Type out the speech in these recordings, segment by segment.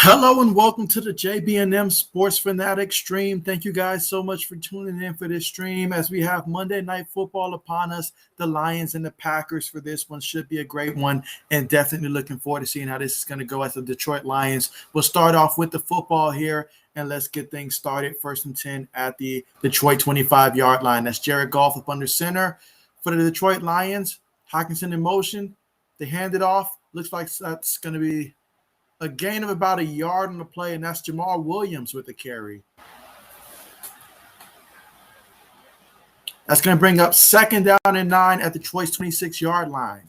Hello and welcome to the JB&M Sports Fanatic stream. Thank you guys so much for tuning in for this stream as we have Monday Night Football upon us. The Lions and the Packers for this one should be a great one, and definitely looking forward to seeing how this is going to go as the Detroit Lions. We'll start off with the football here, and let's get things started. 1st and 10 at the Detroit 25-yard line. That's Jared Goff up under center for the Detroit Lions. Hockenson in motion. They hand it off. Looks like that's going to be a gain of about a yard on the play, and that's Jamal Williams with the carry. That's going to bring up 2nd down and 9 at Detroit's 26-yard line.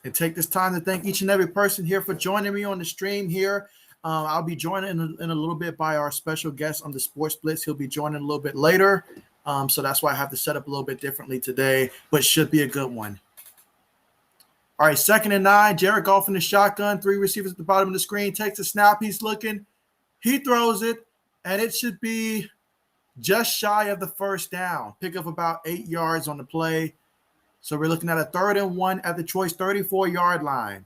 And take this time to thank each and every person here for joining me on the stream here. I'll be joined in a little bit by our special guest on the Sports Blitz. He'll be joining a little bit later. So that's why I have to set up a little bit differently today, but should be a good one. All right, 2nd and 9. Jared Goff in the shotgun. 3 receivers at the bottom of the screen. Takes a snap. He's looking. He throws it, and it should be just shy of the 1st down. Pick up about 8 yards on the play. So we're looking at a 3rd and 1 at Detroit's 34-yard line.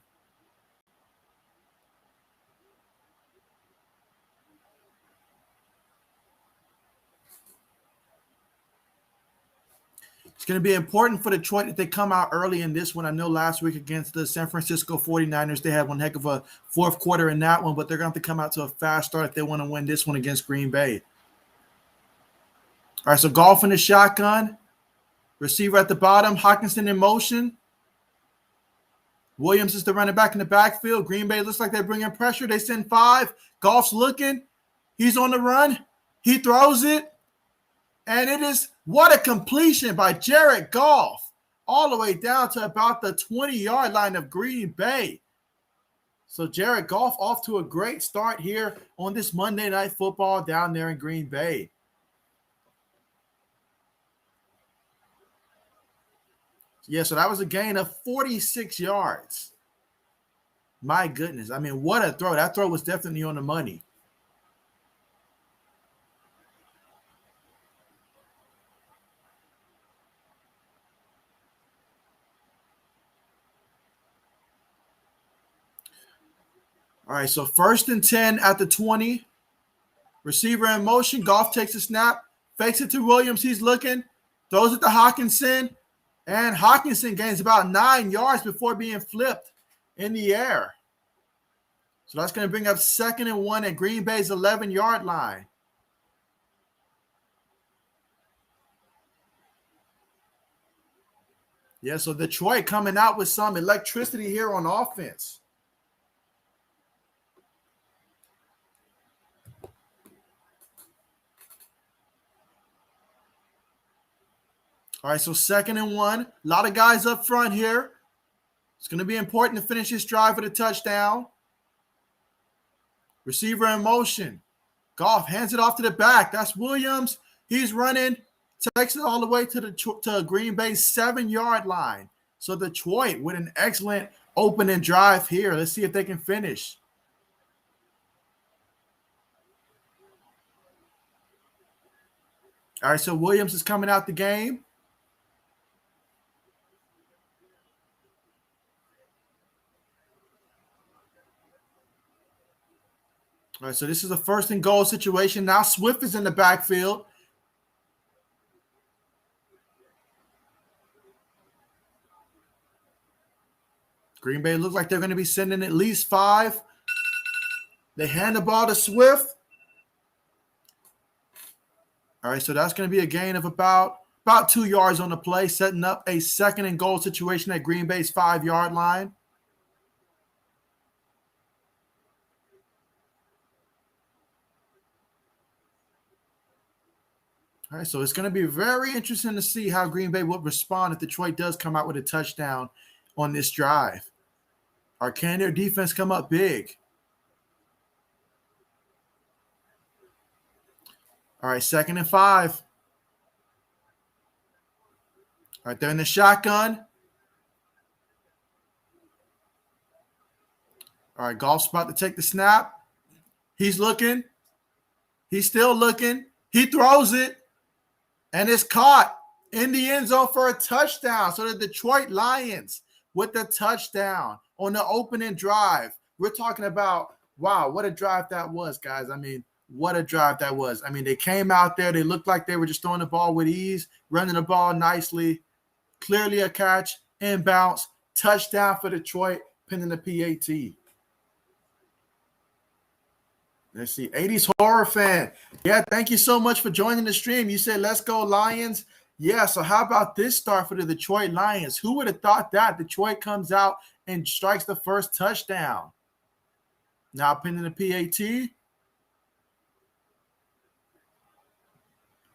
It's going to be important for Detroit that they come out early in this one. I know last week against the San Francisco 49ers, they had one heck of a 4th quarter in that one, but they're going to have to come out to a fast start if they want to win this one against Green Bay. All right, so Goff in the shotgun. Receiver at the bottom. Hockenson in motion. Williams is the running back in the backfield. Green Bay looks like they're bringing pressure. They send 5. Goff's looking. He's on the run. He throws it. And it is, what a completion by Jared Goff, all the way down to about the 20-yard line of Green Bay. So Jared Goff off to a great start here on this Monday Night Football down there in Green Bay. Yeah, so that was a gain of 46 yards. My goodness. I mean, what a throw. That throw was definitely on the money. All right, so 1st and 10 at the 20. Receiver in motion. Goff takes a snap, fakes it to Williams. He's looking, throws it to Hockenson, and Hockenson gains about 9 yards before being flipped in the air. So that's going to bring up 2nd and 1 at Green Bay's 11-yard line. Yeah, so Detroit coming out with some electricity here on offense. All right, so 2nd and 1. A lot of guys up front here. It's going to be important to finish this drive with a touchdown. Receiver in motion. Goff hands it off to the back. That's Williams. He's running. Takes it all the way to Green Bay's 7-yard line. So Detroit with an excellent opening drive here. Let's see if they can finish. All right, so Williams is coming out the game. All right, so this is a 1st and goal situation. Now Swift is in the backfield. Green Bay looks like they're going to be sending at least 5. They hand the ball to Swift. All right, so that's going to be a gain of about 2 yards on the play, setting up a 2nd and goal situation at Green Bay's 5-yard line. All right, so it's going to be very interesting to see how Green Bay will respond if Detroit does come out with a touchdown on this drive. Or can their defense come up big? All right, 2nd and 5. All right, they're in the shotgun. All right, Goff's about to take the snap. He's looking. He's still looking. He throws it. And it's caught in the end zone for a touchdown. So the Detroit Lions with the touchdown on the opening drive. We're talking about, wow, what a drive that was, guys. I mean, what a drive that was. I mean, they came out there. They looked like they were just throwing the ball with ease, running the ball nicely. Clearly a catch, inbounds, touchdown for Detroit, pinning the PAT. Let's see. 80s horror fan. Yeah, thank you so much for joining the stream. You said, let's go Lions. Yeah, so how about this start for the Detroit Lions? Who would have thought that? Detroit comes out and strikes the first touchdown. Now pinning the PAT.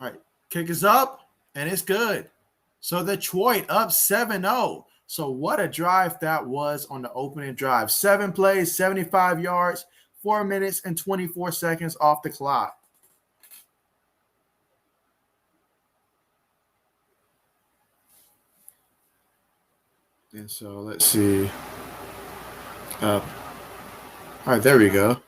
All right, kick is up, and it's good. So Detroit up 7-0. So what a drive that was on the opening drive. 7 plays, 75 yards, 4 minutes and 24 seconds off the clock. And so let's see. All right, there we go.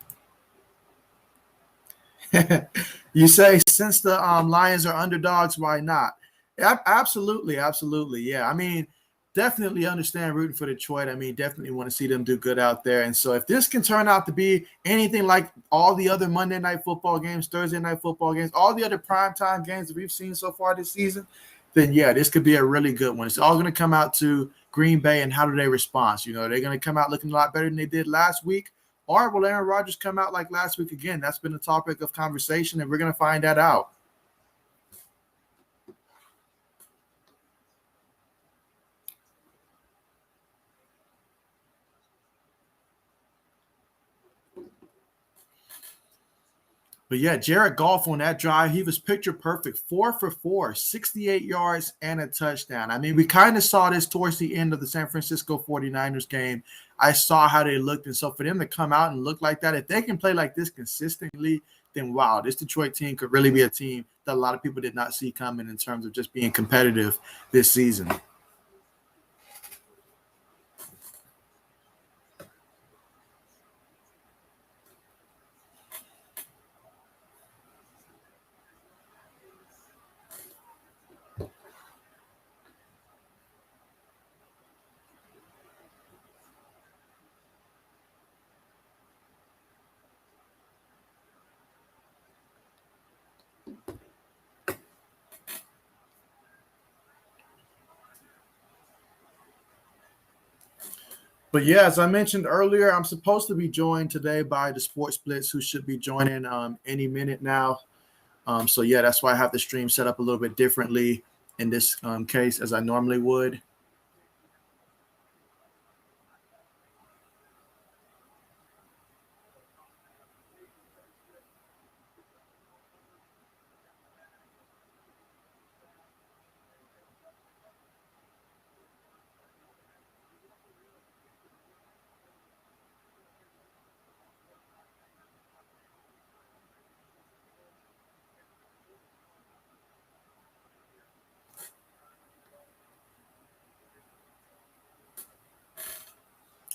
You say since the Lions are underdogs, why not? Absolutely, absolutely. Yeah, I mean, definitely understand rooting for Detroit. I mean, definitely want to see them do good out there. And so if this can turn out to be anything like all the other Monday night football games, Thursday night football games, all the other primetime games that we've seen so far this season, then yeah, this could be a really good one. It's all going to come out to Green Bay and how do they respond. You know, they're going to come out looking a lot better than they did last week. Or will Aaron Rodgers come out like last week again? That's been a topic of conversation, and we're going to find that out. But yeah, Jared Goff on that drive, he was picture perfect. 4 for 4, 68 yards and a touchdown. I mean, we kind of saw this towards the end of the San Francisco 49ers game. I saw how they looked. And so for them to come out and look like that, if they can play like this consistently, then wow, this Detroit team could really be a team that a lot of people did not see coming in terms of just being competitive this season. But yeah, as I mentioned earlier, I'm supposed to be joined today by the Sports Blitz, who should be joining any minute now. So yeah, that's why I have the stream set up a little bit differently in this case as I normally would.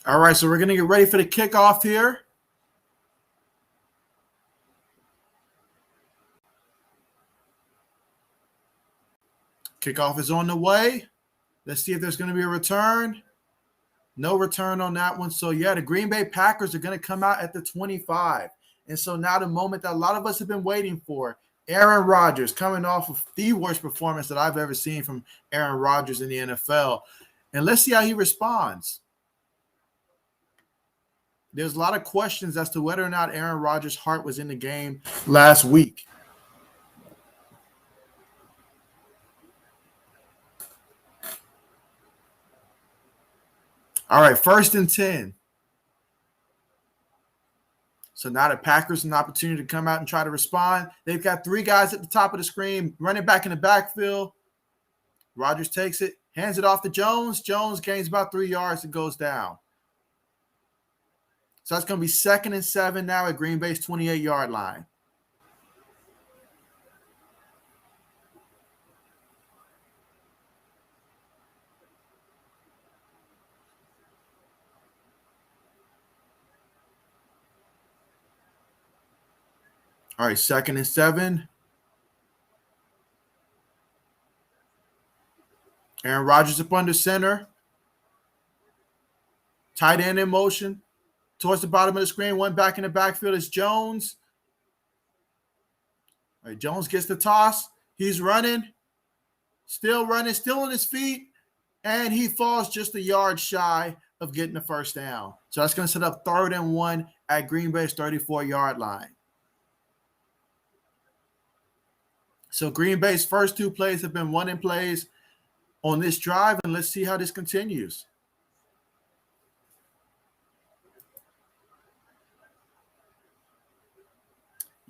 All right, so we're going to get ready for the kickoff here. Kickoff is on the way. Let's see if there's going to be a return. No return on that one. So, yeah, the Green Bay Packers are going to come out at the 25. And so now the moment that a lot of us have been waiting for, Aaron Rodgers coming off of the worst performance that I've ever seen from Aaron Rodgers in the NFL. And let's see how he responds. There's a lot of questions as to whether or not Aaron Rodgers' heart was in the game last week. All right, 1st and 10. So now the Packers an opportunity to come out and try to respond. They've got 3 guys at the top of the screen, running back in the backfield. Rodgers takes it, hands it off to Jones. Jones gains about 3 yards and goes down. So that's going to be 2nd and 7 now at Green Bay's 28-yard line. All right, 2nd and 7. Aaron Rodgers up under center. Tight end in motion towards the bottom of the screen. One back in the backfield is Jones. All right, Jones gets the toss. He's running, still on his feet, and he falls just a yard shy of getting the first down. So that's going to set up 3rd and 1 at Green Bay's 34-yard line. So Green Bay's first 2 plays have been running plays on this drive, and let's see how this continues.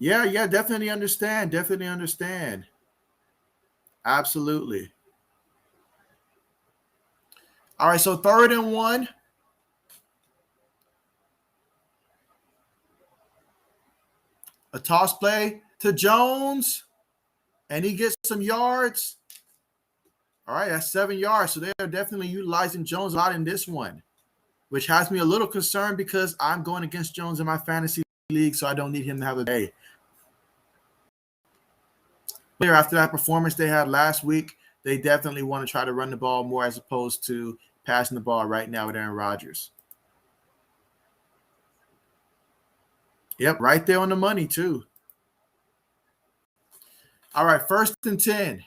Yeah, definitely understand. Absolutely. All right, so 3rd and 1. A toss play to Jones, and he gets some yards. All right, that's 7 yards. So they're definitely utilizing Jones a lot in this one, which has me a little concerned because I'm going against Jones in my fantasy league, so I don't need him to have a day. After that performance they had last week, they definitely want to try to run the ball more as opposed to passing the ball right now with Aaron Rodgers. Yep, right there on the money too. All right, 1st and 10.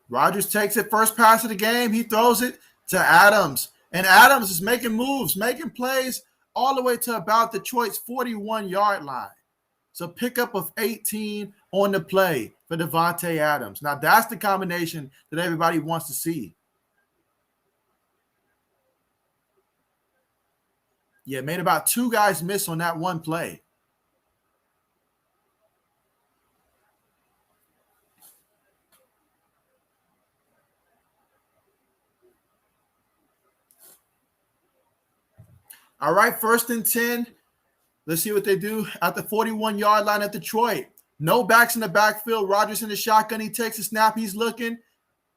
Rodgers takes it, first pass of the game. He throws it to Adams, and Adams is making moves, making plays all the way to about Detroit's 41-yard line. So pickup of 18 on the play for Davante Adams. Now that's the combination that everybody wants to see. Yeah, made about 2 guys miss on that one play. All right, 1st and 10. Let's see what they do at the 41-yard line at Detroit. No backs in the backfield. Rodgers in the shotgun. He takes a snap. He's looking.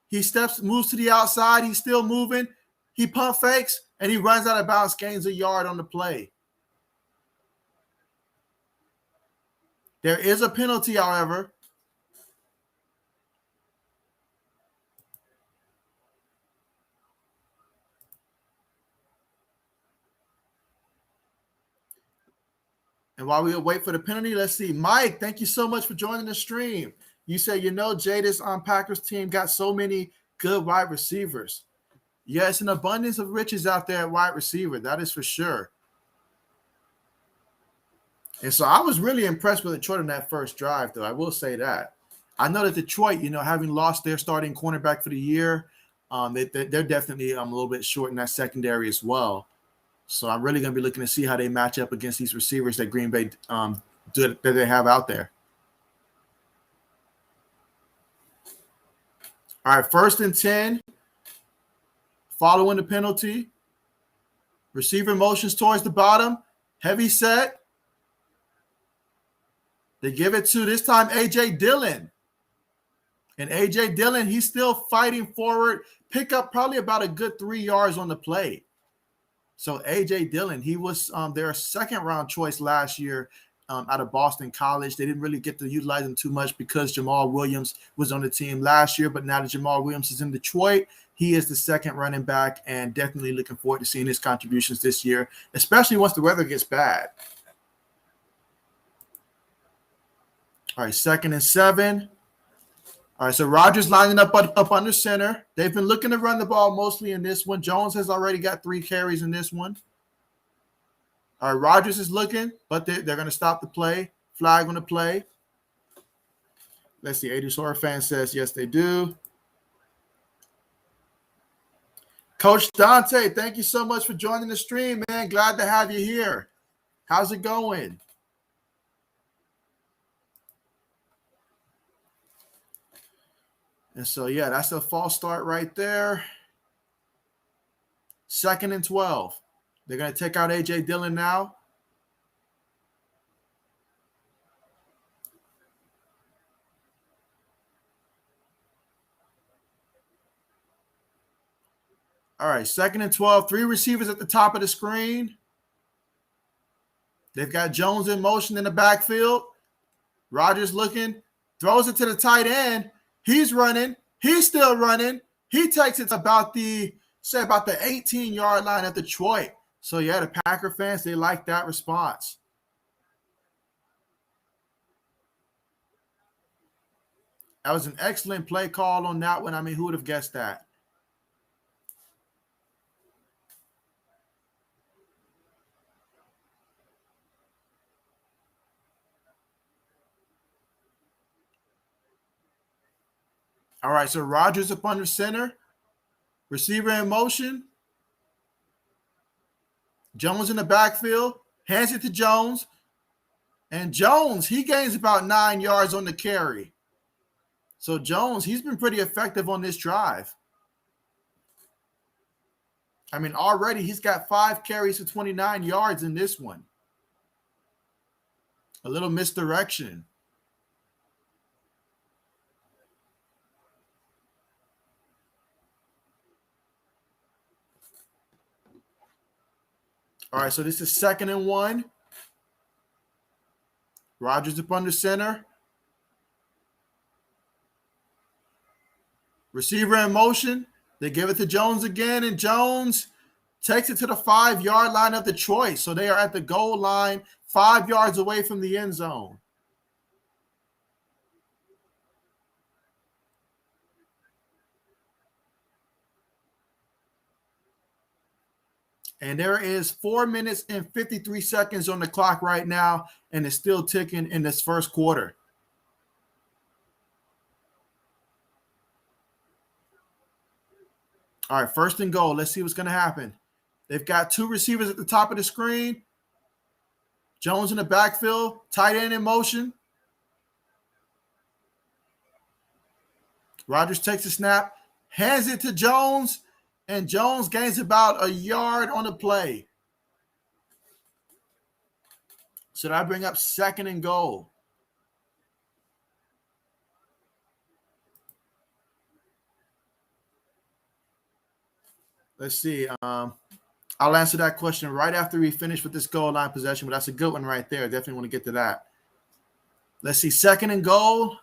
He moves to the outside. He's still moving. He pump fakes, and he runs out of bounds, gains a yard on the play. There is a penalty, however. And while we wait for the penalty, let's see. Mike, thank you so much for joining the stream. You say, Jay, this Packers team got so many good wide receivers. Yes, an abundance of riches out there at wide receiver. That is for sure. And so I was really impressed with Detroit on that first drive, though. I will say that. I know that Detroit, having lost their starting cornerback for the year, they're definitely a little bit short in that secondary as well. So I'm really going to be looking to see how they match up against these receivers that Green Bay that they have out there. All right, 1st and 10. Following the penalty. Receiver motions towards the bottom. Heavy set. They give it to, this time, A.J. Dillon. And A.J. Dillon, he's still fighting forward. Pick up probably about a good 3 yards on the play. So A.J. Dillon, he was their 2nd-round choice last year out of Boston College. They didn't really get to utilize him too much because Jamal Williams was on the team last year. But now that Jamal Williams is in Detroit, he is the 2nd running back, and definitely looking forward to seeing his contributions this year, especially once the weather gets bad. All right, 2nd and 7. All right, so Rodgers lining up under center. They've been looking to run the ball mostly in this one. Jones has already got 3 carries in this one. All right, Rodgers is looking, but they're going to stop the play. Flag on the play. Let's see, 80 Sora fan says yes, they do. Coach Dante, thank you so much for joining the stream, man. Glad to have you here. How's it going? And so, yeah, that's a false start right there. 2nd and 12. They're going to take out A.J. Dillon now. All right, 2nd and 12. 3 receivers at the top of the screen. They've got Jones in motion in the backfield. Rodgers looking, throws it to the tight end. He's running. He's still running. He takes it about the 18-yard line at Detroit. So yeah, the Packer fans, they like that response. That was an excellent play call on that one. I mean, who would have guessed that? All right, so Rodgers up under center. Receiver in motion. Jones in the backfield. Hands it to Jones. And Jones, he gains about 9 yards on the carry. So Jones, he's been pretty effective on this drive. I mean, already he's got 5 carries for 29 yards in this one. A little misdirection. All right, so this is 2nd and 1. Rodgers up under center. Receiver in motion. They give it to Jones again, and Jones takes it to the 5-yard line of Detroit. So they are at the goal line, 5 yards away from the end zone. And there is 4 minutes and 53 seconds on the clock right now, and it's still ticking in this first quarter. All right, 1st and goal. Let's see what's going to happen. They've got 2 receivers at the top of the screen. Jones in the backfield, tight end in motion. Rodgers takes a snap, hands it to Jones, and Jones gains about a yard on the play. So that bring up 2nd and goal. Let's see. I'll answer that question right after we finish with this goal line possession, but that's a good one right there. Definitely want to get to that. Let's see. 2nd and goal.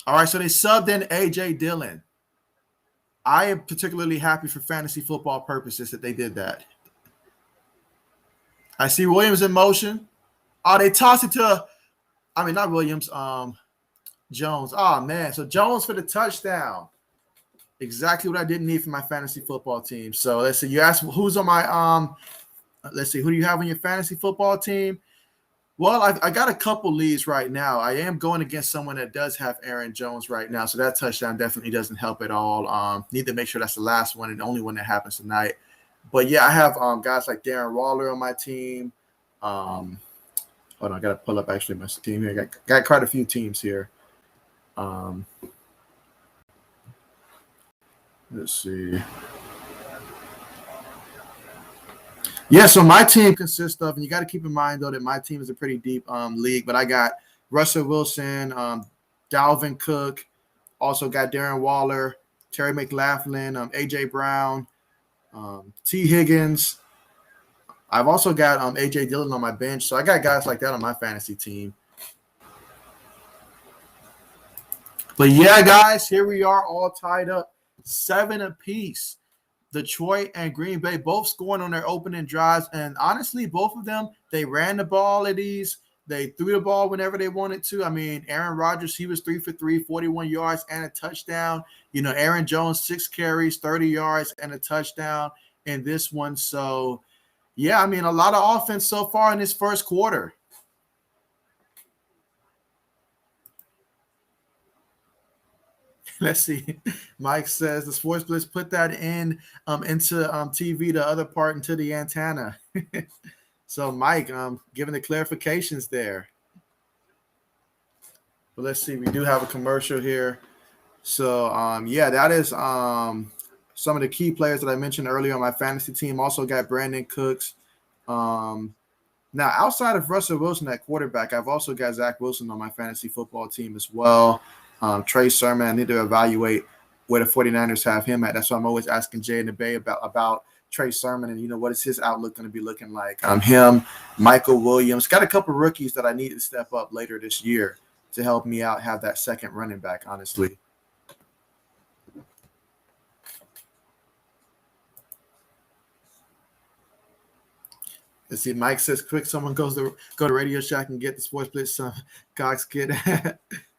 All right, so they subbed in A.J. Dillon. I am particularly happy for fantasy football purposes that they did that. I see Williams in motion. Oh, they tossed it to, not Williams, Jones. Oh, man. So Jones for the touchdown. Exactly what I didn't need for my fantasy football team. So let's see. You asked who's on my let's see. Who do you have on your fantasy football team? Well, I got a couple leads right now. I am going against someone that does have Aaron Jones right now, so that touchdown definitely doesn't help at all. Need to make sure that's the last one and the only one that happens tonight. But yeah, I have guys like Darren Waller on my team. Hold on, I got to pull up actually my team here. Got quite a few teams here. Let's see. Yeah, so my team consists of, and you got to keep in mind, though, that my team is a pretty deep league, but I got Russell Wilson, Dalvin Cook, also got Darren Waller, Terry McLaughlin, A.J. Brown, T. Higgins. I've also got A.J. Dillon on my bench, so I got guys like that on my fantasy team. But yeah, guys, here we are all tied up, 7 apiece. Detroit and Green Bay both scoring on their opening drives. And honestly, both of them, they ran the ball at ease. They threw the ball whenever they wanted to. I mean, Aaron Rodgers, he was 3 for 3, 41 yards and a touchdown. Aaron Jones, 6 carries, 30 yards and a touchdown in this one. So, yeah, a lot of offense so far in this first quarter. Let's see. Mike says the Sports Blitz put that into TV, the other part into the antenna. So Mike, giving the clarifications there. But let's see. We do have a commercial here. So yeah, that is some of the key players that I mentioned earlier on my fantasy team. Also got Brandon Cooks. Now, outside of Russell Wilson at quarterback, I've also got Zach Wilson on my fantasy football team as well. Trey Sermon, I need to evaluate where the 49ers have him at. That's why I'm always asking Jay and the Bay about Trey Sermon and, what is his outlook going to be looking like. Him, Michael Williams. Got a couple rookies that I need to step up later this year to help me out, have that second running back, honestly. Let's see. Mike says, "Quick, someone go to Radio Shack and get the Sports Blitz Cox kid."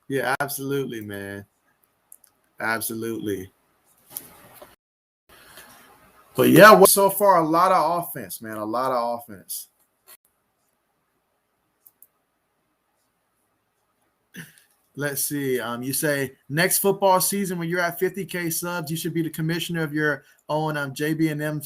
Yeah, absolutely, man. Absolutely. But yeah, so far a lot of offense, man. A lot of offense. Let's see. You say next football season when you're at 50K subs, you should be the commissioner of your own JB&M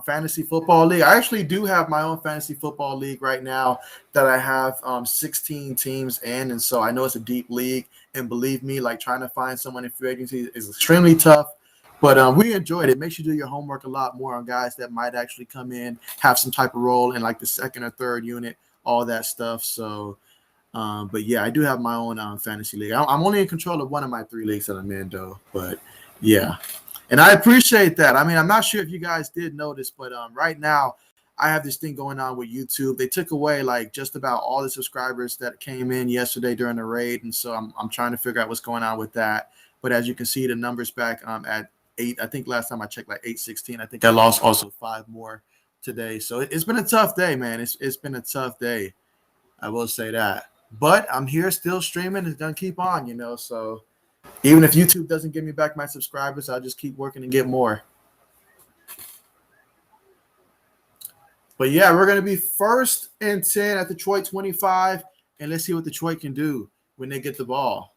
fantasy football league. I actually do have my own fantasy football league right now that I have 16 teams in, and so I know it's a deep league. And believe me, like trying to find someone in free agency is extremely tough. But we enjoyed it. Make sure you do your homework a lot more on guys that might actually come in, have some type of role in like the second or third unit, all that stuff. So. But yeah, I do have my own fantasy league. I'm only in control of one of my 3 leagues that I'm in, though. But yeah, and I appreciate that. I mean, I'm not sure if you guys did notice, but right now I have this thing going on with YouTube. They took away like just about all the subscribers that came in yesterday during the raid, and so I'm trying to figure out what's going on with that. But as you can see, the numbers back at 8. I think last time I checked, like 816. I think I lost also 5 more today. So it's been a tough day, man. It's been a tough day. I will say that. But I'm here still streaming. It's going to keep on, So even if YouTube doesn't give me back my subscribers, I'll just keep working and get more. But yeah, we're going to be 1st and 10 at Detroit 25. And let's see what Detroit can do when they get the ball.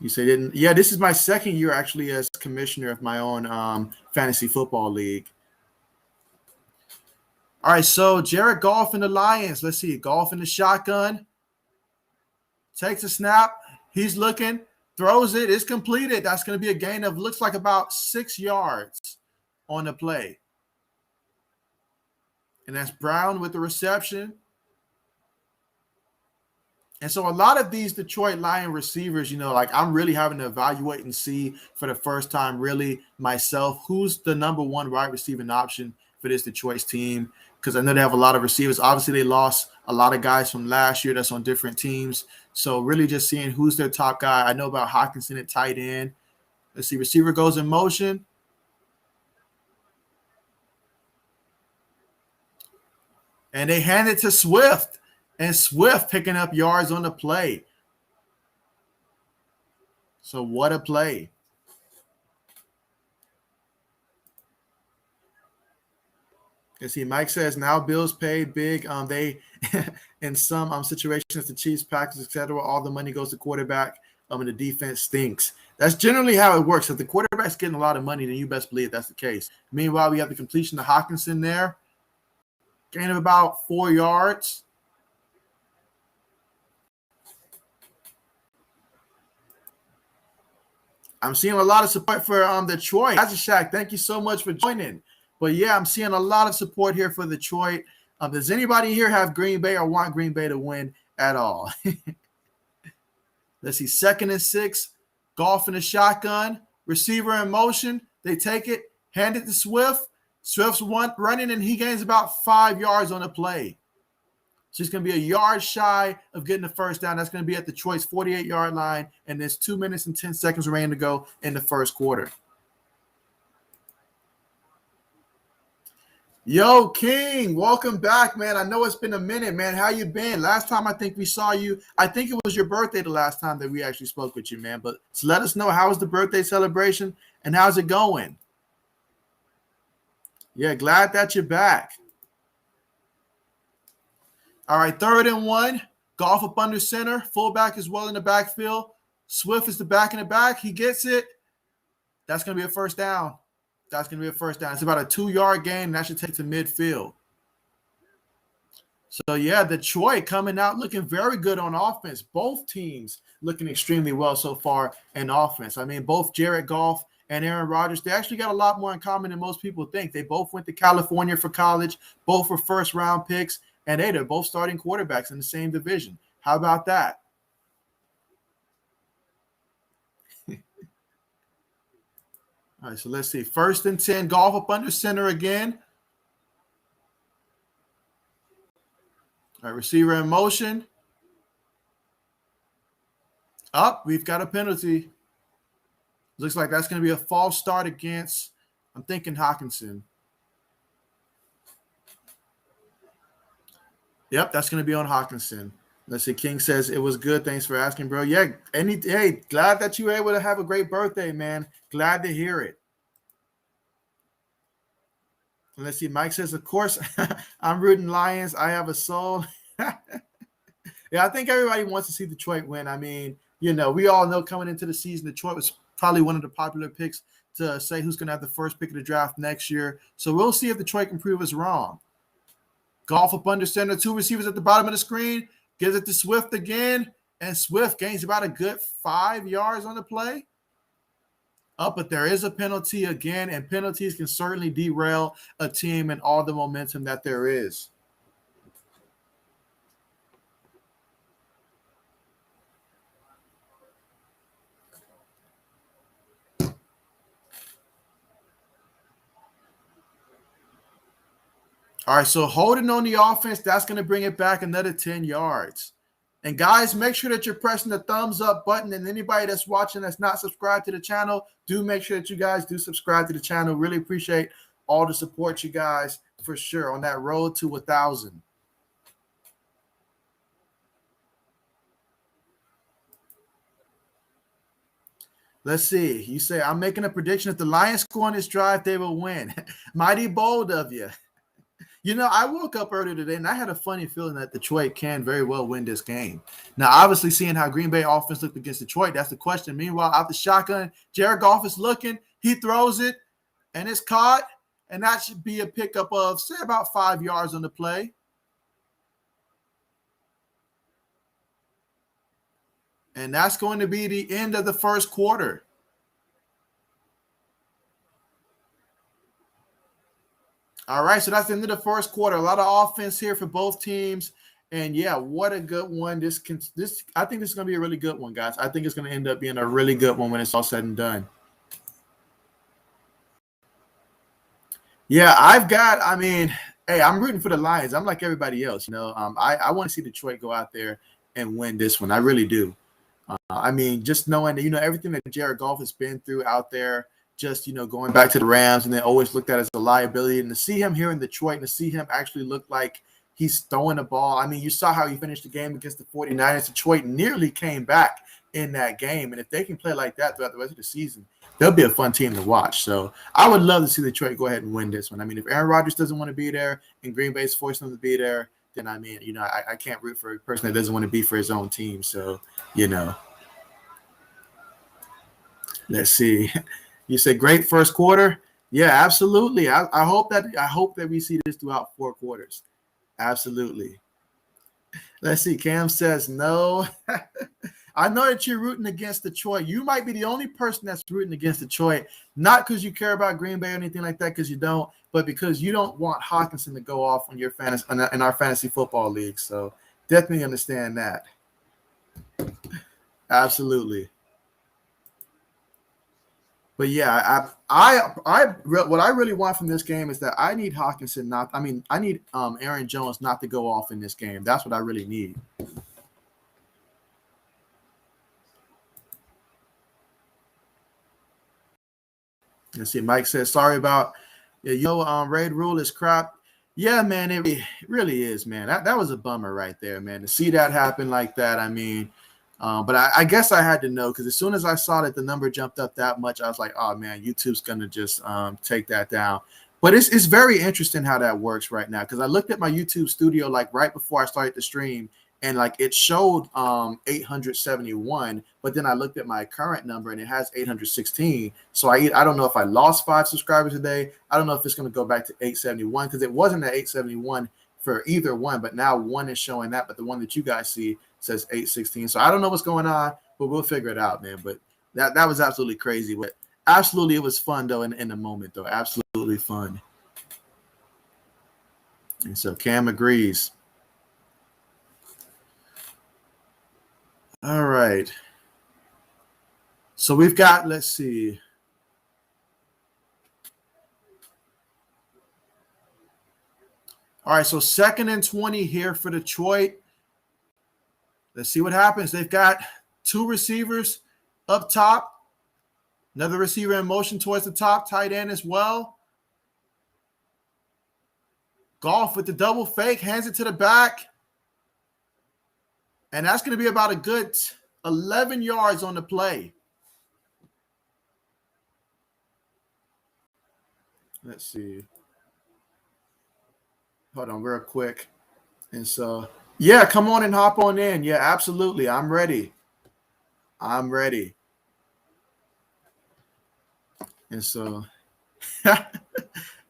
You say didn't? Yeah, this is my second year actually as commissioner of my own fantasy football league. All right, so Jared Goff and the Lions. Let's see. Goff in the shotgun. Takes a snap. He's looking. Throws it. It's completed. That's going to be a gain of looks like about 6 yards on the play. And that's Brown with the reception. And so a lot of these Detroit Lion receivers, like I'm really having to evaluate and see for the first time really myself who's the number 1 wide receiving option for this Detroit team, because I know they have a lot of receivers. Obviously, they lost a lot of guys from last year that's on different teams. So really just seeing who's their top guy. I know about Hockenson at tight end. Let's see. Receiver goes in motion. And they hand it to Swift. And Swift picking up yards on the play. So what a play. You see, Mike says now Bills paid big. They in some situations, the Chiefs, Packers, etc., all the money goes to quarterback. And the defense stinks. That's generally how it works. If the quarterback's getting a lot of money, then you best believe that's the case. Meanwhile, we have the completion of Hockenson there. Gain of about 4 yards. I'm seeing a lot of support for Detroit. That's a Shaq. Thank you so much for joining. But yeah, I'm seeing a lot of support here for Detroit. Does anybody here have Green Bay or want Green Bay to win at all? Let's see. 2nd and 6. Goff in the shotgun. Receiver in motion. They take it. Hand it to Swift. Swift's running, and he gains about 5 yards on the play. So he's going to be a yard shy of getting the first down. That's going to be at Detroit's 48-yard line, and there's 2 minutes and 10 seconds remaining to go in the first quarter. Yo, King, welcome back, man. I know it's been a minute, man. How you been? Last time I think we saw you, I think it was your birthday the last time that we actually spoke with you, man. But so let us know, how was the birthday celebration, and how's it going? Yeah, glad that you're back. All right, 3rd and 1. Goff up under center. Fullback is well in the backfield. Swift is the back in the back. He gets it. That's going to be a first down. That's going to be a first down. It's about a 2-yard gain, and that should take to midfield. So, yeah, Detroit coming out looking very good on offense. Both teams looking extremely well so far in offense. I mean, both Jared Goff and Aaron Rodgers, they actually got a lot more in common than most people think. They both went to California for college. Both were first-round picks. And they're both starting quarterbacks in the same division. How about that? All right, so let's see. 1st and 10, Goff up under center again. All right, receiver in motion. Up, we've got a penalty. Looks like that's going to be a false start against, I'm thinking, Hockenson. Yep, that's going to be on Hockenson. Let's see. King says it was good. Thanks for asking, bro. Yeah, hey, glad that you were able to have a great birthday, man. Glad to hear it. And let's see. Mike says, of course, I'm rooting Lions. I have a soul. Yeah, I think everybody wants to see Detroit win. I mean, we all know coming into the season, Detroit was probably one of the popular picks to say who's going to have the first pick of the draft next year. So we'll see if Detroit can prove us wrong. Goff up under center, 2 receivers at the bottom of the screen. Gives it to Swift again, and Swift gains about a good 5 yards on the play. But there is a penalty again, and penalties can certainly derail a team and all the momentum that there is. All right, so holding on the offense, that's going to bring it back another 10 yards. And guys, make sure that you're pressing the thumbs up button. And anybody that's watching that's not subscribed to the channel, do make sure that you guys do subscribe to the channel. Really appreciate all the support, you guys, for sure, on that road to 1,000. Let's see. You say, I'm making a prediction. If the Lions score on this drive, they will win. Mighty bold of you. I woke up earlier today, and I had a funny feeling that Detroit can very well win this game. Now, obviously, seeing how Green Bay offense looked against Detroit, that's the question. Meanwhile, out the shotgun, Jared Goff is looking. He throws it, and it's caught, and that should be a pickup of, say, about 5 yards on the play. And that's going to be the end of the first quarter. All right, so that's the end of the first quarter. A lot of offense here for both teams. And, yeah, what a good one. I think this is going to be a really good one, guys. I think it's going to end up being a really good one when it's all said and done. Yeah, hey, I'm rooting for the Lions. I'm like everybody else, I want to see Detroit go out there and win this one. I really do. Just knowing that, everything that Jared Goff has been through out there, just, going back to the Rams and then always looked at as a liability, and to see him here in Detroit and to see him actually look like he's throwing the ball. You saw how he finished the game against the 49ers. Detroit nearly came back in that game. And if they can play like that throughout the rest of the season, they'll be a fun team to watch. So I would love to see Detroit go ahead and win this one. If Aaron Rodgers doesn't want to be there and Green Bay's forcing him to be there, then, I can't root for a person that doesn't want to be for his own team. So, let's see. You said great first quarter. Yeah, absolutely. I hope that we see this throughout 4 quarters. Absolutely. Let's see. Cam says no. I know that you're rooting against Detroit. You might be the only person that's rooting against Detroit, not because you care about Green Bay or anything like that, because you don't, but because you don't want Hockenson to go off on your in our fantasy football league. So definitely understand that. Absolutely. But yeah, what I really want from this game is that I need Hockenson I need Aaron Jones not to go off in this game. That's what I really need. Let's see. Mike says, sorry about raid rule is crap. Yeah, man, it really is, man. That was a bummer right there, man. To see that happen like that, but I guess I had to know, because as soon as I saw that the number jumped up that much, I was like, oh, man, YouTube's going to just take that down. But it's very interesting how that works right now, because I looked at my YouTube studio like right before I started the stream, and like it showed 871, but then I looked at my current number and it has 816. So I don't know if I lost 5 subscribers today. I don't know if it's going to go back to 871, because it wasn't at 871 for either one, but now one is showing that, but the one that you guys see says 816. So I don't know what's going on, but we'll figure it out, man. But that was absolutely crazy. But absolutely, it was fun though in the moment though. Absolutely fun. And so Cam agrees. All right. So we've got, let's see. All right, so 2nd and 20 here for Detroit. Let's see what happens. They've got 2 receivers up top. Another receiver in motion towards the top, tight end as well. Goff with the double fake, hands it to the back. And that's going to be about a good 11 yards on the play. Let's see. Hold on real quick. And so, yeah, come on and hop on in. Yeah, absolutely. I'm ready. And so,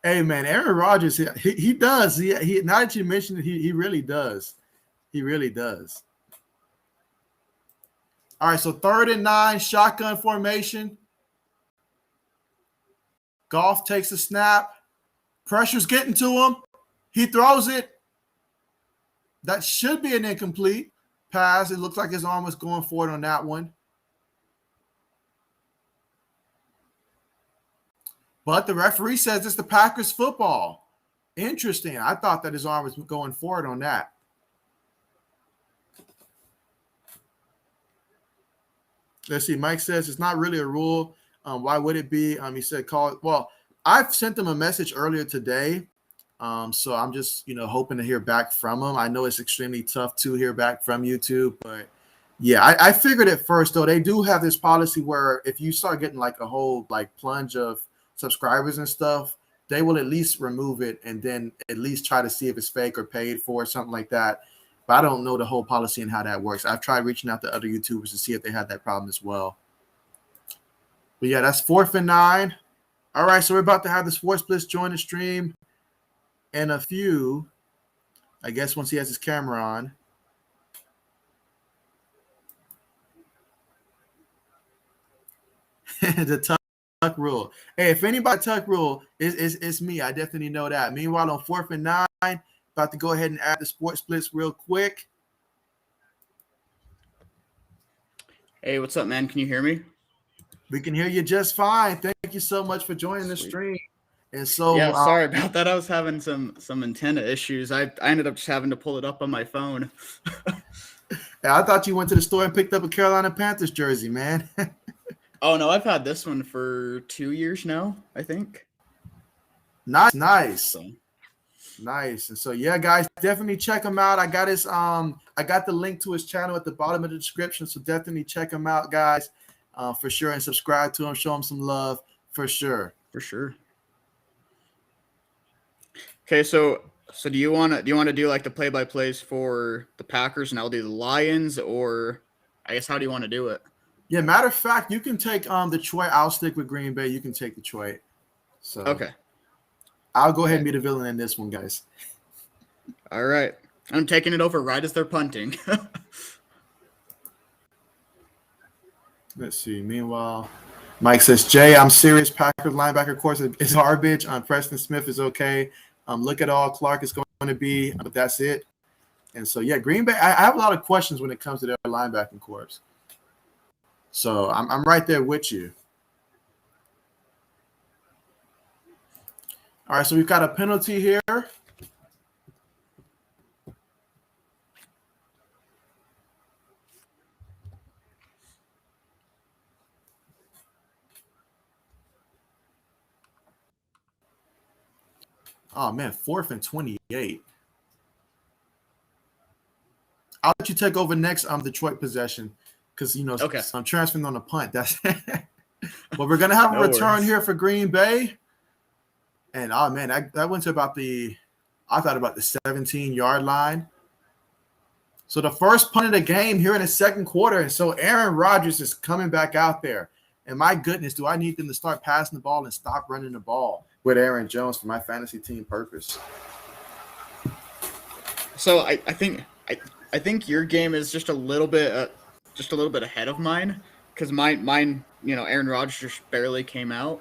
hey, man, Aaron Rodgers, he does. He now that you mentioned it, he really does. He really does. All right, so 3rd and 9, shotgun formation. Goff takes a snap. Pressure's getting to him. He throws it. That should be an incomplete pass. It looks like his arm was going forward on that one. But the referee says it's the Packers football. Interesting. I thought that his arm was going forward on that. Let's see. Mike says it's not really a rule. Why would it be? He said call it. Well, I've sent them a message earlier today. So I'm just, hoping to hear back from them. I know it's extremely tough to hear back from YouTube, but yeah, I figured at first, though, they do have this policy where if you start getting like a whole like plunge of subscribers and stuff, they will at least remove it and then at least try to see if it's fake or paid for or something like that. But I don't know the whole policy and how that works. I've tried reaching out to other YouTubers to see if they had that problem as well. But yeah, that's 4th and 9. All right, so we're about to have the Sports Blitz join the stream in a few. I guess once he has his camera on. The tuck rule. Hey, if anybody tuck rule, it's me. I definitely know that. Meanwhile, on 4th and 9, about to go ahead and add the Sports Blitz real quick. Hey, what's up, man? Can you hear me? We can hear you just fine. Thank you so much for joining the stream. And so, yeah, sorry about that. I was having some antenna issues. I ended up just having to pull it up on my phone. I thought you went to the store and picked up a Carolina Panthers jersey, man. Oh no, I've had this one for 2 years now, I think. Nice. And so, yeah, guys, definitely check him out. I got his I got the link to his channel at the bottom of the description, so definitely check him out, guys, for sure, and subscribe to him, show him some love, for sure. Okay, so do you want to do like the play-by-plays for the Packers, and I'll do the Lions, or I guess how do you want to do it? Yeah, matter of fact, you can take Detroit. I'll stick with Green Bay. You can take Detroit. So okay, I'll go ahead and be the villain in this one, guys. All right, I'm taking it over right as they're punting. Let's see. Meanwhile, Mike says, Jay, I'm serious. Packers linebacker course is garbage. Preston Smith is okay. Look at all Clark is going to be, but that's it. And so, yeah, Green Bay, I have a lot of questions when it comes to their linebacking corps. So I'm right there with you. All right, so we've got a penalty here. Oh, man, 4th and 28. I'll let you take over next Detroit possession because, okay. I'm transferring on a punt. That's but we're going to have a return here for Green Bay. And, oh, man, that went to about the 17-yard line. So the first punt of the game here in the second quarter. And so Aaron Rodgers is coming back out there. And my goodness, do I need them to start passing the ball and stop running the ball with Aaron Jones for my fantasy team purpose. So I think your game is just a little bit ahead of mine because mine, Aaron Rodgers just barely came out.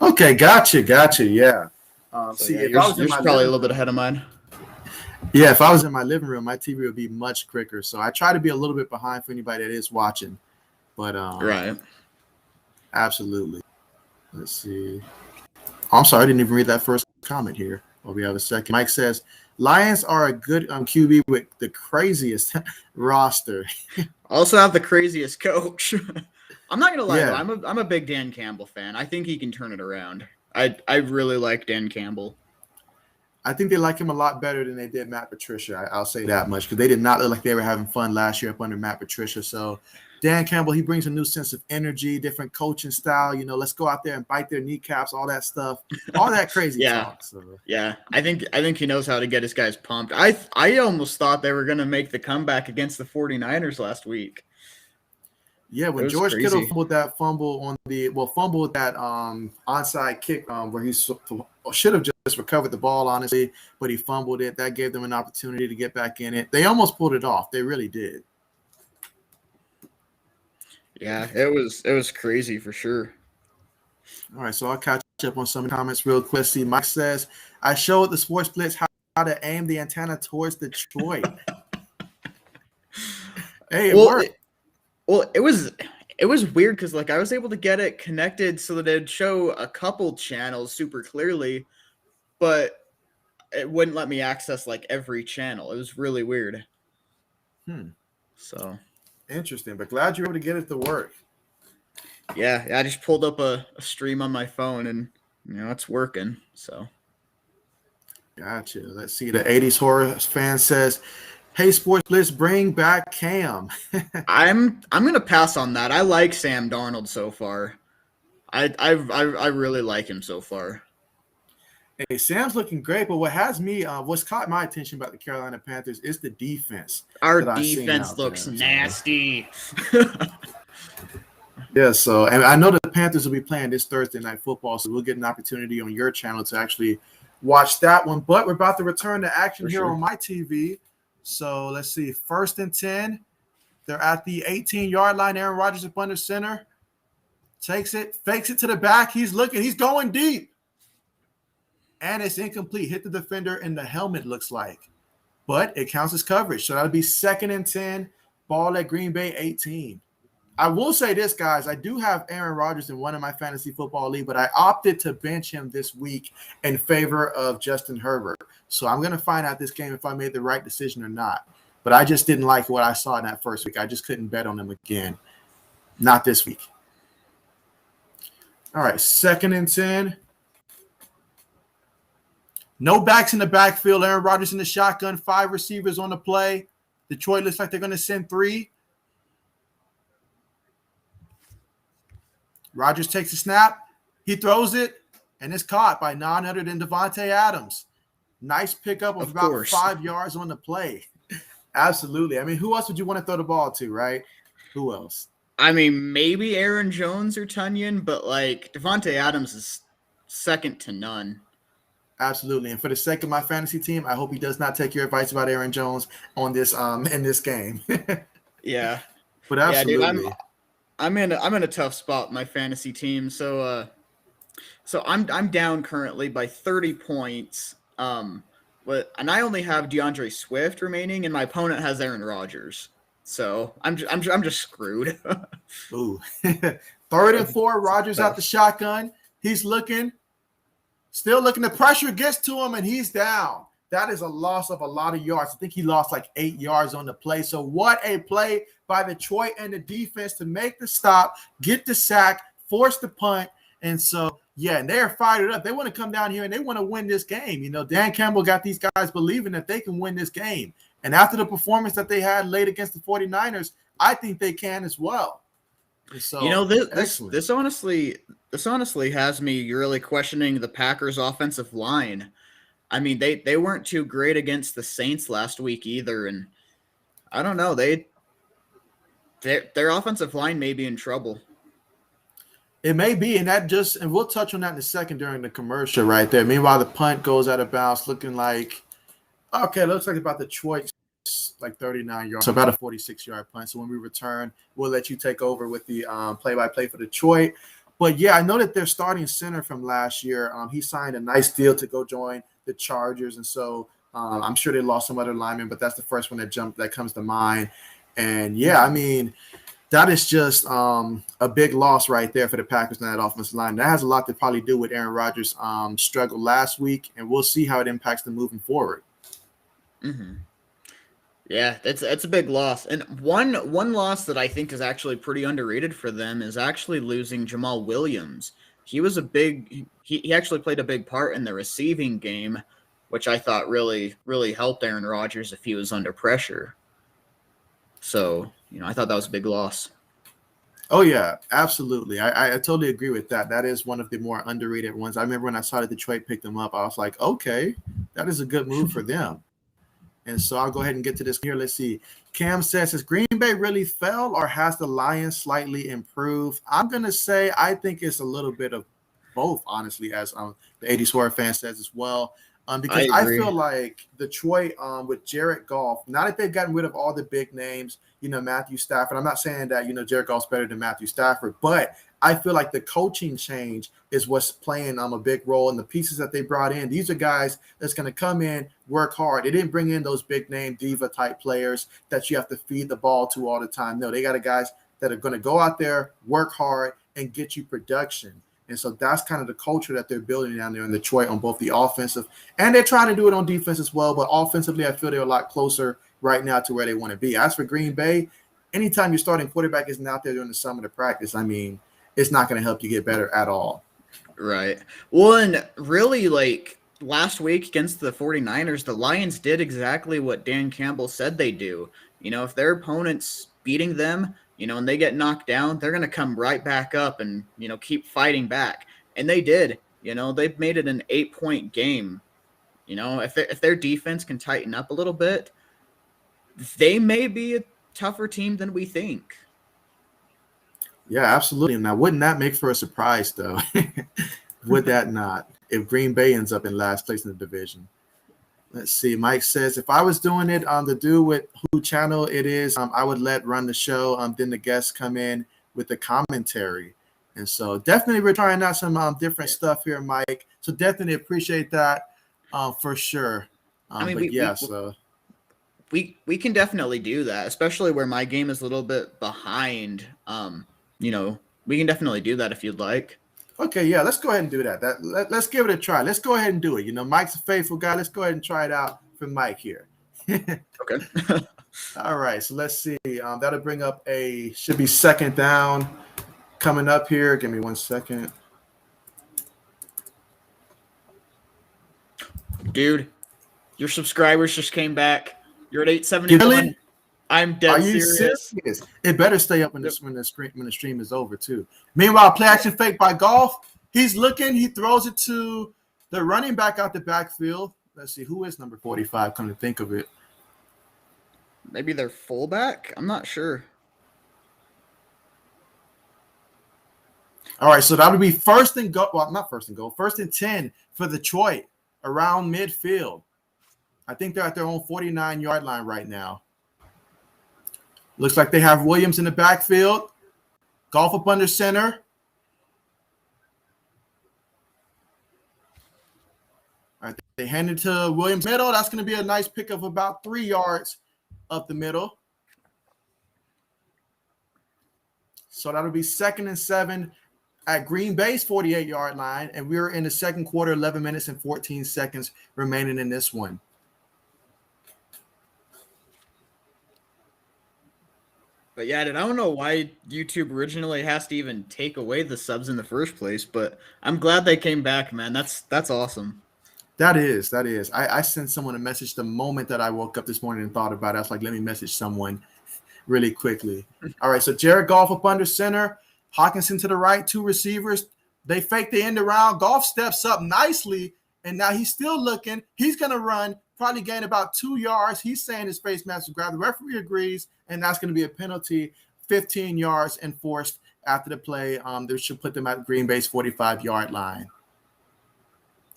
Okay, gotcha, yeah. Yours probably a little bit ahead of mine. Yeah, if I was in my living room, my TV would be much quicker. So I try to be a little bit behind for anybody that is watching. But right. Absolutely. Let's see. Oh, I'm sorry, I didn't even read that first comment here. Well, we have a second. Mike says, Lions are a good QB with the craziest roster. Also have the craziest coach. I'm not gonna lie though, Yeah. I'm a big Dan Campbell fan. I think he can turn it around. I really like Dan Campbell. I think they like him a lot better than they did Matt Patricia. I'll say that much because they did not look like they were having fun last year up under Matt Patricia. So Dan Campbell, he brings a new sense of energy, different coaching style. You know, let's go out there and bite their kneecaps, all that stuff, all that crazy talk. So. Yeah, I think he knows how to get his guys pumped. I almost thought they were going to make the comeback against the 49ers last week. Yeah, when George Kittle fumbled that onside kick where he should have just recovered the ball, honestly, but he fumbled it. That gave them an opportunity to get back in it. They almost pulled it off. They really did. Yeah, it was crazy for sure. All right, so I'll catch up on some comments real quick. See, Mike says, I showed the Sports Blitz how to aim the antenna towards Detroit. Hey, it worked. It was weird because like I was able to get it connected so that it'd show a couple channels super clearly, but it wouldn't let me access like every channel. It was really weird. So interesting, but glad you were able to get it to work. Yeah, I just pulled up a stream on my phone and it's working. So gotcha. Let's see. The 80s horror fan says, hey, Sports Blitz, bring back Cam. I'm gonna pass on that. I like Sam Darnold so far. I really like him so far. Hey, Sam's looking great, but what's caught my attention about the Carolina Panthers is the defense. Our defense looks nasty. Yeah, so and I know the Panthers will be playing this Thursday night football, so we'll get an opportunity on your channel to actually watch that one. But we're about to return to action here on my TV. So let's see. 1st and 10. They're at the 18-yard line. Aaron Rodgers up under center. Takes it, fakes it to the back. He's looking. He's going deep. And it's incomplete. Hit the defender in the helmet, looks like. But it counts as coverage. So that'll be 2nd and 10. Ball at Green Bay 18. I will say this, guys. I do have Aaron Rodgers in one of my fantasy football league, but I opted to bench him this week in favor of Justin Herbert. So I'm going to find out this game if I made the right decision or not. But I just didn't like what I saw in that first week. I just couldn't bet on him again. Not this week. All right, 2nd and 10. No backs in the backfield. Aaron Rodgers in the shotgun. 5 receivers on the play. Detroit looks like they're going to send 3. Rodgers takes a snap. He throws it, and it's caught by 900 and Devontae Adams. Nice pickup of about 5 yards on the play. Absolutely. I mean, who else would you want to throw the ball to, right? Who else? I mean, maybe Aaron Jones or Tunyon, but like Devontae Adams is second to none. Absolutely. And for the sake of my fantasy team, I hope he does not take your advice about Aaron Jones on this in this game. Yeah. But absolutely. Yeah, dude, I'm in a tough spot, my fantasy team. So I'm down currently by 30 points. And I only have DeAndre Swift remaining, and my opponent has Aaron Rodgers. So I'm just screwed. Ooh. 3rd and 4, Rodgers out the shotgun. He's still looking. The pressure gets to him, and he's down. That is a loss of a lot of yards. I think he lost like 8 yards on the play. So what a play by Detroit and the defense to make the stop, get the sack, force the punt. And so, yeah, and they're fired up. They want to come down here and they want to win this game. You know, Dan Campbell got these guys believing that they can win this game. And after the performance that they had late against the 49ers, I think they can as well. So, you know, this honestly has me really questioning the Packers' offensive line. I mean, they weren't too great against the Saints last week either, and I don't know, their offensive line may be in trouble. It may be, and we'll touch on that in a second during the commercial right there. Meanwhile, the punt goes out of bounds, looking like looks like about Detroit, like 39 yards, so about a 46-yard punt. So when we return, we'll let you take over with the play-by-play for Detroit. But yeah, I know that their starting center from last year, he signed a nice deal to go join the Chargers, and so I'm sure they lost some other linemen, but that's the first one that comes to mind. And yeah, I mean, That is just a big loss right there for the Packers in that offensive line. That has a lot to probably do with Aaron Rodgers' struggle last week, and we'll see how it impacts them moving forward. Mm-hmm. Yeah, it's a big loss. And one loss that I think is actually pretty underrated for them is actually losing Jamal Williams. He was he actually played a big part in the receiving game, which I thought really helped Aaron Rodgers if he was under pressure. So, I thought that was a big loss. Oh, yeah, absolutely. I totally agree with that. That is one of the more underrated ones. I remember when I saw that Detroit picked them up, I was like, okay, that is a good move for them. And so I'll go ahead and get to this here. Let's see. Cam says, has Green Bay really fell or has the Lions slightly improved? I'm going to say I think it's a little bit of both, honestly, as the 80 Swerve fan says as well. Because I feel like Detroit with Jared Goff, now that they've gotten rid of all the big names, Matthew Stafford. I'm not saying that, Jared Goff's better than Matthew Stafford, but I feel like the coaching change is what's playing a big role in the pieces that they brought in. These are guys that's going to come in, work hard. They didn't bring in those big name diva type players that you have to feed the ball to all the time. No, they got guys that are going to go out there, work hard, and get you production. And so that's kind of the culture that they're building down there in Detroit on both the offensive, and they're trying to do it on defense as well. But offensively, I feel they're a lot closer right now to where they want to be. As for Green Bay, anytime your starting quarterback isn't out there during the summer to practice, I mean, it's not going to help you get better at all. Right. Well, and really, like last week against the 49ers, the Lions did exactly what Dan Campbell said they do. If their opponent's beating them, and they get knocked down, they're going to come right back up and, keep fighting back. And they did. They've made it an 8-point game. If their defense can tighten up a little bit, they may be a tougher team than we think. Yeah, absolutely. Now, wouldn't that make for a surprise, though? Would that not? If Green Bay ends up in last place in the division. Let's see. Mike says, if I was doing it on the do with who channel it is, I would run the show. Then the guests come in with the commentary. And so definitely we're trying out some different stuff here, Mike. So definitely appreciate that for sure. We can definitely do that, especially where my game is a little bit behind. We can definitely do that if you'd like. Okay, yeah, let's go ahead and do that. Let's give it a try. Let's go ahead and do it. Mike's a faithful guy. Let's go ahead and try it out for Mike here. Okay. All right, so let's see. That'll bring up should be second down coming up here. Give me 1 second. Dude, your subscribers just came back. You're at 871. Really? I'm dead serious. It better stay up when the stream is over too. Meanwhile, play action fake by Goff. He's looking. He throws it to the running back out the backfield. Let's see, who is number 45? Come to think of it, maybe their fullback. I'm not sure. All right, so that would be first and go. Well, not first and goal. First and 10 for Detroit around midfield. I think they're at their own 49-yard line right now. Looks like they have Williams in the backfield. Goff up under center. All right, they hand it to Williams middle. That's going to be a nice pick of about 3 yards up the middle. So that'll be 2nd and 7 at Green Bay's 48-yard line. And we're in the second quarter, 11 minutes and 14 seconds remaining in this one. But yeah, I don't know why YouTube originally has to even take away the subs in the first place, but I'm glad they came back, man. That's awesome. That is. I sent someone a message the moment that I woke up this morning and thought about it. I was like, let me message someone really quickly. All right, so Jared Goff up under center. Hawkinson to the right, 2 receivers. They fake the end around. Goff steps up nicely, and now he's still looking. He's going to run, probably gain about 2 yards. He's saying his face mask will grab. The referee agrees, and that's going to be a penalty, 15 yards enforced after the play. They should put them at Green Bay's 45-yard line.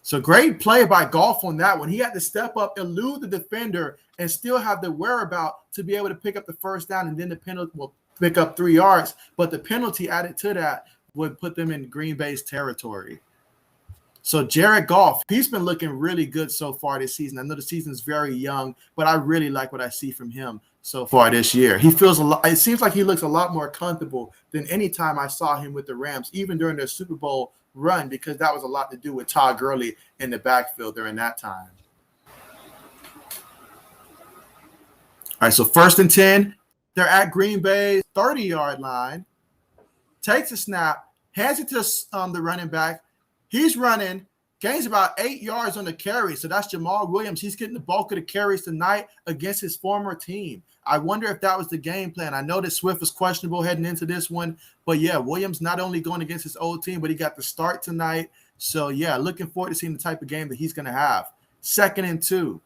So great play by Goff on that one. He had to step up, elude the defender, and still have the whereabout to be able to pick up the first down, and then the penalty will pick up 3 yards. But the penalty added to that would put them in Green Bay's territory. So Jared Goff, he's been looking really good so far this season. I know the season's very young, but I really like what I see from him. so far this year. He feels a lot. It seems like he looks a lot more comfortable than any time I saw him with the Rams, even during their Super Bowl run, because that was a lot to do with Todd Gurley in the backfield during that time. All right, so 1st and 10. They're at Green Bay's 30-yard line. Takes a snap, hands it to the running back. He's running, gains about 8 yards on the carry. So that's Jamal Williams. He's getting the bulk of the carries tonight against his former team. I wonder if that was the game plan. I know that Swift was questionable heading into this one. But, yeah, Williams not only going against his old team, but he got the start tonight. So, yeah, looking forward to seeing the type of game that he's going to have. 2nd and 2.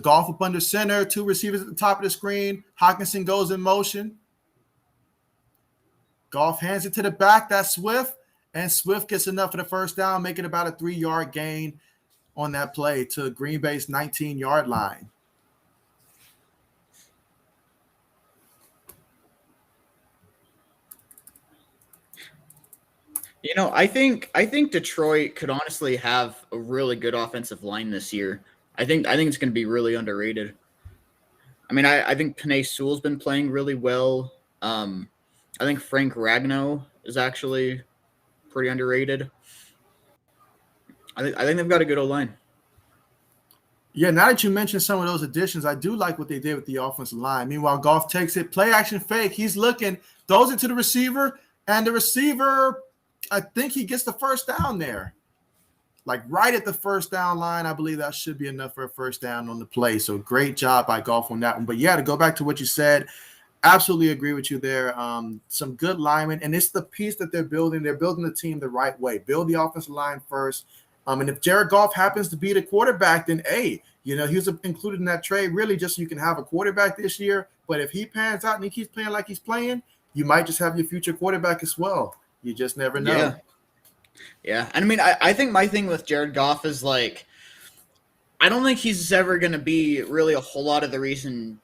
Goff up under center, 2 receivers at the top of the screen. Hockenson goes in motion. Goff hands it to the back. That's Swift. And Swift gets enough for the first down, making about a 3-yard gain on that play to Green Bay's 19-yard line. You know, I think Detroit could honestly have a really good offensive line this year. I think it's going to be really underrated. I mean, I think Penei Sewell's been playing really well. I think Frank Ragnow is actually pretty underrated. I think they've got a good O-line. Yeah, now that you mentioned some of those additions, I do like what they did with the offensive line. Meanwhile, Goff takes it, play action fake. He's looking, throws it to the receiver, and the receiver, I think he gets the first down there. Like right at the first down line, I believe that should be enough for a first down on the play. So great job by Goff on that one. But yeah, to go back to what you said, absolutely agree with you there. Some good linemen, and it's the piece that they're building. They're building the team the right way. Build the offensive line first. And if Jared Goff happens to be the quarterback, then he was included in that trade really just so you can have a quarterback this year. But if he pans out and he keeps playing like he's playing, you might just have your future quarterback as well. You just never know. Yeah. And I mean, I think my thing with Jared Goff is like, I don't think he's ever going to be really a whole lot of the reason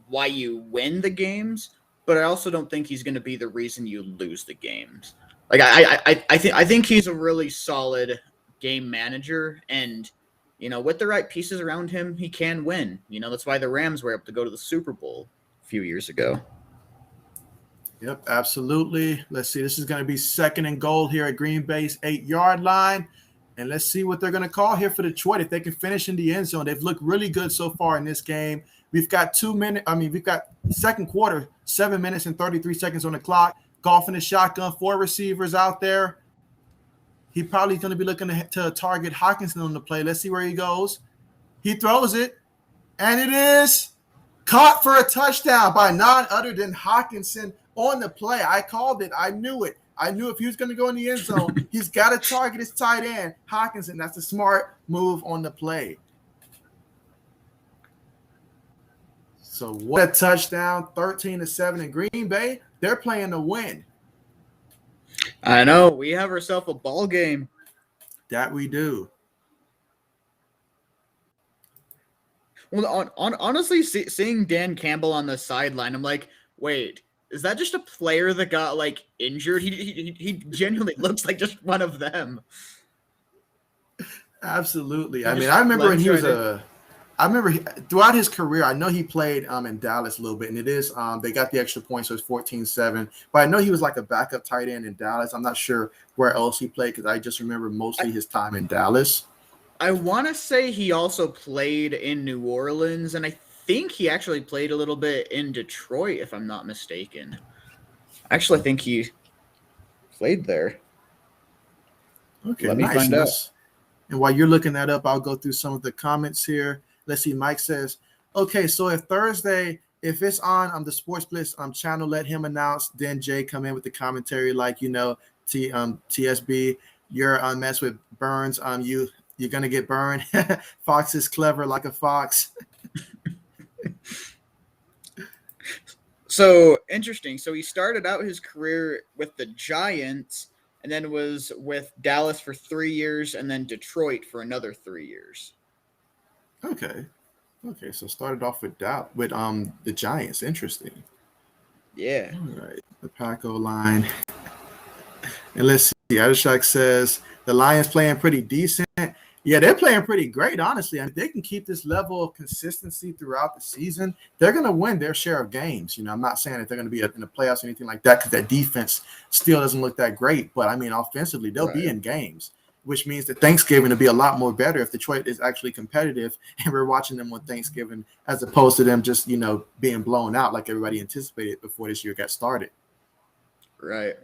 why you win the games, but I also don't think he's going to be the reason you lose the games. Like I think he's a really solid game manager, and with the right pieces around him, he can win. That's why the Rams were able to go to the Super Bowl a few years ago. Yep, absolutely. Let's see. This is going to be 2nd and goal here at Green Bay's 8-yard line. And let's see what they're going to call here for Detroit. If they can finish in the end zone, they've looked really good so far in this game. We've got 2 minutes. We've got second quarter, 7 minutes and 33 seconds on the clock. Goff in the shotgun, 4 receivers out there. He probably going to be looking to target Hockenson on the play. Let's see where he goes. He throws it, and it is caught for a touchdown by none other than Hockenson on the play. I called it. I knew it. I knew if he was going to go in the end zone, he's got to target his tight end, Hockenson. That's a smart move on the play. So what a touchdown, 13-7 in Green Bay. They're playing to win. I know. We have ourselves a ball game. That we do. Well, honestly, seeing Dan Campbell on the sideline, I'm like, wait, is that just a player that got injured? He genuinely looks like just one of them. Absolutely. I remember when he was throughout his career, I know he played in Dallas a little bit, and it is they got the extra point, so it's 14-7. But I know he was like a backup tight end in Dallas. I'm not sure where else he played because I just remember mostly his time in Dallas. I want to say he also played in New Orleans, and I think he actually played a little bit in Detroit, if I'm not mistaken. Actually, I think he played there. Okay, let me nice. find out. And while you're looking that up, I'll go through some of the comments here. Let's see. Mike says, okay, so if Thursday, if it's on the Sports Blitz channel, let him announce. Then Jay come in with the commentary TSB, you're on mess with Burns. You're going to get burned. Fox is clever like a fox. So interesting. So he started out his career with the Giants and then was with Dallas for 3 years and then Detroit for another 3 years. Okay. So started off with the Giants. Interesting. Yeah. All right. The Paco line. And let's see. Adishak says the Lions playing pretty decent. Yeah, they're playing pretty great, honestly. I mean, if they can keep this level of consistency throughout the season, they're going to win their share of games. I'm not saying that they're going to be in the playoffs or anything like that because that defense still doesn't look that great. But, I mean, offensively, they'll be in games, which means that Thanksgiving will be a lot more better if Detroit is actually competitive and we're watching them on Thanksgiving as opposed to them just, being blown out like everybody anticipated before this year got started. Right.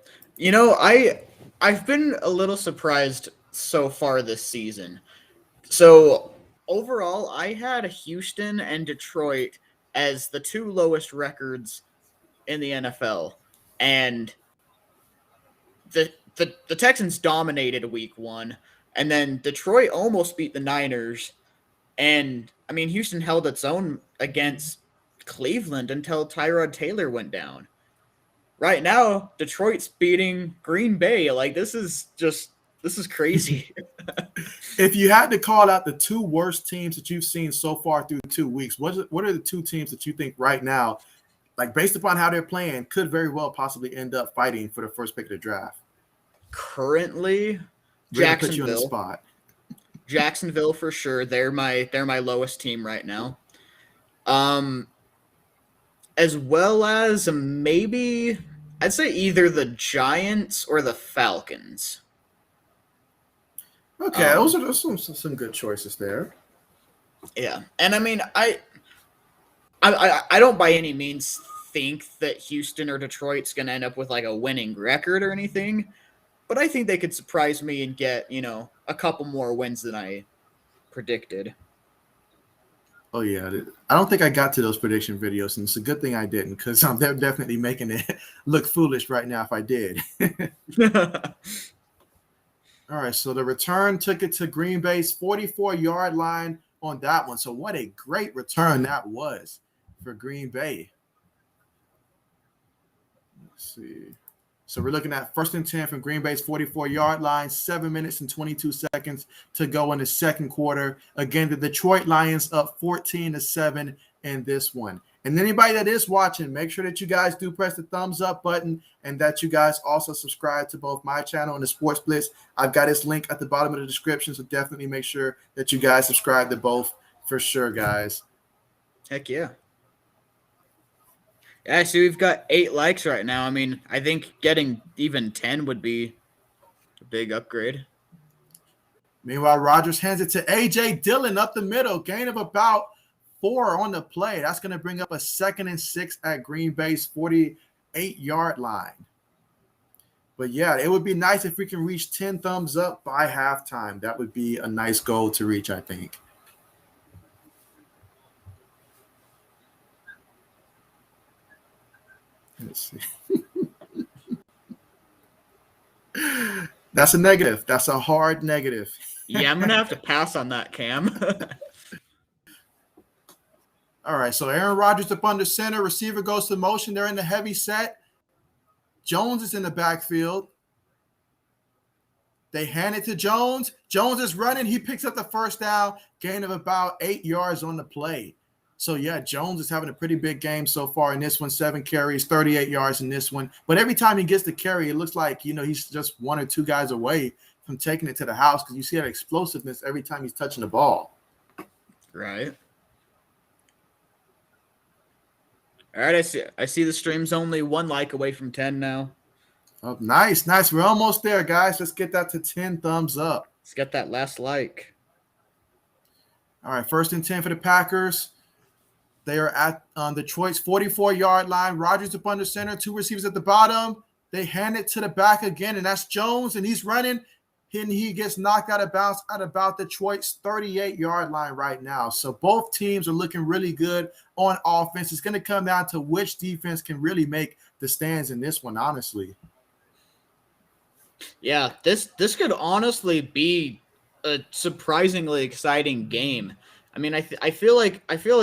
I've been a little surprised so far this season. So overall, I had Houston and Detroit as the two lowest records in the NFL, and the Texans dominated week 1, and then Detroit almost beat the Niners, and I mean Houston held its own against Cleveland until Tyrod Taylor went down. Right now, Detroit's beating Green Bay. Like this is crazy. If you had to call out the two worst teams that you've seen so far through 2 weeks, what are the two teams that you think right now, like based upon how they're playing, could very well possibly end up fighting for the first pick of the draft? Currently, Jacksonville. Put you on the spot. Jacksonville for sure. They're my lowest team right now. As well as maybe I'd say either the Giants or the Falcons. Okay, those are some good choices there. Yeah, and I mean, I don't by any means think that Houston or Detroit's going to end up with like a winning record or anything, but I think they could surprise me and get a couple more wins than I predicted. Oh yeah, I don't think I got to those prediction videos, and it's a good thing I didn't because they're definitely making it look foolish right now if I did. All right, so the return took it to Green Bay's 44-yard line on that one. So what a great return that was for Green Bay. Let's see. So we're looking at 1st and 10 from Green Bay's 44-yard line, 7 minutes and 22 seconds to go in the second quarter. Again, the Detroit Lions up 14-7 in this one. And anybody that is watching, make sure that you guys do press the thumbs up button and that you guys also subscribe to both my channel and the Sports Blitz. I've got this link at the bottom of the description, so definitely make sure that you guys subscribe to both for sure, guys. Heck yeah. Yeah, so we've got 8 likes right now. I mean, I think getting even 10 would be a big upgrade. Meanwhile, Rodgers hands it to A.J. Dillon up the middle, gain of about 4 on the play. That's going to bring up a 2nd and 6 at Green Bay's 48-yard line. But yeah, it would be nice if we can reach 10 thumbs up by halftime. That would be a nice goal to reach, I think. Let's see. That's a negative. That's a hard negative. Yeah, I'm going to have to pass on that, Cam. All right, so Aaron Rodgers up under center. Receiver goes to motion. They're in the heavy set. Jones is in the backfield. They hand it to Jones. Jones is running. He picks up the first down, gain of about 8 yards on the play. So, yeah, Jones is having a pretty big game so far in this one. 7 carries, 38 yards in this one. But every time he gets the carry, it looks like, he's just 1 or 2 guys away from taking it to the house because you see that explosiveness every time he's touching the ball. Right. All right, I see the stream's only 1 like away from 10 now. Oh, nice. We're almost there, guys. Let's get that to 10 thumbs up. Let's get that last like. All right, 1st and 10 for the Packers. They are at Detroit's 44-yard line. Rodgers up under center, 2 receivers at the bottom. They hand it to the back again, and that's Jones, and he's running. And he gets knocked out of bounds at about Detroit's 38-yard line right now. So both teams are looking really good on offense. It's going to come down to which defense can really make the stands in this one, honestly. Yeah, this could honestly be a surprisingly exciting game. I mean, I feel like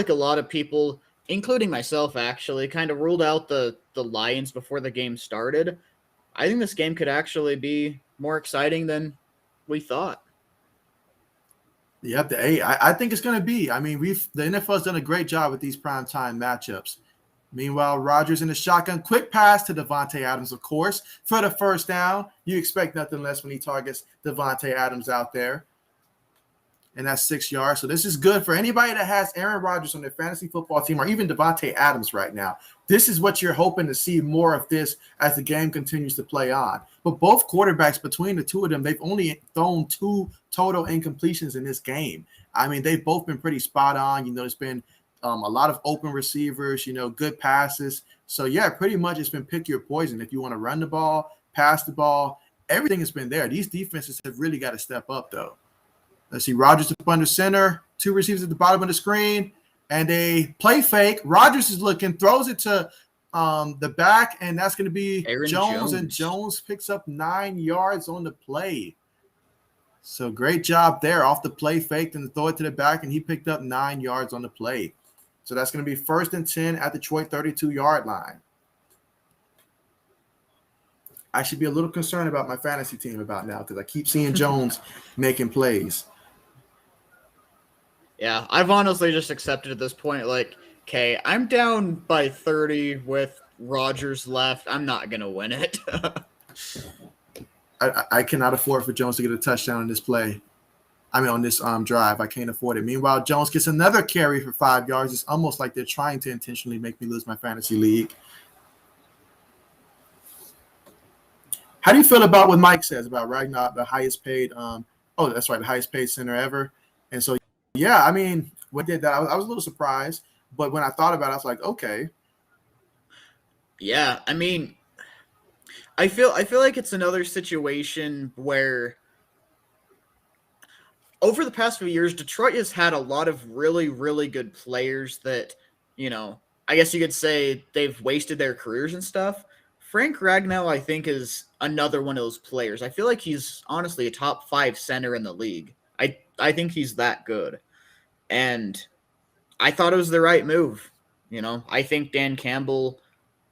a lot of people, including myself, actually kind of ruled out the Lions before the game started. I think this game could actually be more exciting than we thought. Yep, I think it's going to be. I mean, the NFL's done a great job with these primetime matchups. Meanwhile, Rodgers in the shotgun, quick pass to Devontae Adams, of course, for the first down. You expect nothing less when he targets Devontae Adams out there. And that's 6 yards. So this is good for anybody that has Aaron Rodgers on their fantasy football team or even Devontae Adams right now. This is what you're hoping to see more of this as the game continues to play on. But both quarterbacks, between the two of them, they've only thrown 2 total incompletions in this game. I mean, they've both been pretty spot on. There's been a lot of open receivers, good passes. So, yeah, pretty much it's been pick your poison. If you want to run the ball, pass the ball, everything has been there. These defenses have really got to step up, though. Let's see, Rodgers up under center, 2 receivers at the bottom of the screen, and a play fake. Rodgers is looking, throws it to the back, and that's going to be Aaron Jones, and Jones picks up 9 yards on the play. So great job there off the play fake and throw it to the back, and he picked up 9 yards on the play. So that's going to be 1st and 10 at the Detroit 32-yard line. I should be a little concerned about my fantasy team about now because I keep seeing Jones making plays. Yeah, I've honestly just accepted at this point, like, okay, I'm down by 30 with Rodgers left. I'm not going to win it. I cannot afford for Jones to get a touchdown on this play. On this drive. I can't afford it. Meanwhile, Jones gets another carry for 5 yards. It's almost like they're trying to intentionally make me lose my fantasy league. How do you feel about what Mike says about Ragnar, the highest paid that's right, the highest paid center ever? And so, yeah, when I did that, I was a little surprised. But when I thought about it, I was like, okay. Yeah, I feel like it's another situation where over the past few years, Detroit has had a lot of really, really good players that, I guess you could say they've wasted their careers and stuff. Frank Ragnow, I think, is another one of those players. I feel like he's honestly a top 5 center in the league. I think he's that good. And I thought it was the right move. I think Dan Campbell,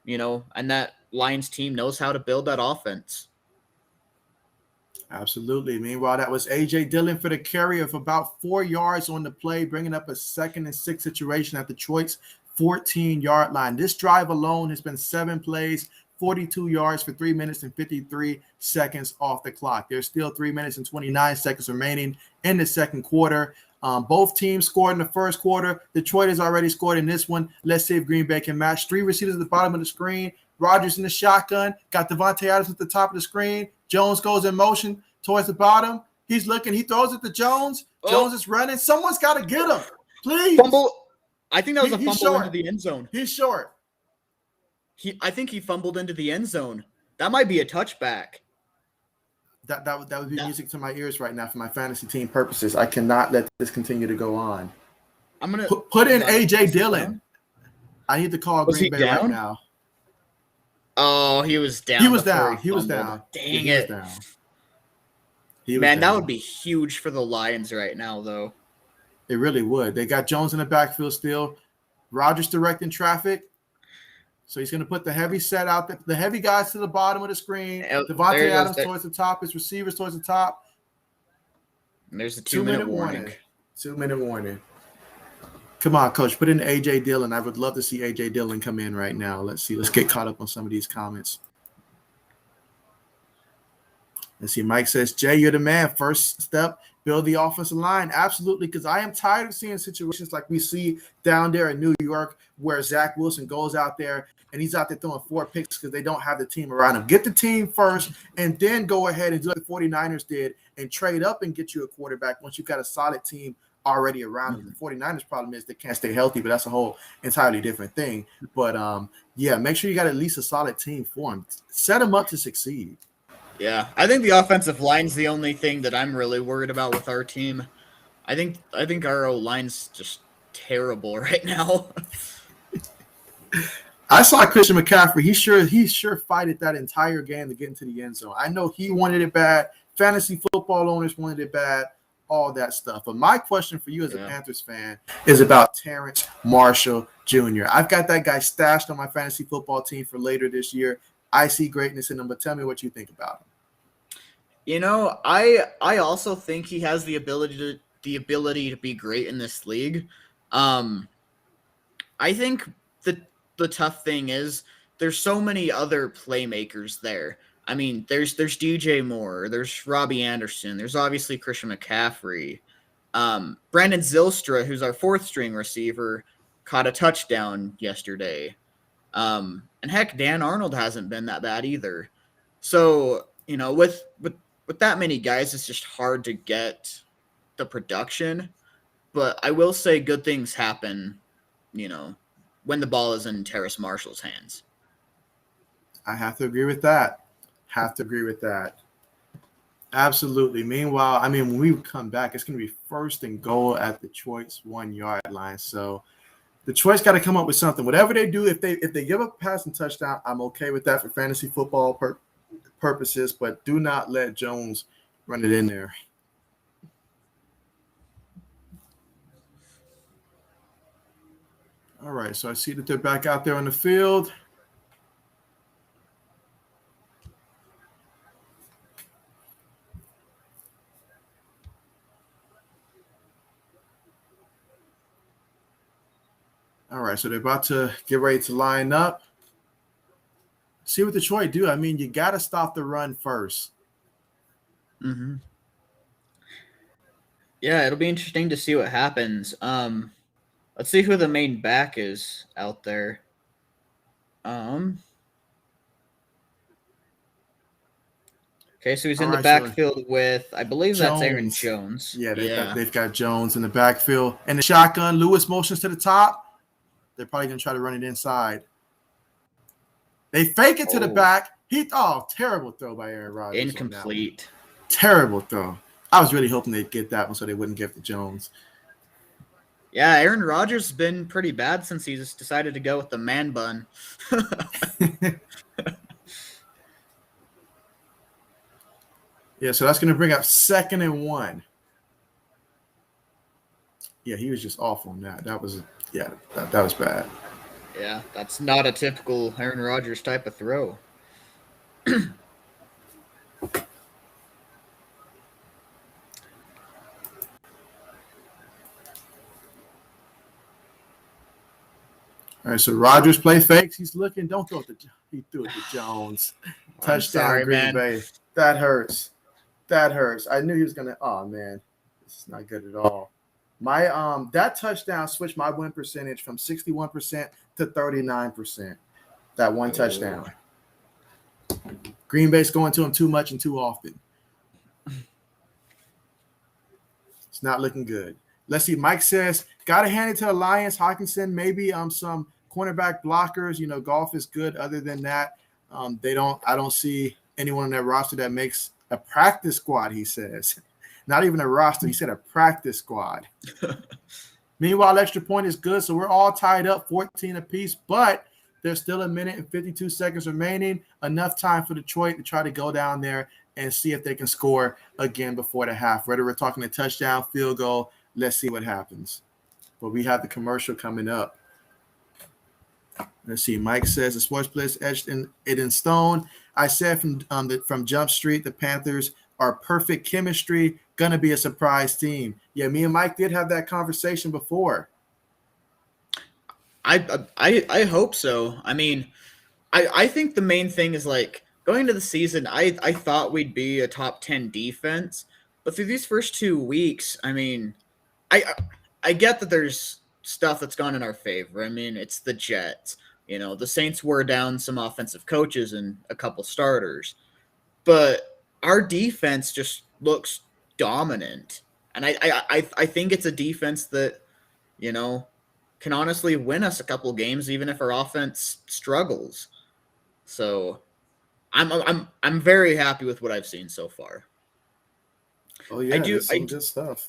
and that Lions team knows how to build that offense. Absolutely. Meanwhile, that was A.J. Dillon for the carry of about 4 yards on the play, bringing up a 2nd and 6 situation at Detroit's 14-yard line. This drive alone has been 7 plays, 42 yards for 3 minutes and 53 seconds off the clock. There's still 3 minutes and 29 seconds remaining in the second quarter. Both teams scored in the first quarter. Detroit has already scored in this one. Let's see if Green Bay can match. 3 receivers at the bottom of the screen. Rodgers in the shotgun. Got Devontae Adams at the top of the screen. Jones goes in motion towards the bottom. He's looking. He throws it to Jones. Jones is running. Someone's got to get him. Please. Fumble. I think that was a fumble into the end zone. He's short. I think he fumbled into the end zone. That might be a touchback. That would be music to my ears right now for my fantasy team purposes. I cannot let this continue to go on. I'm gonna put in A.J. Dillon. I need to call Green Bay right now. Oh, he was down. He was down. He was down. Dang it. Man, that would be huge for the Lions right now, though. It really would. They got Jones in the backfield still. Rodgers directing traffic. So he's going to put the heavy set out, the heavy guys to the bottom of the screen. Devontae Adams towards the top, his receivers towards the top. And there's a 2-minute warning. 2-minute warning. Come on, Coach. Put in A.J. Dillon. I would love to see A.J. Dillon come in right now. Let's see. Let's get caught up on some of these comments. Let's see. Mike says, Jay, you're the man. First step, build the offensive line. Absolutely, because I am tired of seeing situations like we see down there in New York where Zach Wilson goes out there and he's out there throwing 4 picks because they don't have the team around him. Get the team first and then go ahead and do like the 49ers did and trade up and get you a quarterback once you've got a solid team already around them. The 49ers problem is they can't stay healthy, but that's a whole entirely different thing. But, yeah, make sure you got at least a solid team for them. Set them up to succeed. Yeah, I think the offensive line's the only thing that I'm really worried about with our team. I think our O-line's just terrible right now. I saw Christian McCaffrey. He sure fighted that entire game to get into the end zone. I know he wanted it bad. Fantasy football owners wanted it bad. All that stuff. But my question for you as a Panthers fan is about Terrence Marshall Jr. I've got that guy stashed on my fantasy football team for later this year. I see greatness in him, but tell me what you think about him. You know, I also think he has the ability to be great in this league. I think the tough thing is there's so many other playmakers there. I mean, there's DJ Moore, there's Robbie Anderson, there's obviously Christian McCaffrey. Brandon Zylstra, who's our fourth string receiver, caught a touchdown yesterday. And heck, Dan Arnold hasn't been that bad either. So, with that many guys, it's just hard to get the production. But I will say good things happen, when the ball is in Terrace Marshall's hands. I have to agree with that. Absolutely. Meanwhile, I mean, when we come back, it's going to be first and goal at the Detroit's 1 yard line. So Detroit's got to come up with something. Whatever they do, if they give up a passing touchdown, I'm okay with that for fantasy football purposes. But do not let Jones run it in there. All right. So I see that they're back out there on the field. All right, so they're about to get ready to line up. See what Detroit do. I mean, you got to stop the run first. Mm-hmm. Yeah, it'll be interesting to see what happens. Let's see who the main back is out there. Okay, so he's in the backfield with, I believe that's Aaron Jones. Yeah, they've got Jones in the backfield. And the shotgun, Lewis motions to the top. They're probably going to try to run it inside. They fake it to the back. Terrible throw by Aaron Rodgers. Incomplete. Terrible throw. I was really hoping they'd get that one so they wouldn't give it to Jones. Yeah, Aaron Rodgers has been pretty bad since he's decided to go with the man bun. Yeah, so that's going to bring up 2nd and 1. Yeah, he was just off on that. That was bad. Yeah, that's not a typical Aaron Rodgers type of throw. All right, so Rodgers play fakes. He's looking. Don't throw it to. He threw it to Jones. Touchdown, Green Bay. That hurts. I knew he was gonna. Oh man, this is not good at all. My that touchdown switched my win percentage from 61% to 39%. That one touchdown. Green Bay's going to him too much and too often. It's not looking good. Let's see. Mike says, gotta hand it to the Lions. Hockenson, maybe some cornerback blockers. Goff is good. Other than that, I don't see anyone on that roster that makes a practice squad, he says. Not even a roster. He said a practice squad. Meanwhile, extra point is good. So we're all tied up 14 apiece, but there's still 1 minute and 52 seconds remaining. Enough time for Detroit to try to go down there and see if they can score again before the half. Whether we're talking a touchdown, field goal, let's see what happens. But we have the commercial coming up. Let's see. Mike says the sports Blitz etched it in stone. I said from Jump Street, the Panthers are perfect chemistry. Gonna be a surprise team. Yeah, me and Mike did have that conversation before. I hope so. I mean, I think the main thing is going into the season. I thought we'd be a top 10 defense, but through these first 2 weeks, I mean, I get that there's stuff that's gone in our favor. I mean, it's the Jets. The Saints were down some offensive coaches and a couple starters, but our defense just looks dominant. And I think it's a defense that, can honestly win us a couple games, even if our offense struggles. So I'm very happy with what I've seen so far. Oh yeah, some good stuff.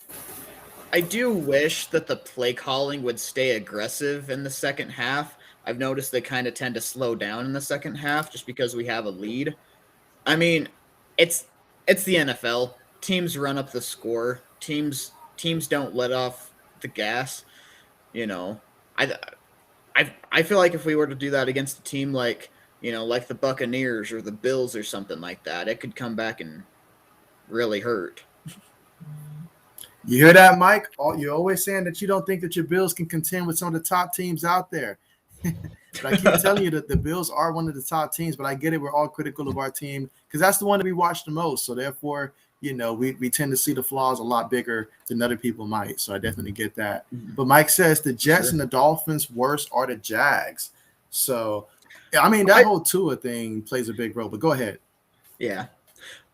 I do wish that the play calling would stay aggressive in the second half. I've noticed they kind of tend to slow down in the second half just because we have a lead. I mean, it's the NFL. Teams run up the score. Teams don't let off the gas. I feel like if we were to do that against a team like the Buccaneers or the Bills or something like that, it could come back and really hurt. You hear that, Mike? You're always saying that you don't think that your Bills can contend with some of the top teams out there. But I keep telling you that the Bills are one of the top teams, but I get it. We're all critical of our team because that's the one that we watch the most. So therefore, we tend to see the flaws a lot bigger than other people might. So I definitely get that. But Mike says the Jets and the Dolphins worst are the Jags. So, I mean, that whole Tua thing plays a big role. But go ahead. Yeah.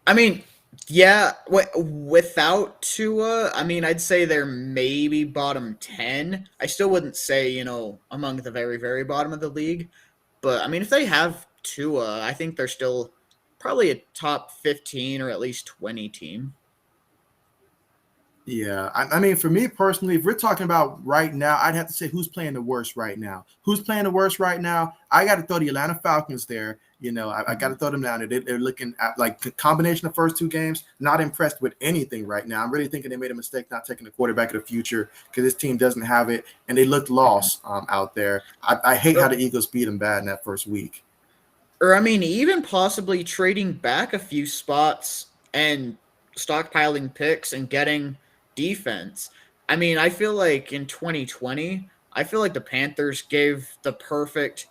I mean, yeah, without Tua, I mean, I'd say they're maybe bottom 10. I still wouldn't say, among the very, very bottom of the league. But, I mean, if they have Tua, I think they're still probably a top 15 or at least 20 team. Yeah, I mean, for me personally, if we're talking about right now, I'd have to say who's playing the worst right now. Who's playing the worst right now? I got to throw the Atlanta Falcons there. I got to throw them down. They're looking at like the combination of first two games. Not impressed with anything right now. I'm really thinking they made a mistake not taking the quarterback of the future because this team doesn't have it, and they looked lost out there. I hate how the Eagles beat them bad in that first week. Or, I mean, even possibly trading back a few spots and stockpiling picks and getting defense. I mean, I feel like in 2020, I feel like the Panthers gave the perfect,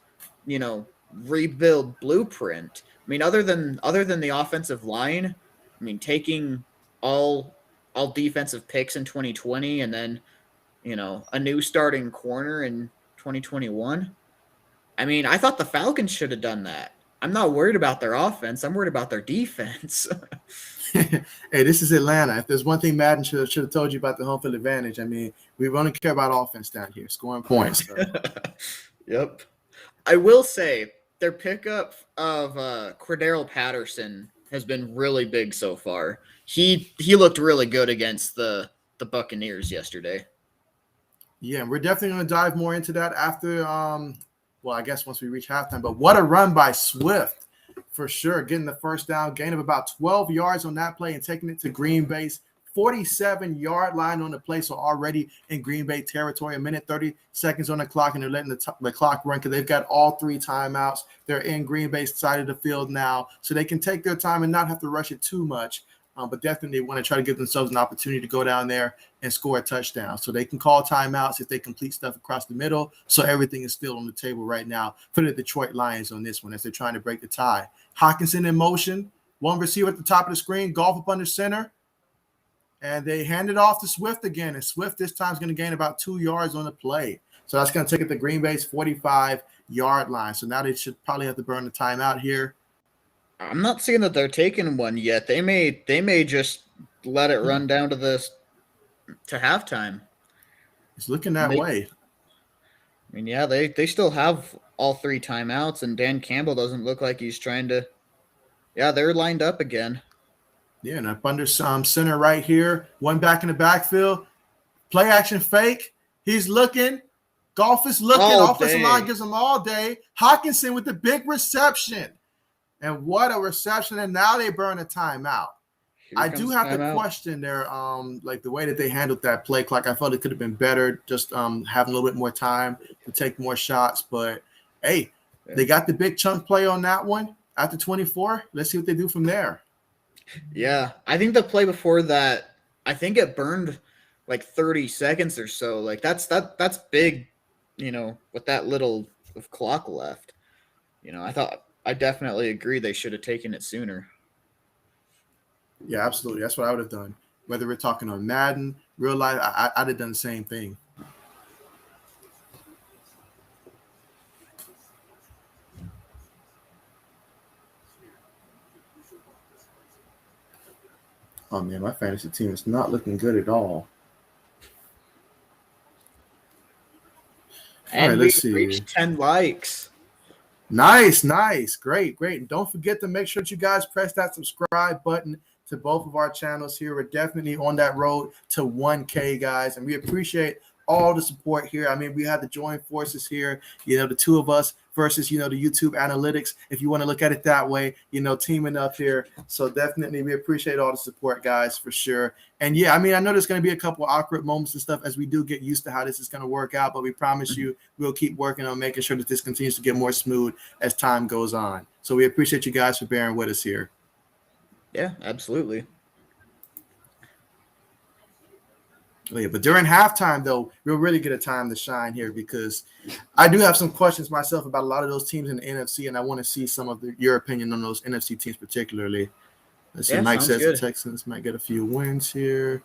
rebuild blueprint. I mean, other than the offensive line, I mean, taking all defensive picks in 2020 and then, a new starting corner in 2021. I mean, I thought the Falcons should have done that. I'm not worried about their offense. I'm worried about their defense. Hey, this is Atlanta. If there's one thing Madden should have told you about the home field advantage, I mean, we only care about offense down here, scoring points. So. Yep. I will say their pickup of Cordero Patterson has been really big so far. He looked really good against the Buccaneers yesterday. Yeah, we're definitely going to dive more into that after I guess once we reach halftime. But what a run by Swift, for sure. Getting the first down, gain of about 12 yards on that play and taking it to Green Bay's 47-yard line on the play. So already in Green Bay territory, 1:30 seconds on the clock, and they're letting the clock run because they've got all three timeouts. They're in Green Bay's side of the field now, so they can take their time and not have to rush it too much. But definitely want to try to give themselves an opportunity to go down there and score a touchdown. So they can call timeouts if they complete stuff across the middle. So everything is still on the table right now for the Detroit Lions on this one as they're trying to break the tie. Hockenson in motion, one receiver at the top of the screen, Goff up under center. And they hand it off to Swift again. And Swift this time is going to gain about 2 yards on the play. So that's going to take it to Green Bay's 45-yard line. So now they should probably have to burn the timeout here. I'm not seeing that they're taking one yet. They may just let it run down to halftime. It's looking that way. I mean, yeah, they still have all three timeouts, and Dan Campbell doesn't look like he's trying to. Yeah, they're lined up again. Yeah, and up under center right here, one back in the backfield, play action fake. He's looking. Goff is looking. Offensive line gives him all day. Hockenson with the big reception. And what a reception. And now they burn a timeout. I do have to question their like the way that they handled that play clock. I felt it could have been better, just having a little bit more time to take more shots. But hey, they got the big chunk play on that one after 24. Let's see what they do from there. Yeah, I think the play before that, I think it burned like 30 seconds or so. Like that's big, with that little of clock left. I definitely agree they should have taken it sooner. Yeah, absolutely. That's what I would have done. Whether we're talking on Madden, real life, I'd have done the same thing. Oh, man, my fantasy team is not looking good at all. And all right, let's see. Reached 10 likes. Nice. Great. And don't forget to make sure that you guys press that subscribe button to both of our channels here. We're definitely on that road to 1K, guys, and we appreciate all the support here. I mean, we had to join forces here, the two of us versus, the YouTube analytics, if you want to look at it that way, teaming up here. So definitely we appreciate all the support, guys, for sure. And yeah, I mean, I know there's going to be a couple awkward moments and stuff as we do get used to how this is going to work out, but we promise you we'll keep working on making sure that this continues to get more smooth as time goes on. So we appreciate you guys for bearing with us here. Yeah, absolutely. Yeah, but during halftime, though, we'll really get a time to shine here because I do have some questions myself about a lot of those teams in the NFC, and I want to see some of your opinion on those NFC teams particularly. Let's see, Yeah, Mike sounds says the good. Texans might get a few wins here.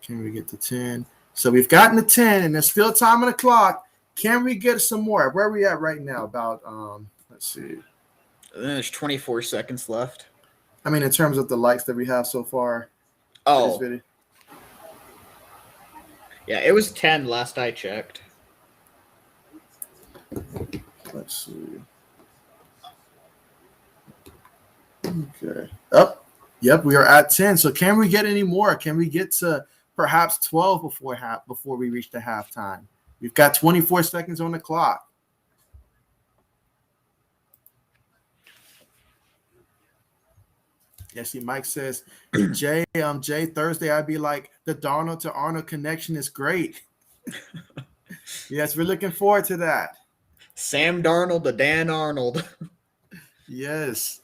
Can we get to 10? So we've gotten to 10, and there's still time on the clock. Can we get some more? Where are we at right now? About, let's see. And then there's 24 seconds left. I mean, in terms of the likes that we have so far. Oh, this video. Yeah, it was 10 last I checked. Let's see. Okay. Oh, yep, we are at 10. So can we get any more? Can we get to perhaps 12 before we reach the halftime? We've got 24 seconds on the clock. Yeah, see, Mike says, Jay, Thursday, I'd be like, the Darnold to Arnold connection is great. Yes, we're looking forward to that. Sam Darnold to Dan Arnold. Yes.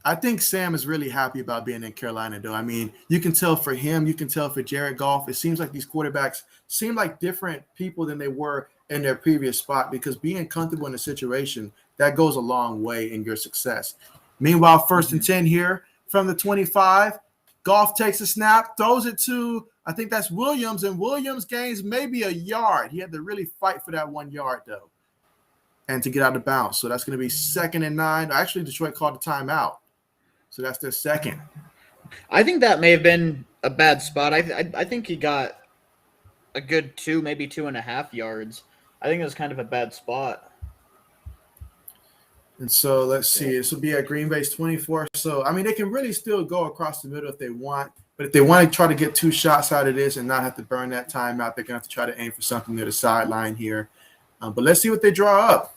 I think Sam is really happy about being in Carolina, though. I mean, you can tell for him, you can tell for Jared Goff. It seems like these quarterbacks seem like different people than they were in their previous spot because being comfortable in a situation, that goes a long way in your success. Meanwhile, 1st and 10 here from the 25. Goff takes a snap, throws it to, I think that's Williams, and Williams gains maybe a yard. He had to really fight for that 1 yard, though, and to get out of bounds. So that's going to be 2nd and 9. Actually, Detroit called a timeout. So that's their second. I think that may have been a bad spot. I think he got a good 2, maybe 2.5 yards. I think it was kind of a bad spot. And so let's see. This will be at Green Bay's 24. So, I mean, they can really still go across the middle if they want. But if they want to try to get 2 shots out of this and not have to burn that time out, they're going to have to try to aim for something near the sideline here. But let's see what they draw up.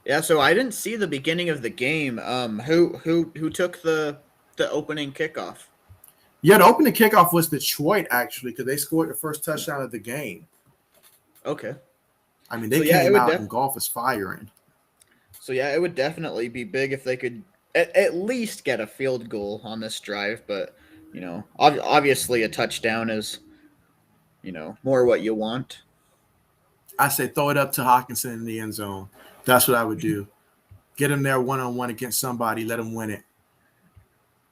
Yeah, so I didn't see the beginning of the game. Who took the opening kickoff? Yeah, the opening kickoff was Detroit, actually, because they scored the first touchdown of the game. Okay. I mean, they came out and Goff was firing. So, yeah, it would definitely be big if they could at least get a field goal on this drive. But, you know, obviously a touchdown is, you know, more what you want. I say throw it up to Hockenson in the end zone. That's what I would do. Get him there one-on-one against somebody. Let him win it.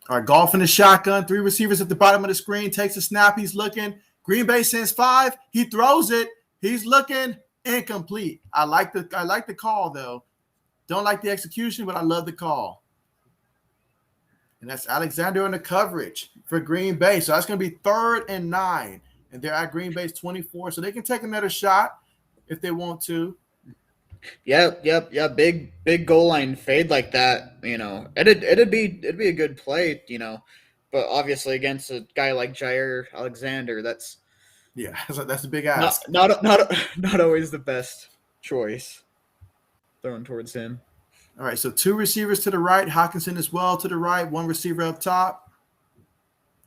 All right, Goff in the shotgun. 3 receivers at the bottom of the screen. Takes a snap. He's looking. Green Bay sends 5. He throws it. He's looking. Incomplete. I like the call, though. Don't like the execution, but I love the call. And that's Alexander in the coverage for Green Bay. So that's going to be 3rd and 9. And they're at Green Bay's 24. So they can take another shot if they want to. Yeah. Big goal line fade like that, you know, it'd be a good play, you know, but obviously against a guy like Jair Alexander, that's a big ask. Not always the best choice thrown towards him. All right, so 2 receivers to the right, Hockenson as well to the right, 1 receiver up top.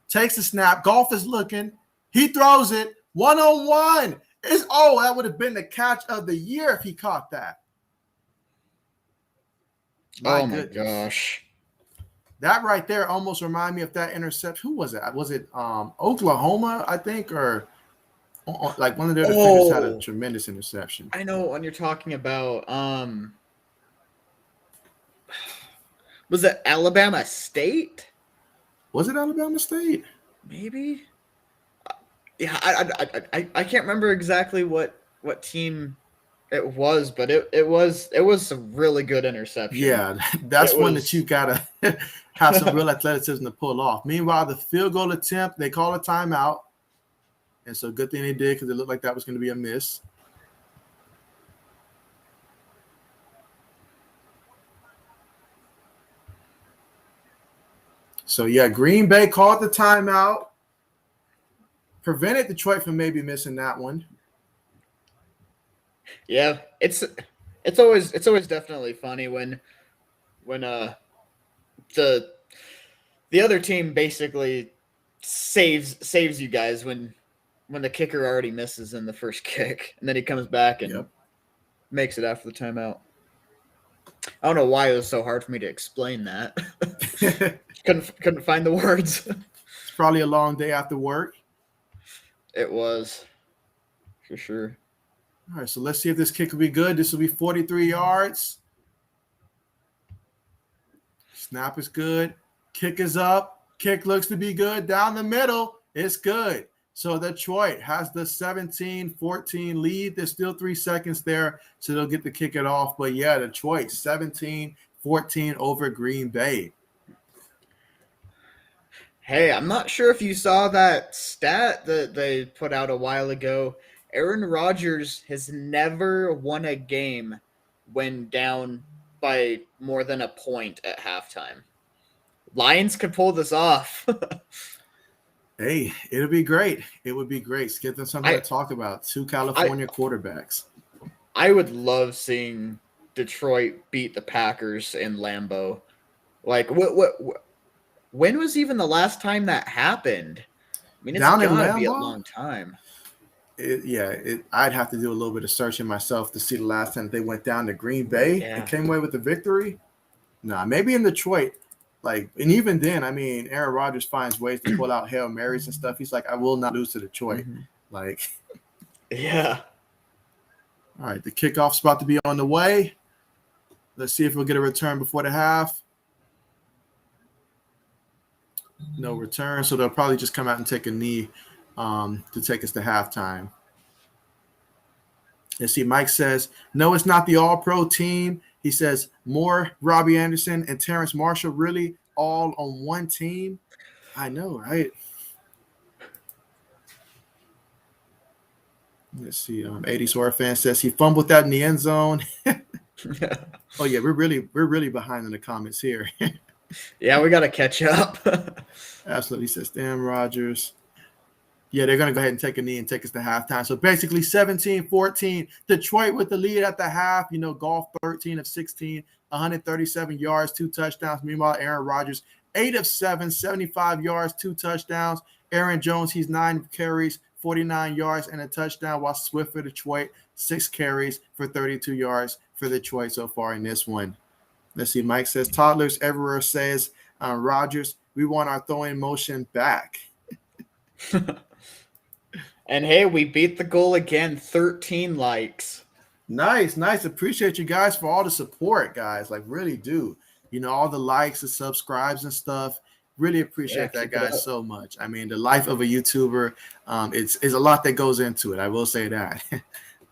Takes the snap. Goff is looking. He throws it 1-on-1. That would have been the catch of the year if he caught that. My gosh. That right there almost reminded me of that interception. Who was it? Was it Oklahoma, I think, or like one of their defenders had a tremendous interception. I know what one you're talking about. Was it Alabama State? Was it Alabama State? Maybe. Yeah, I can't remember exactly what team it was, but it was a really good interception. Yeah, that's one that you gotta have some real athleticism to pull off. Meanwhile, the field goal attempt, they call a timeout, and so good thing they did because it looked like that was going to be a miss. So yeah, Green Bay called the timeout. Prevented Detroit from maybe missing that one. Yeah, it's always definitely funny when the other team basically saves you guys when the kicker already misses in the first kick, and then he comes back and makes it after the timeout. I don't know why it was so hard for me to explain that. couldn't find the words. Probably a long day after work. It was, for sure. All right, so let's see if this kick will be good. This will be 43 yards. Snap is good. Kick is up. Kick looks to be good. Down the middle, it's good. So Detroit has the 17-14 lead. There's still 3 seconds there, so they'll get to kick it off. But yeah, Detroit 17-14 over Green Bay. Hey, I'm not sure if you saw that stat that they put out a while ago. Aaron Rodgers has never won a game when down by more than a point at halftime. Lions could pull this off. Hey, it'll be great. It would be great. Let's get them something to talk about. 2 California quarterbacks. I would love seeing Detroit beat the Packers in Lambeau. Like, when was even the last time that happened? I mean, it's Down in gotta be a Lambeau? long time. I'd have to do a little bit of searching myself to see the last time they went down to Green Bay and came away with the victory. Nah, maybe in Detroit. Like, and even then, I mean, Aaron Rodgers finds ways to pull out Hail Marys and stuff. He's like, I will not lose to Detroit. Mm-hmm. Like, yeah. All right, the kickoff's about to be on the way. Let's see if we'll get a return before the half. No return, so they'll probably just come out and take a knee to take us to halftime. Let's see, Mike says, no, it's not the all-pro team. He says, more Robbie Anderson and Terrence Marshall really all on one team? I know, right? Let's see. 80s horror fan says he fumbled that in the end zone. Oh yeah, we're really behind in the comments here. Yeah, we got to catch up. Absolutely, says damn Rodgers. Yeah, they're going to go ahead and take a knee and take us to halftime. So basically 17-14, Detroit with the lead at the half. You know, Goff 13 of 16, 137 yards, 2 touchdowns. Meanwhile, Aaron Rodgers 8 of 7, 75 yards, 2 touchdowns. Aaron Jones, he's 9 carries, 49 yards and a touchdown, while Swift for Detroit, 6 carries for 32 yards for Detroit so far in this one. Let's see. Mike says, toddlers everywhere says, Rodgers, we want our throwing motion back. And hey, we beat the goal again, 13 likes. Nice. Appreciate you guys for all the support, guys. Like, really do. You know, all the likes and subscribes and stuff. Really appreciate that, guys, so much. I mean, the life of a YouTuber, it's a lot that goes into it. I will say that.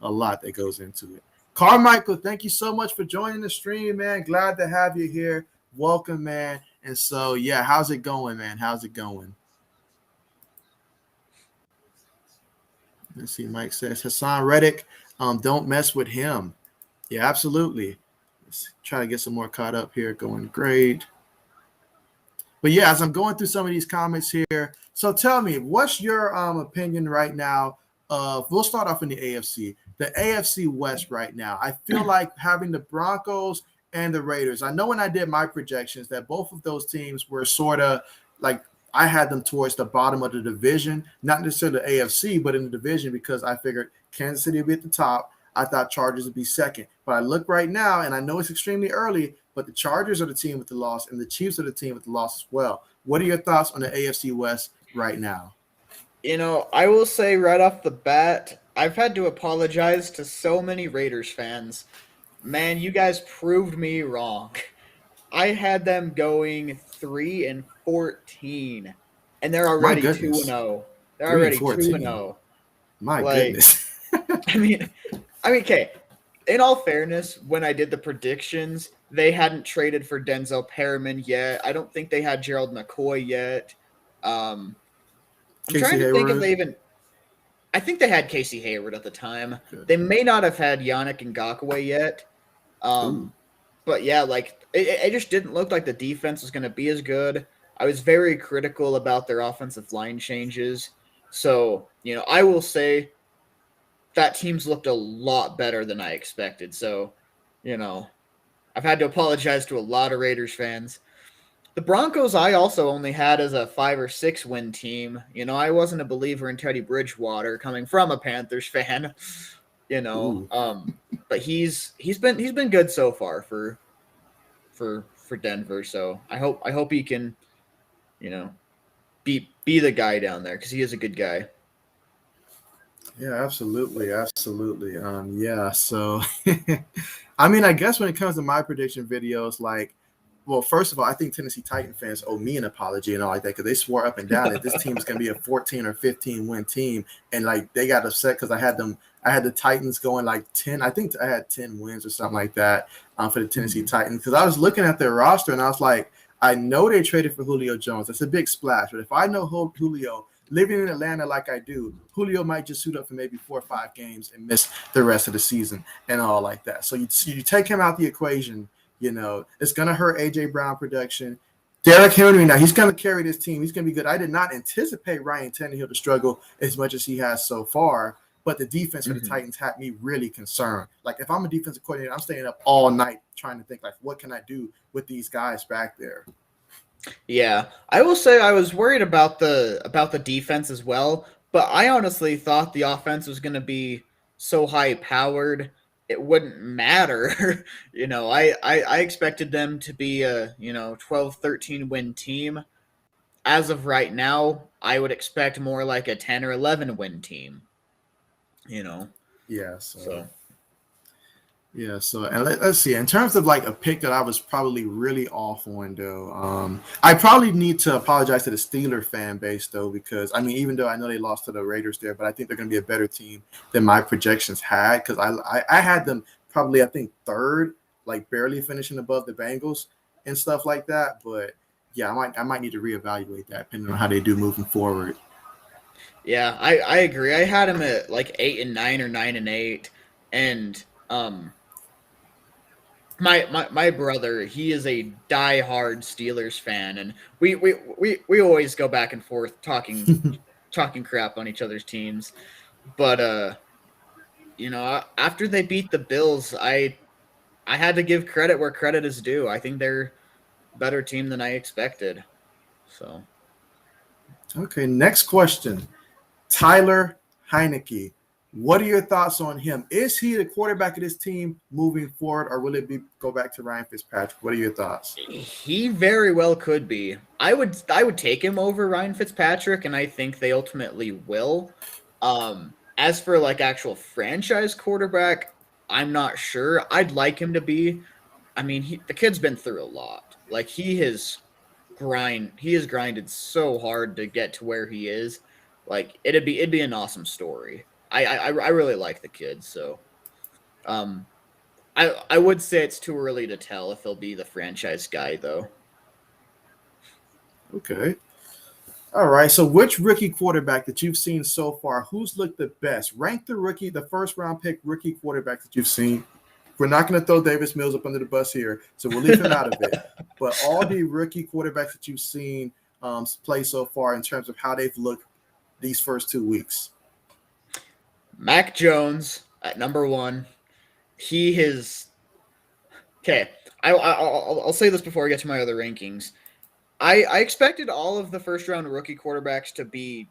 A lot that goes into it. Carmichael, thank you so much for joining the stream, man. Glad to have you here. Welcome, man. And so, yeah, how's it going, man? How's it going? Let's see. Mike says, Hassan Reddick, don't mess with him. Yeah, absolutely. Let's try to get some more caught up here. Going great. But yeah, as I'm going through some of these comments here, so tell me, what's your opinion right now of, we'll start off in the AFC West right now. I feel like having the Broncos and the Raiders, I know when I did my projections that both of those teams were sort of like, I had them towards the bottom of the division, not necessarily the AFC, but in the division, because I figured Kansas City would be at the top. I thought Chargers would be second. But I look right now, and I know it's extremely early, but the Chargers are the team with the loss, and the Chiefs are the team with the loss as well. What are your thoughts on the AFC West right now? You know, I will say right off the bat, I've had to apologize to so many Raiders fans. Man, you guys proved me wrong. I had them going 3-14, and they're already 2-0. They're already 2-0. My goodness. I mean, okay. In all fairness, when I did the predictions, they hadn't traded for Denzel Perriman yet. I don't think they had Gerald McCoy yet. I'm trying to think if they even. I think they had Casey Hayward at the time. Good. They may not have had Yannick Ngakoue yet. But yeah, like it just didn't look like the defense was going to be as good. I was very critical about their offensive line changes. So, you know, I will say that team's looked a lot better than I expected. So, you know, I've had to apologize to a lot of Raiders fans. The Broncos I also only had as a 5 or 6 win team. You know, I wasn't a believer in Teddy Bridgewater coming from a Panthers fan. You know, but he's been good so far for Denver. So I hope he can, you know, be the guy down there because he is a good guy. Yeah, absolutely, absolutely. Yeah. So, I mean, I guess when it comes to my prediction videos, like, well, first of all, I think Tennessee Titan fans owe me an apology and all like that because they swore up and down that this team is going to be a 14 or 15 win team, and like they got upset because I had them. I had the Titans going like 10. I think I had 10 wins or something like that for the Tennessee Titans because I was looking at their roster and I was like, I know they traded for Julio Jones. It's a big splash, but if I know Julio living in Atlanta like I do, Julio might just suit up for maybe 4 or 5 games and miss the rest of the season and all like that. So you take him out the equation, it's going to hurt A.J. Brown production. Derrick Henry, now he's going to carry this team. He's going to be good. I did not anticipate Ryan Tannehill to struggle as much as he has so far, but the defense for the Titans had me really concerned. Like, if I'm a defensive coordinator, I'm staying up all night trying to think, like, what can I do with these guys back there? Yeah, I will say I was worried about the defense as well, but I honestly thought the offense was going to be so high powered it wouldn't matter. I expected them to be a 12-13 win team. As of right now, I would expect more like a 10 or 11 win team. Yeah. So and let's see. In terms of like a pick that I was probably really off on, though, I probably need to apologize to the Steeler fan base, though, because I mean, even though I know they lost to the Raiders there, but I think they're going to be a better team than my projections had because I had them probably, I think, third, like barely finishing above the Bengals and stuff like that. But yeah, I might need to reevaluate that depending on how they do moving forward. Yeah, I agree. I had them at like 8-9 or 9-8, and My brother, he is a diehard Steelers fan, and we always go back and forth talking crap on each other's teams. But after they beat the Bills, I had to give credit where credit is due. I think they're a better team than I expected. So, okay, next question. Tyler Heinecke. What are your thoughts on him? Is he the quarterback of this team moving forward, or will it go back to Ryan Fitzpatrick? What are your thoughts? He very well could be. I would take him over Ryan Fitzpatrick, and I think they ultimately will. As for like actual franchise quarterback, I'm not sure. I'd like him to be. I mean, the kid's been through a lot. Like he has grinded so hard to get to where he is. Like it'd be an awesome story. I really like the kid, so I would say it's too early to tell if he'll be the franchise guy though. Okay. All right. So which rookie quarterback that you've seen so far, who's looked the best? Rank the first round pick rookie quarterback that you've seen. We're not going to throw Davis Mills up under the bus here, so we'll leave him out of it. But all the rookie quarterbacks that you've seen play so far in terms of how they've looked these first 2 weeks. Mac Jones at number 1. He is okay. I'll say this before I get to my other rankings. I expected all of the first round rookie quarterbacks to be,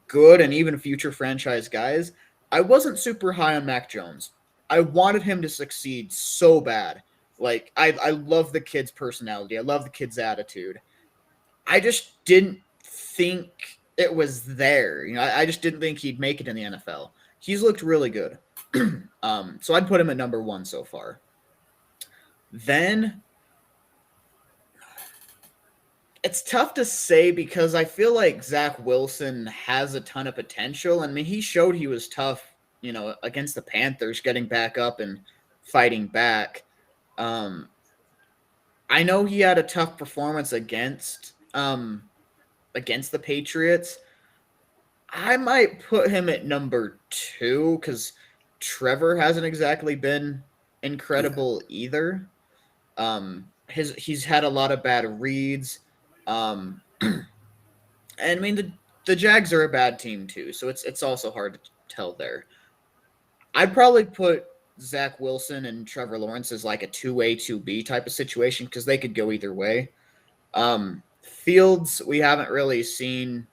good and even future franchise guys. I wasn't super high on Mac Jones. I wanted him to succeed so bad. Like I love the kid's personality. I love the kid's attitude. I just didn't think it was there. I just didn't think he'd make it in the NFL. He's looked really good. So I'd put him at number 1 so far. Then it's tough to say because I feel like Zach Wilson has a ton of potential. I mean, he showed he was tough, against the Panthers, getting back up and fighting back. I know he had a tough performance against the Patriots. I might put him at number 2 because Trevor hasn't exactly been incredible either. He's had a lot of bad reads. And I mean the Jags are a bad team too, so it's also hard to tell there. I'd probably put Zach Wilson and Trevor Lawrence as like a 2A, 2B type of situation because they could go either way. Fields, we haven't really seen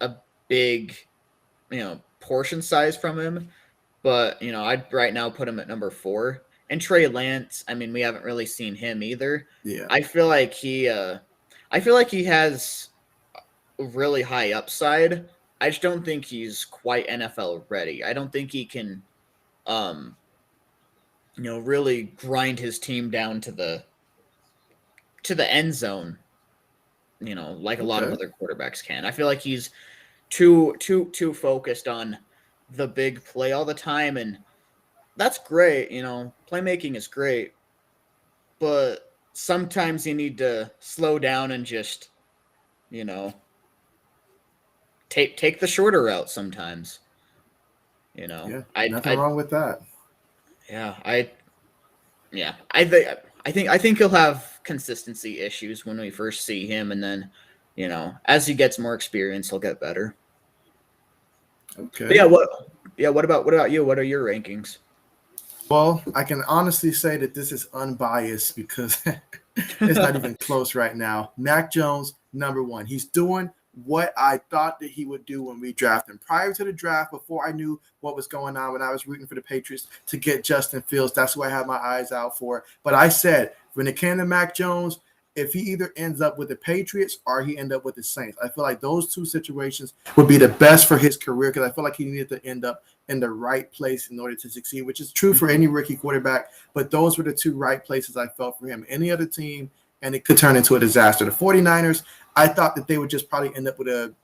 a big, portion size from him, but I'd right now put him at number 4. And Trey Lance, I mean, we haven't really seen him either. Yeah. I feel like he has really high upside. I just don't think he's quite NFL ready. I don't think he can, really grind his team down to the end zone, like a lot of Okay. other quarterbacks can. I feel like he's too focused on the big play all the time, and that's great. Playmaking is great, but sometimes you need to slow down and just, you know, take the shorter route sometimes. Yeah, I nothing wrong with that. yeah, I think he'll have consistency issues when we first see him, and then, as he gets more experience, he'll get better. But Okay. what about you? What are your rankings? Well, I can honestly say that this is unbiased because it's not even close right now. Mac Jones, number one. He's doing what I thought that he would do when we drafted him. Prior to the draft, before I knew what was going on, when I was rooting for the Patriots to get Justin Fields, that's who I had my eyes out for. But I said, when it came to Mac Jones, if he either ends up with the Patriots or he end up with the Saints, I feel like those two situations would be the best for his career because I feel like he needed to end up in the right place in order to succeed, which is true for any rookie quarterback. But those were the two right places I felt for him. Any other team, and it could turn into a disaster. The 49ers, I thought that they would just probably end up with a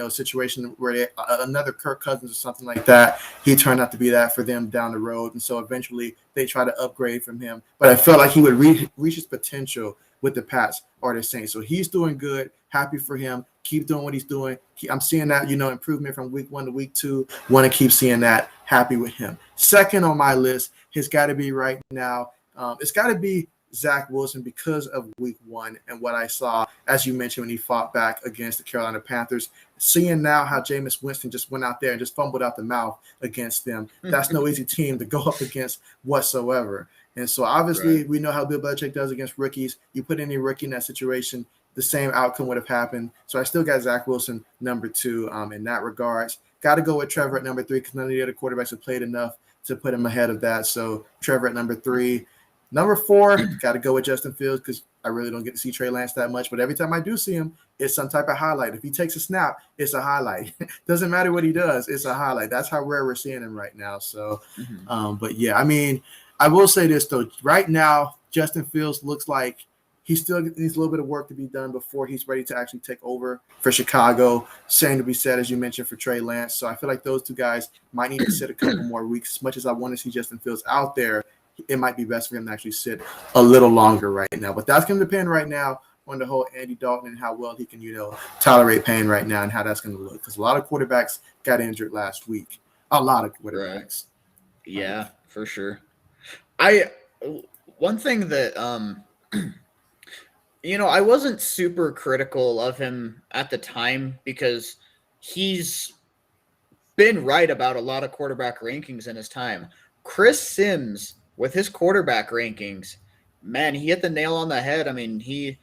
situation where another Kirk Cousins or something like that. He turned out to be that for them down the road, and so eventually they try to upgrade from him. But I felt like he would reach his potential with the Pats or the Saints. So he's doing good. Happy for him. Keep doing what he's doing. I'm seeing that improvement from week 1 to week 2. Want to keep seeing that. Happy with him. Second on my list has got to be right now. It's got to be Zach Wilson because of week 1 and what I saw, as you mentioned, when he fought back against the Carolina Panthers. Seeing now how Jameis Winston just went out there and just fumbled out the mouth against them. That's no easy team to go up against whatsoever. And so obviously we know how Bill Belichick does against rookies. You put any rookie in that situation, the same outcome would have happened. So I still got Zach Wilson number 2 in that regards. Got to go with Trevor at number 3 because none of the other quarterbacks have played enough to put him ahead of that. So Trevor at number 3. Number 4, got to go with Justin Fields because I really don't get to see Trey Lance that much. But every time I do see him, it's some type of highlight. If he takes a snap, it's a highlight. Doesn't matter what he does, it's a highlight. That's how rare we're seeing him right now. So, but yeah, I mean, I will say this, though. Right now, Justin Fields looks like he still needs a little bit of work to be done before he's ready to actually take over for Chicago. Same to be said, as you mentioned, for Trey Lance. So I feel like those two guys might need to sit a couple more weeks. As much as I want to see Justin Fields out there, it might be best for him to actually sit a little longer right now. But that's going to depend right now on the whole Andy Dalton and how well he can, tolerate pain right now and how that's going to look. Because a lot of quarterbacks got injured last week. A lot of quarterbacks. Yeah, for sure. One thing that I wasn't super critical of him at the time because he's been right about a lot of quarterback rankings in his time. Chris Sims, with his quarterback rankings, man, he hit the nail on the head. I mean, he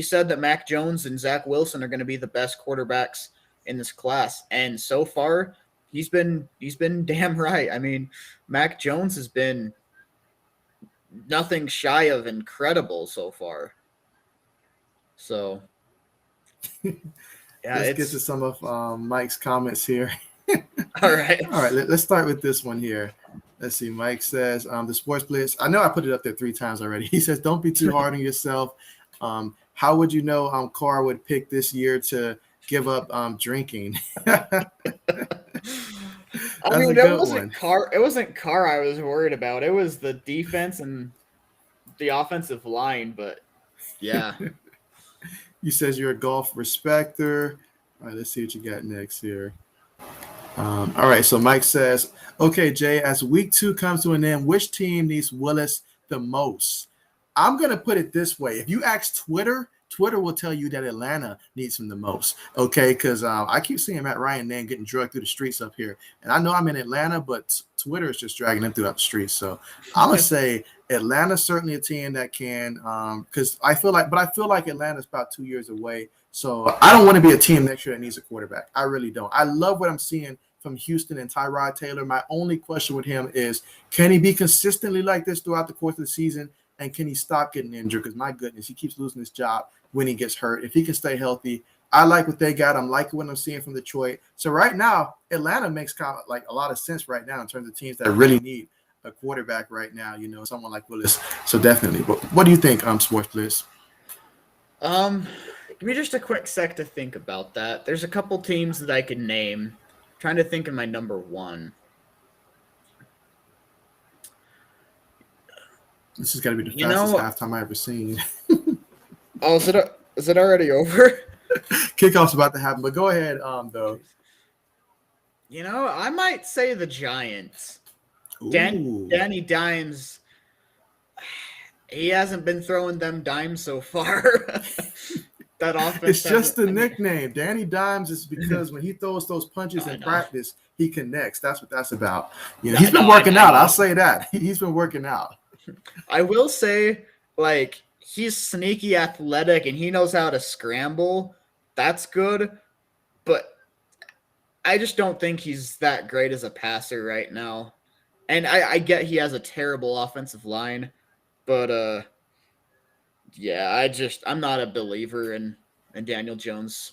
said that Mac Jones and Zach Wilson are going to be the best quarterbacks in this class, and so far he's been damn right. I mean, Mac Jones has been nothing shy of incredible so far. So, yeah, let's get to some of Mike's comments here. All right. Let's start with this one here. Let's see. Mike says, the Sports Blitz. I know I put it up there 3 times already. He says, don't be too hard on yourself. How would you know Carr would pick this year to give up drinking? I mean, it wasn't Carr. It wasn't Carr I was worried about. It was the defense and the offensive line. But yeah. He says you're a Goff respecter. All right, let's see what you got next here. All right, so Mike says, okay, Jay, as week 2 comes to an end, which team needs Willis the most? I'm going to put it this way. If you ask Twitter will tell you that Atlanta needs him the most, okay? Because I keep seeing Matt Ryan name getting dragged through the streets up here. And I know I'm in Atlanta, but Twitter is just dragging him throughout the streets. So I'm going to say Atlanta's certainly a team that can, because I feel like Atlanta's about 2 years away. So I don't want to be a team next year that needs a quarterback. I really don't. I love what I'm seeing from Houston and Tyrod Taylor. My only question with him is, can he be consistently like this throughout the course of the season? And can he stop getting injured? Because my goodness, he keeps losing his job when he gets hurt. If he can stay healthy, I like what they got. I'm liking what I'm seeing from Detroit. So right now, Atlanta makes kind of like a lot of sense right now in terms of teams that really need a quarterback right now, someone like Willis. So definitely. But what do you think, Sports Blitz? Give me just a quick sec to think about that. There's a couple teams that I could name. I'm trying to think of my number one. This is got to be the fastest halftime I've ever seen. Oh, is it already over? Kickoff's about to happen, but go ahead, though. I might say the Giants. Ooh. Danny Dimes, he hasn't been throwing them dimes so far. That offense. It's just the nickname. Danny Dimes is because when he throws those punches in practice, he connects. That's what that's about. He's been working out. I'll say that. He's been working out. I will say, like, he's sneaky athletic and he knows how to scramble. That's good. But I just don't think he's that great as a passer right now. And I get he has a terrible offensive line, but yeah, I'm not a believer in Daniel Jones.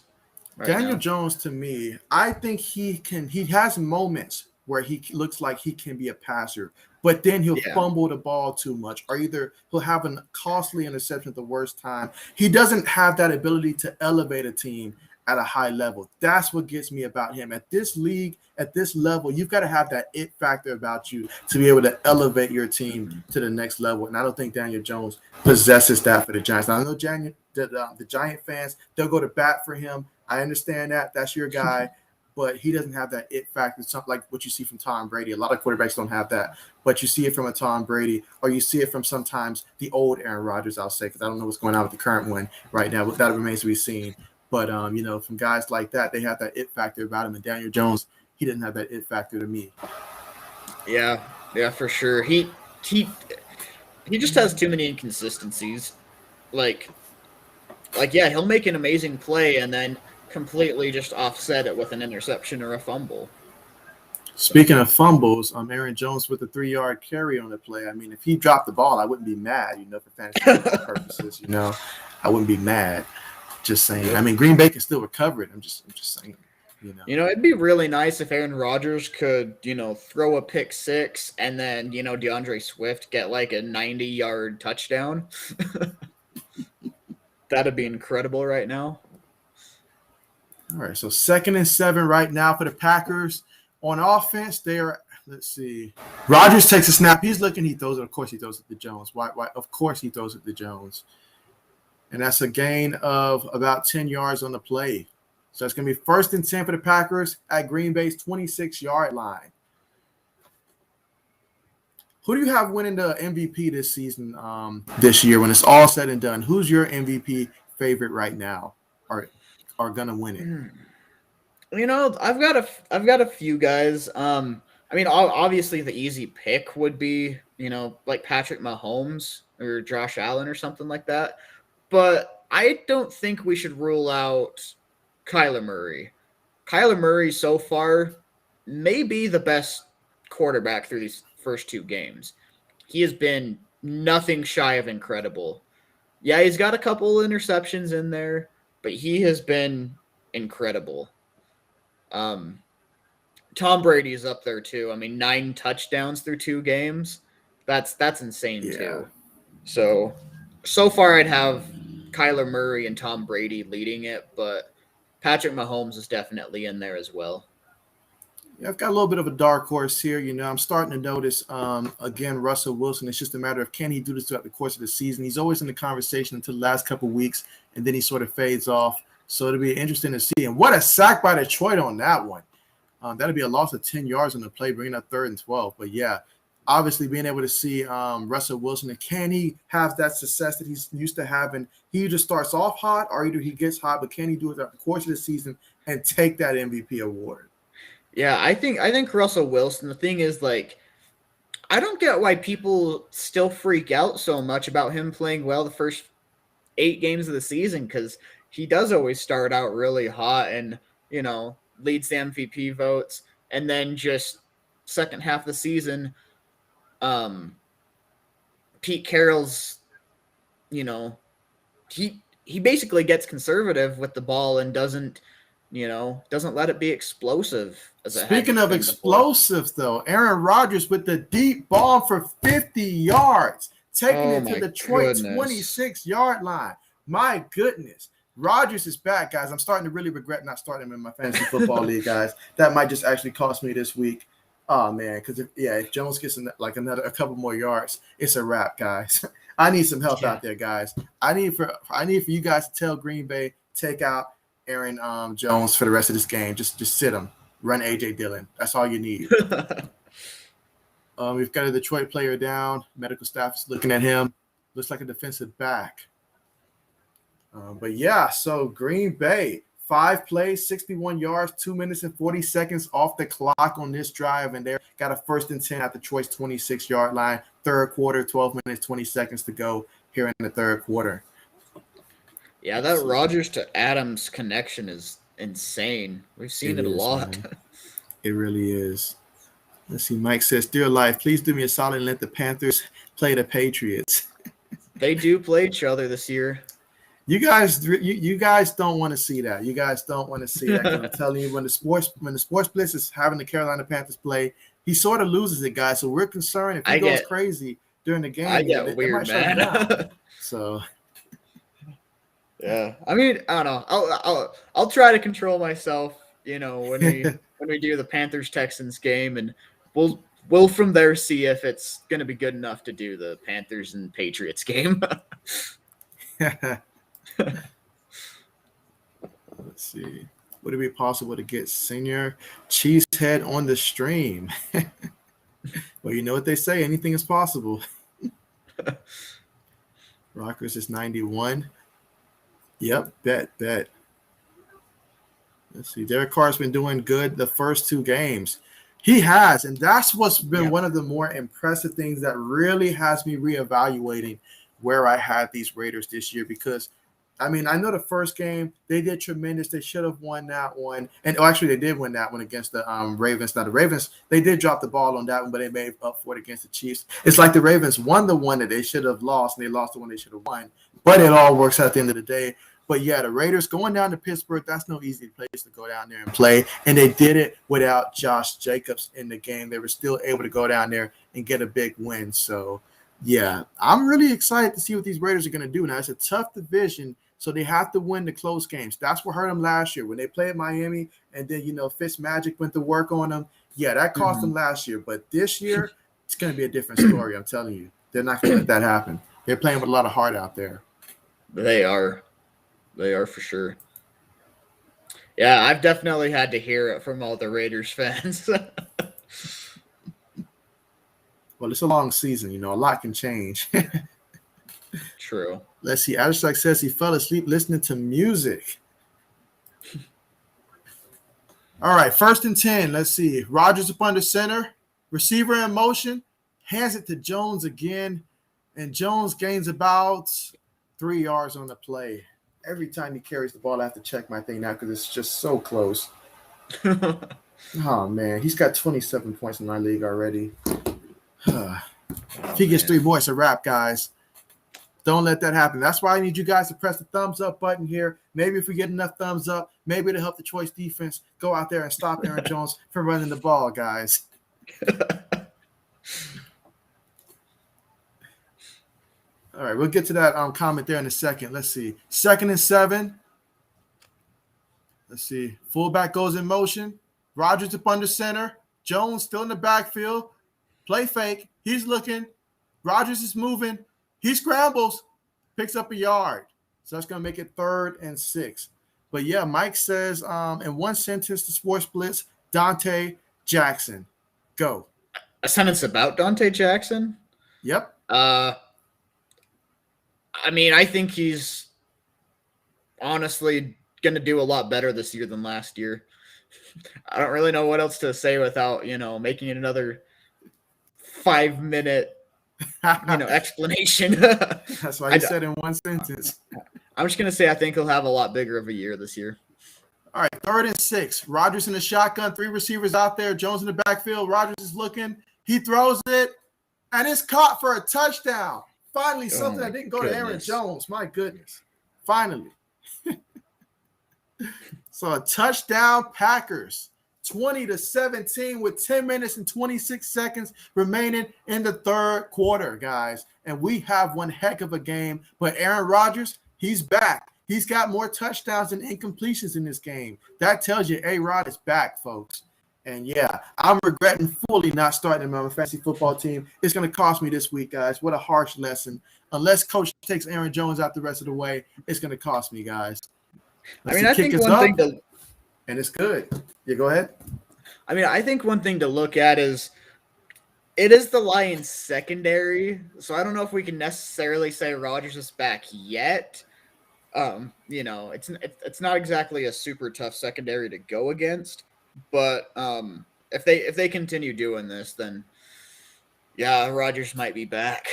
Daniel Jones, to me, I think he has moments where he looks like he can be a passer, but then he'll fumble the ball too much, or either he'll have a costly interception at the worst time. He doesn't have that ability to elevate a team at a high level. That's what gets me about him. At this league, at this level, you've got to have that it factor about you to be able to elevate your team to the next level. And I don't think Daniel Jones possesses that for the Giants. Now, I know the Giant fans, they'll go to bat for him. I understand that. That's your guy. But he doesn't have that it factor, something like what you see from Tom Brady. A lot of quarterbacks don't have that. But you see it from a Tom Brady, or you see it from sometimes the old Aaron Rodgers, I'll say, because I don't know what's going on with the current one right now. But that remains to be seen. But, from guys like that, they have that it factor about him. And Daniel Jones, he didn't have that it factor to me. Yeah, for sure. He just has too many inconsistencies. Like, yeah, he'll make an amazing play and then completely just offset it with an interception or a fumble. Speaking of fumbles, Aaron Jones with a 3-yard carry on the play. I mean, if he dropped the ball, I wouldn't be mad, for fantasy purposes, I wouldn't be mad. Just saying. I mean, Green Bay can still recover it. I'm just saying. It'd be really nice if Aaron Rodgers could, throw a pick six and then, DeAndre Swift get like a 90-yard touchdown. That'd be incredible right now. All right, so 2nd and 7 right now for the Packers. On offense, they are, let's see. Rodgers takes a snap. He's looking. He throws it. Of course, he throws it to Jones. Why? Of course, he throws it to Jones. And that's a gain of about 10 yards on the play. So it's going to be 1st and 10 for the Packers at Green Bay's 26-yard line. Who do you have winning the MVP this season, this year, when it's all said and done? Who's your MVP favorite right now, or going to win it? I've got a few guys. I mean, obviously the easy pick would be, like Patrick Mahomes or Josh Allen or something like that. But I don't think we should rule out Kyler Murray. Kyler Murray so far may be the best quarterback through these first 2 games. He has been nothing shy of incredible. Yeah, he's got a couple interceptions in there, but he has been incredible. Tom Brady is up there too. I mean, 9 touchdowns through 2 games. That's insane too. So far I'd have Kyler Murray and Tom Brady leading it, but Patrick Mahomes is definitely in there as well. Yeah, I've got a little bit of a dark horse here. I'm starting to notice, again, Russell Wilson. It's just a matter of can he do this throughout the course of the season. He's always in the conversation until the last couple of weeks, and then he sort of fades off. So it'll be interesting to see. And what a sack by Detroit on that one. That'll be a loss of 10 yards on the play, bringing up 3rd and 12. But, yeah, obviously being able to see Russell Wilson, and can he have that success that he's used to having? He either starts off hot or either he gets hot, but can he do it throughout the course of the season and take that MVP award? Yeah, I think Russell Wilson, the thing is, like, I don't get why people still freak out so much about him playing well the first 8 games of the season, because he does always start out really hot and, leads the MVP votes, and then just second half of the season, Pete Carroll's, he he basically gets conservative with the ball and doesn't let it be explosive. Speaking of explosives, though, Aaron Rodgers with the deep ball for 50 yards, taking it to the Detroit 26-yard line. My goodness. Rodgers is back, guys. I'm starting to really regret not starting him in my fantasy football league, guys. That might just actually cost me this week. Oh, man, because if Jones gets a couple more yards, it's a wrap, guys. I need some help out there, guys. I need for you guys to tell Green Bay, take out Aaron Jones for the rest of this game. Just sit him. Run A.J. Dillon. That's all you need. We've got a Detroit player down. Medical staff is looking at him. Looks like a defensive back. But yeah, so Green Bay, 5 plays, 61 yards, 2 minutes and 40 seconds off the clock on this drive, and they got a 1st and 10 at the Detroit's 26-yard line. Third quarter, 12 minutes, 20 seconds to go here in the third quarter. Yeah, that Rodgers to Adams connection is insane. We've seen it a lot. Man. It really is. Let's see. Mike says, "Dear life, please do me a solid and let the Panthers play the Patriots." They do play each other this year. You guys don't want to see that. You guys don't want to see that. I'm telling you, when the sports Blitz is having the Carolina Panthers play, he sort of loses it, guys. So we're concerned if he goes crazy during the game. I get weird, man. So. Yeah, I mean, I don't know. I'll try to control myself, when we do the Panthers Texans game, and we'll from there see if it's going to be good enough to do the Panthers and Patriots game. Let's see. Would it be possible to get Senior Cheesehead on the stream? Well, you know what they say. Anything is possible. Rockers is 91. Yep, bet. Let's see. Derek Carr's been doing good the first 2 games. He has, and that's what's been one of the more impressive things that really has me reevaluating where I had these Raiders this year, because I mean, I know the first game they did tremendous. They should have won that one, and actually they did win that one against the Ravens. Now the Ravens, they did drop the ball on that one, but they made up for it against the Chiefs. It's like the Ravens won the one that they should have lost, and they lost the one they should have won. But it all works out at the end of the day. But yeah, the Raiders going down to Pittsburgh, that's no easy place to go down there and play. And they did it without Josh Jacobs in the game. They were still able to go down there and get a big win. So yeah, I'm really excited to see what these Raiders are going to do. Now, it's a tough division, so they have to win the close games. That's what hurt them last year when they played Miami, and then, Fitzmagic went to work on them. Yeah, that cost them last year. But this year, it's going to be a different story, I'm telling you. They're not going to let that happen. They're playing with a lot of heart out there. They are for sure. Yeah, I've definitely had to hear it from all the Raiders fans. Well, it's a long season, a lot can change. True. Let's see. Abstract says he fell asleep listening to music. All right, 1st and 10. Let's see. Rodgers up under center. Receiver in motion. Hands it to Jones again. And Jones gains about 3 yards on the play. Every time he carries the ball, I have to check my thing now because it's just so close. Oh, man. He's got 27 points in my league already. If he gets 3 more, it's a wrap, guys. Don't let that happen. That's why I need you guys to press the thumbs up button here. Maybe if we get enough thumbs up, maybe it'll help the Choice defense go out there and stop Aaron Jones from running the ball, guys. All right, we'll get to that comment there in a second. Let's see. 2nd and 7. Let's see. Fullback goes in motion. Rodgers up under center. Jones still in the backfield. Play fake. He's looking. Rodgers is moving. He scrambles. Picks up a yard. So that's going to make it 3rd and 6. But, yeah, Mike says in one sentence, the Sports Blitz, Dante Jackson. Go. A sentence about Dante Jackson? Yep. I mean, I think he's honestly going to do a lot better this year than last year. I don't really know what else to say without, making it another 5-minute, explanation. That's why he said in one sentence. I'm just going to say I think he'll have a lot bigger of a year this year. All right, 3rd and 6. Rodgers in the shotgun, 3 receivers out there. Jones in the backfield. Rodgers is looking. He throws it, and it's caught for a touchdown. Finally, something that didn't go to Aaron Jones. My goodness. Finally. So a touchdown Packers. 20-17 with 10 minutes and 26 seconds remaining in the third quarter, guys. And we have one heck of a game. But Aaron Rodgers, he's back. He's got more touchdowns and incompletions in this game. That tells you A-Rod is back, folks. And yeah, I'm regretting fully not starting him on my fantasy football team. It's going to cost me this week, guys. What a harsh lesson. Unless coach takes Aaron Jones out the rest of the way, it's going to cost me, guys. I think one thing to – and it's good. Yeah, go ahead. I think one thing to look at is it is the Lions secondary. So I don't know if we can necessarily say Rodgers is back yet. It's not exactly a super tough secondary to go against. But if they continue doing this, then yeah, Rodgers might be back.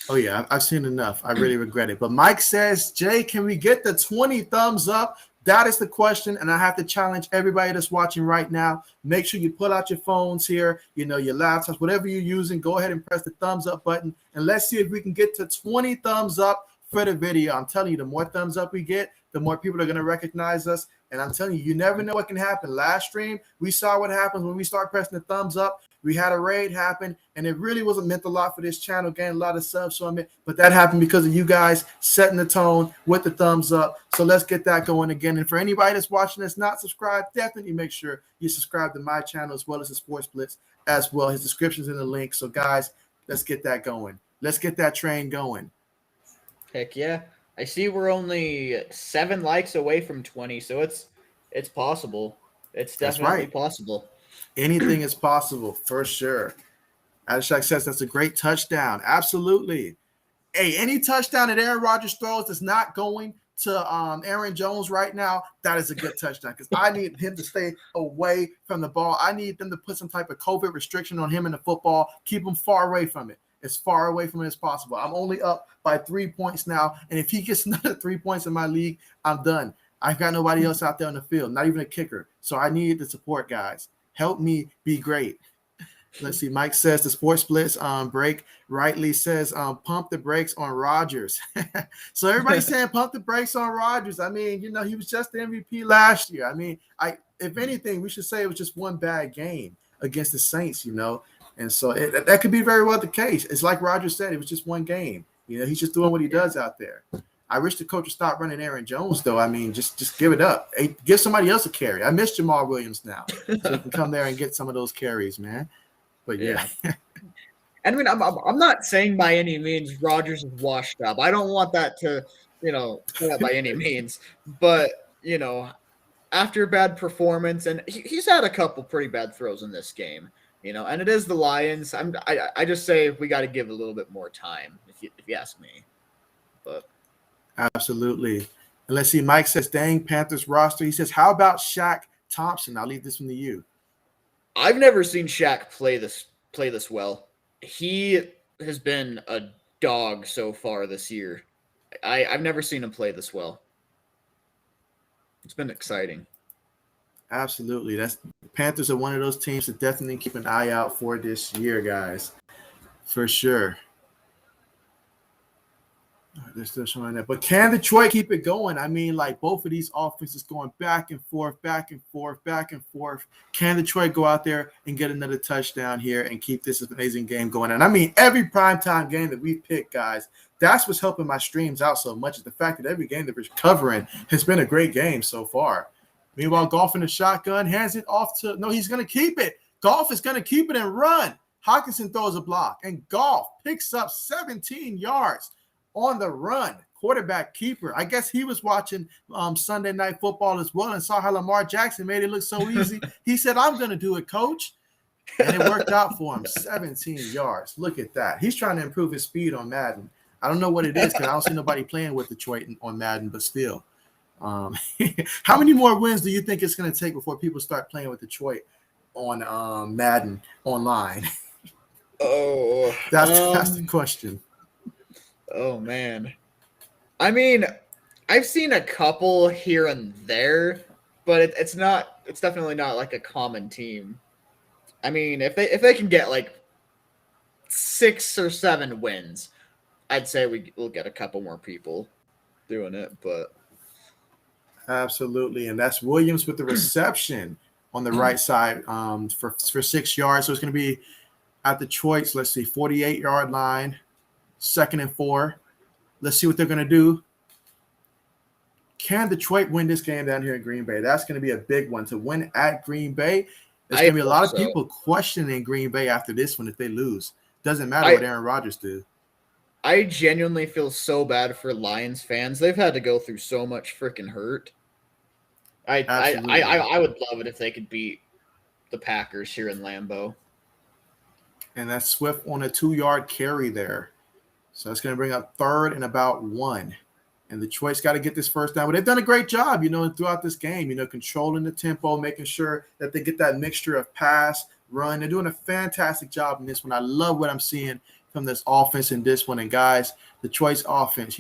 Oh yeah, I've seen enough. I really regret it. But Mike says, Jay, can we get the 20 thumbs up? That is the question, and I have to challenge everybody that's watching right now. Make sure you pull out your phones here, your laptops, whatever you're using. Go ahead and press the thumbs up button, and let's see if we can get to 20 thumbs up for the video. I'm telling you, the more thumbs up we get, the more people are going to recognize us. And I'm telling you, you never know what can happen. Last stream, we saw what happens when we start pressing the thumbs up. We had a raid happen, and it really wasn't meant a lot for this channel, getting a lot of subs from it. But that happened because of you guys setting the tone with the thumbs up. So let's get that going again. And for anybody that's watching that's not subscribed, definitely make sure you subscribe to my channel as well as the Sports Blitz as well. His description's in the link. So, guys, let's get that going. Let's get that train going. Heck yeah. I see we're only 7 likes away from 20, so it's possible. It's definitely possible. Anything is possible, for sure. Adishak says that's a great touchdown. Absolutely. Hey, any touchdown that Aaron Rodgers throws that's not going to Aaron Jones right now, that is a good touchdown because I need him to stay away from the ball. I need them to put some type of COVID restriction on him in the football, keep him far away from it. As far away from it as possible. I'm only up by 3 points now, and if he gets another 3 points in my league, I'm done. I've got nobody else out there on the field, not even a kicker. So I need the support, guys. Help me be great. Let's see. Mike says the Sports Blitz break rightly says pump the brakes on Rodgers. So everybody's saying pump the brakes on Rodgers. I mean, he was just the MVP last year. I mean, if anything, we should say it was just one bad game against the Saints, And so that could be very well the case. It's like Roger said, it was just one game. He's just doing what he does out there. I wish the coach would stop running Aaron Jones, though. I mean, just give it up. Hey, give somebody else a carry. I miss Jamal Williams now. So he can come there and get some of those carries, man. But, yeah. And I'm not saying by any means Rodgers is washed up. I don't want that to, say that by any means. But, after a bad performance, and he's had a couple pretty bad throws in this game. And it is the Lions. I just say we got to give it a little bit more time, if you ask me. But absolutely. And let's see. Mike says, "Dang Panthers roster." He says, "How about Shaq Thompson?" I'll leave this one to you. I've never seen Shaq play this well. He has been a dog so far this year. I've never seen him play this well. It's been exciting. Absolutely. Panthers are one of those teams to definitely keep an eye out for this year, guys. For sure. They're still showing that. But can Detroit keep it going? I mean, both of these offenses going back and forth, back and forth, back and forth. Can Detroit go out there and get another touchdown here and keep this amazing game going? And I mean, every primetime game that we pick, guys, that's what's helping my streams out so much is the fact that every game that we're covering has been a great game so far. Meanwhile, Goff in the shotgun hands it off to – no, he's going to keep it. Goff is going to keep it and run. Hockenson throws a block, and Goff picks up 17 yards on the run. Quarterback keeper. I guess he was watching Sunday Night Football as well and saw how Lamar Jackson made it look so easy. He said, "I'm going to do it, coach." And it worked out for him. 17 yards. Look at that. He's trying to improve his speed on Madden. I don't know what it is because I don't see nobody playing with Detroit on Madden, but still. How many more wins do you think it's going to take before people start playing with Detroit on Madden online? That's the question. Oh man, I mean, I've seen a couple here and there, but it's definitely not like a common team. I mean, if they can get 6 or 7 wins, I'd say we'll get a couple more people. doing it, but Absolutely. And that's Williams with the reception on the right side for 6 yards. So it's going to be at Detroit's, 48-yard line, 2nd and 4. Let's see what they're going to do. Can Detroit win this game down here in Green Bay? That's going to be a big one. To win at Green Bay, there's going to be a lot of people questioning Green Bay after this one if they lose. Doesn't matter what Aaron Rodgers do. I genuinely feel so bad for Lions fans. They've had to go through so much freaking hurt. I would love it if they could beat the Packers here in Lambeau. And that's Swift on a 2-yard carry there. So that's going to bring up 3rd and about 1. And Detroit's got to get this first down. But they've done a great job, throughout this game, controlling the tempo, making sure that they get that mixture of pass, run. They're doing a fantastic job in this one. I love what I'm seeing from this offense in this one. And, guys, Detroit's offense,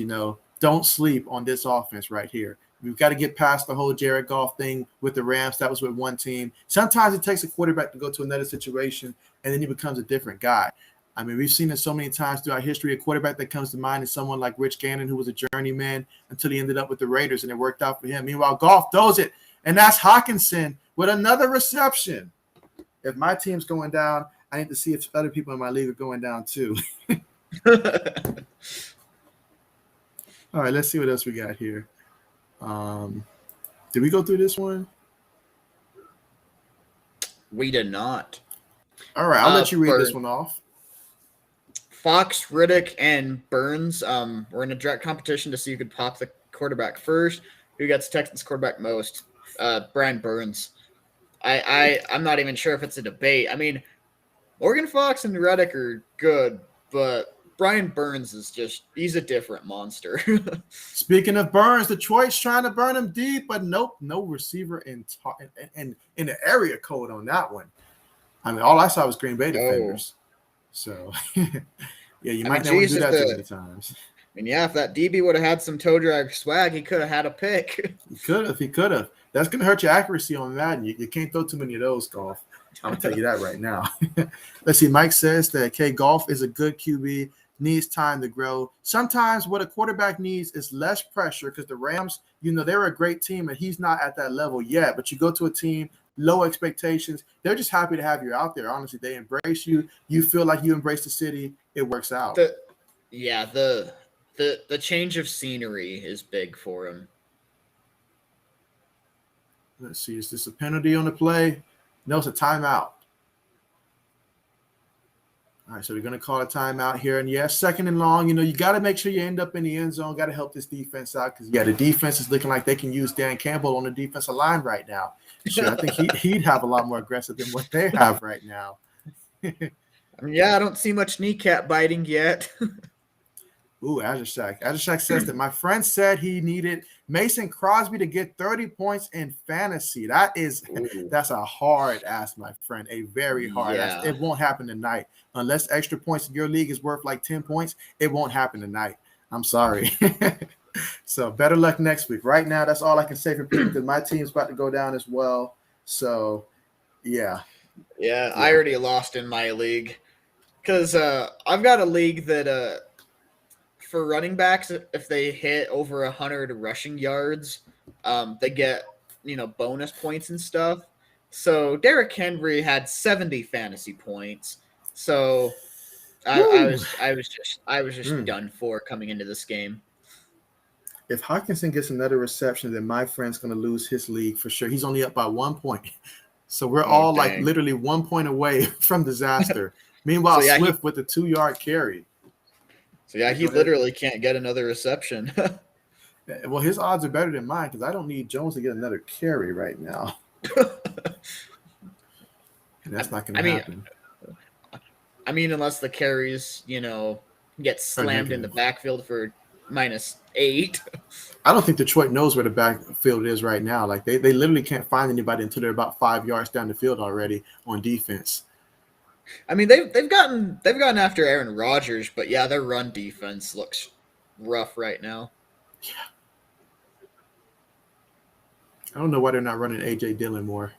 don't sleep on this offense right here. We've got to get past the whole Jared Goff thing with the Rams. That was with one team. Sometimes it takes a quarterback to go to another situation, and then he becomes a different guy. I mean, we've seen it so many times throughout history. A quarterback that comes to mind is someone like Rich Gannon, who was a journeyman until he ended up with the Raiders, and it worked out for him. Meanwhile, Goff throws it, and that's Hockenson with another reception. If my team's going down, I need to see if other people in my league are going down too. All right, let's see what else we got here. Did we go through this one? We did not. All right, I'll let you read this one off. Fox, Riddick, and Burns were in a direct competition to see who could pop the quarterback first. Who gets Texans quarterback most? Brian Burns. I'm not even sure if it's a debate. I mean, Morgan Fox and Riddick are good, but Brian Burns is he's a different monster. Speaking of Burns, Detroit's trying to burn him deep, but nope, no receiver in the area code on that one. I mean, all I saw was Green Bay defenders. So, yeah, you might not want to do that too many times. I mean, yeah, if that DB would have had some toe drag swag, he could have had a pick. He could have. That's going to hurt your accuracy on Madden. You can't throw too many of those, Goff. I'm going to tell you that right now. Let's see. Mike says that, Goff is a good QB, needs time to grow. Sometimes what a quarterback needs is less pressure because the Rams, they're a great team, and he's not at that level yet. But you go to a team, low expectations. They're just happy to have you out there. Honestly, they embrace you. You feel like you embrace the city. It works out. The change of scenery is big for him. Let's see. Is this a penalty on the play? No, it's a timeout. All right, so they're going to call a timeout here. And, yeah, 2nd and long. You got to make sure you end up in the end zone. Got to help this defense out because, the defense is looking like they can use Dan Campbell on the defensive line right now. So I think he'd have a lot more aggressive than what they have right now. I don't see much kneecap biting yet. Ooh, Azashak. Azashak says that my friend said he needed Mason Crosby to get 30 points in fantasy. That's a hard ask, my friend. A very hard ask. It won't happen tonight. Unless extra points in your league is worth like 10 points, it won't happen tonight. I'm sorry. So better luck next week. Right now, that's all I can say for people because my team's about to go down as well. So, yeah. Yeah, I already lost in my league because I've got a league that for running backs, if they hit over 100 rushing yards, they get bonus points and stuff. So Derrick Henry had 70 fantasy points. So I was just done for coming into this game. If Hockenson gets another reception, then my friend's going to lose his league for sure. He's only up by 1 point. So we're all like literally 1 point away from disaster. Meanwhile, Swift with a 2-yard carry. So, he literally can't get another reception. Well, his odds are better than mine because I don't need Jones to get another carry right now. And that's not going to happen. I mean, unless the carries, get slammed in the backfield for -8. I don't think Detroit knows where the backfield is right now. Like they literally can't find anybody until they're about 5 yards down the field already on defense. I mean, they've gotten after Aaron Rodgers, but their run defense looks rough right now. Yeah. I don't know why they're not running A.J. Dillon more.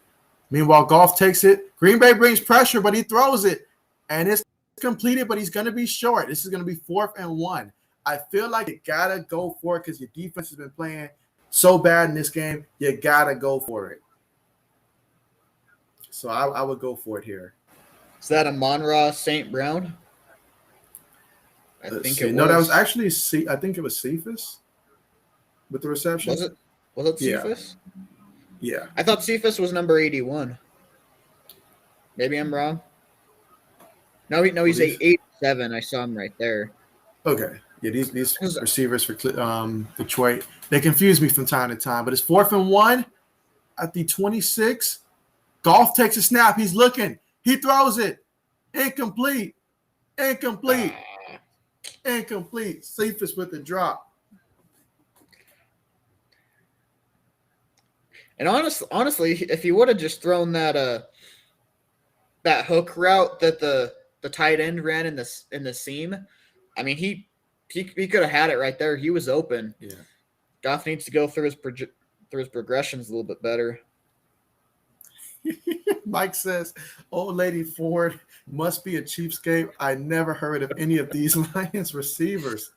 Meanwhile, Goff takes it. Green Bay brings pressure, but he throws it. And it's completed, but he's going to be short. This is going to be 4th and 1. I feel like you gotta go for it because your defense has been playing so bad in this game. You gotta go for it. So I would go for it here. Is that a Monroe St. Brown? I think it was. No, that was actually I think it was Cephas with the reception. Was it Cephas? Yeah. I thought Cephas was number 81. Maybe I'm wrong. No, he's 87. I saw him right there. Okay. Yeah, these receivers for Detroit, they confuse me from time to time. But it's 4th and 1 at the 26. Goff takes a snap. He's looking. He throws it. Incomplete. Incomplete. Cephas with the drop. And honestly, if he would have just thrown that hook route that the tight end ran in the seam, I mean he could have had it right there. He was open. Yeah. Goff needs to go through his progressions a little bit better. Mike says, "Old lady Ford must be a cheapskate. I never heard of any of these Lions receivers."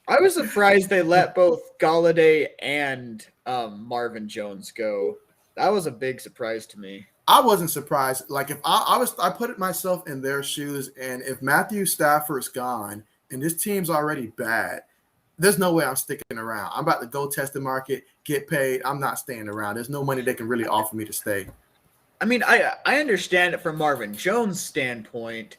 I was surprised they let both Galladay and Marvin Jones go. That was a big surprise to me. I wasn't surprised. Like if I put myself in their shoes, and if Matthew Stafford's gone and this team's already bad, there's no way I'm sticking around. I'm about to go test the market, get paid. I'm not staying around. There's no money they can really offer me to stay. I mean, I understand it from Marvin Jones' standpoint,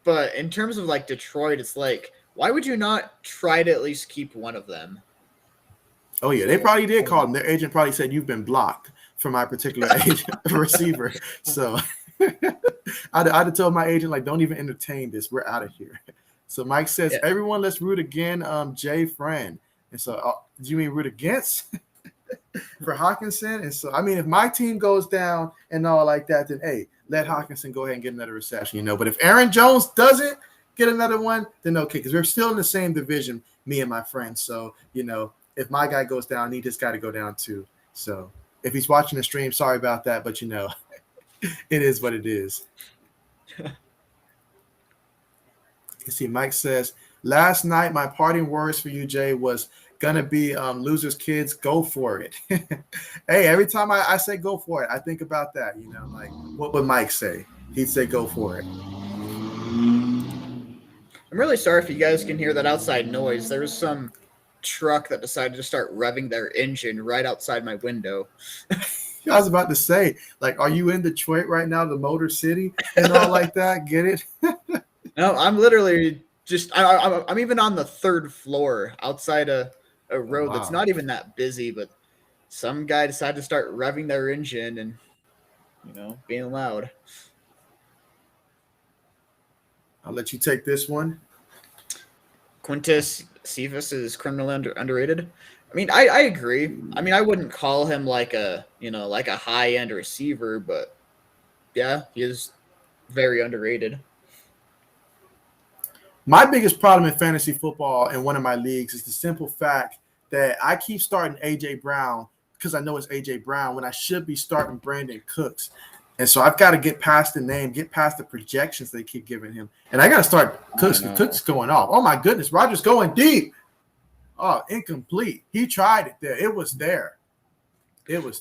but in terms of like Detroit, it's like, why would you not try to at least keep one of them? Oh yeah, they probably did call him. Their agent probably said you've been blocked from my particular agent receiver. So I'd have told my agent, like, don't even entertain this. We're out of here. So Mike says, everyone, let's root again. Jay Friend. And so do you mean root against for Hockenson? And so, I mean, if my team goes down and all like that, then, hey, let Hockenson go ahead and get another reception, But if Aaron Jones doesn't get another one, then okay, because we're still in the same division, me and my friends. So, if my guy goes down, I need this guy to go down too. So if he's watching the stream, sorry about that, but it is what it is. You see, Mike says, last night my parting words for you, Jay, was gonna be losers kids, go for it. Hey, every time I say go for it, I think about that, like what would Mike say? He'd say go for it. I'm really sorry if you guys can hear that outside noise. There was some truck that decided to start revving their engine right outside my window. I was about to say, like, are you in Detroit right now, the Motor City and all like that? Get it? No, I'm literally just I'm even on the 3rd floor outside a road that's not even that busy, but some guy decided to start revving their engine and being loud. I'll let you take this one. Quintus Cephas is criminally underrated. I mean, I agree. I mean, I wouldn't call him like a high-end receiver, but yeah, he is very underrated. My biggest problem in fantasy football in one of my leagues is the simple fact that I keep starting A.J. Brown because I know it's A.J. Brown when I should be starting Brandon Cooks. And so I've got to get past the name, get past the projections they keep giving him. And I got to start Cooks. Cooks going off. Oh, my goodness. Rodgers going deep. Oh, incomplete. He tried it there. It was there.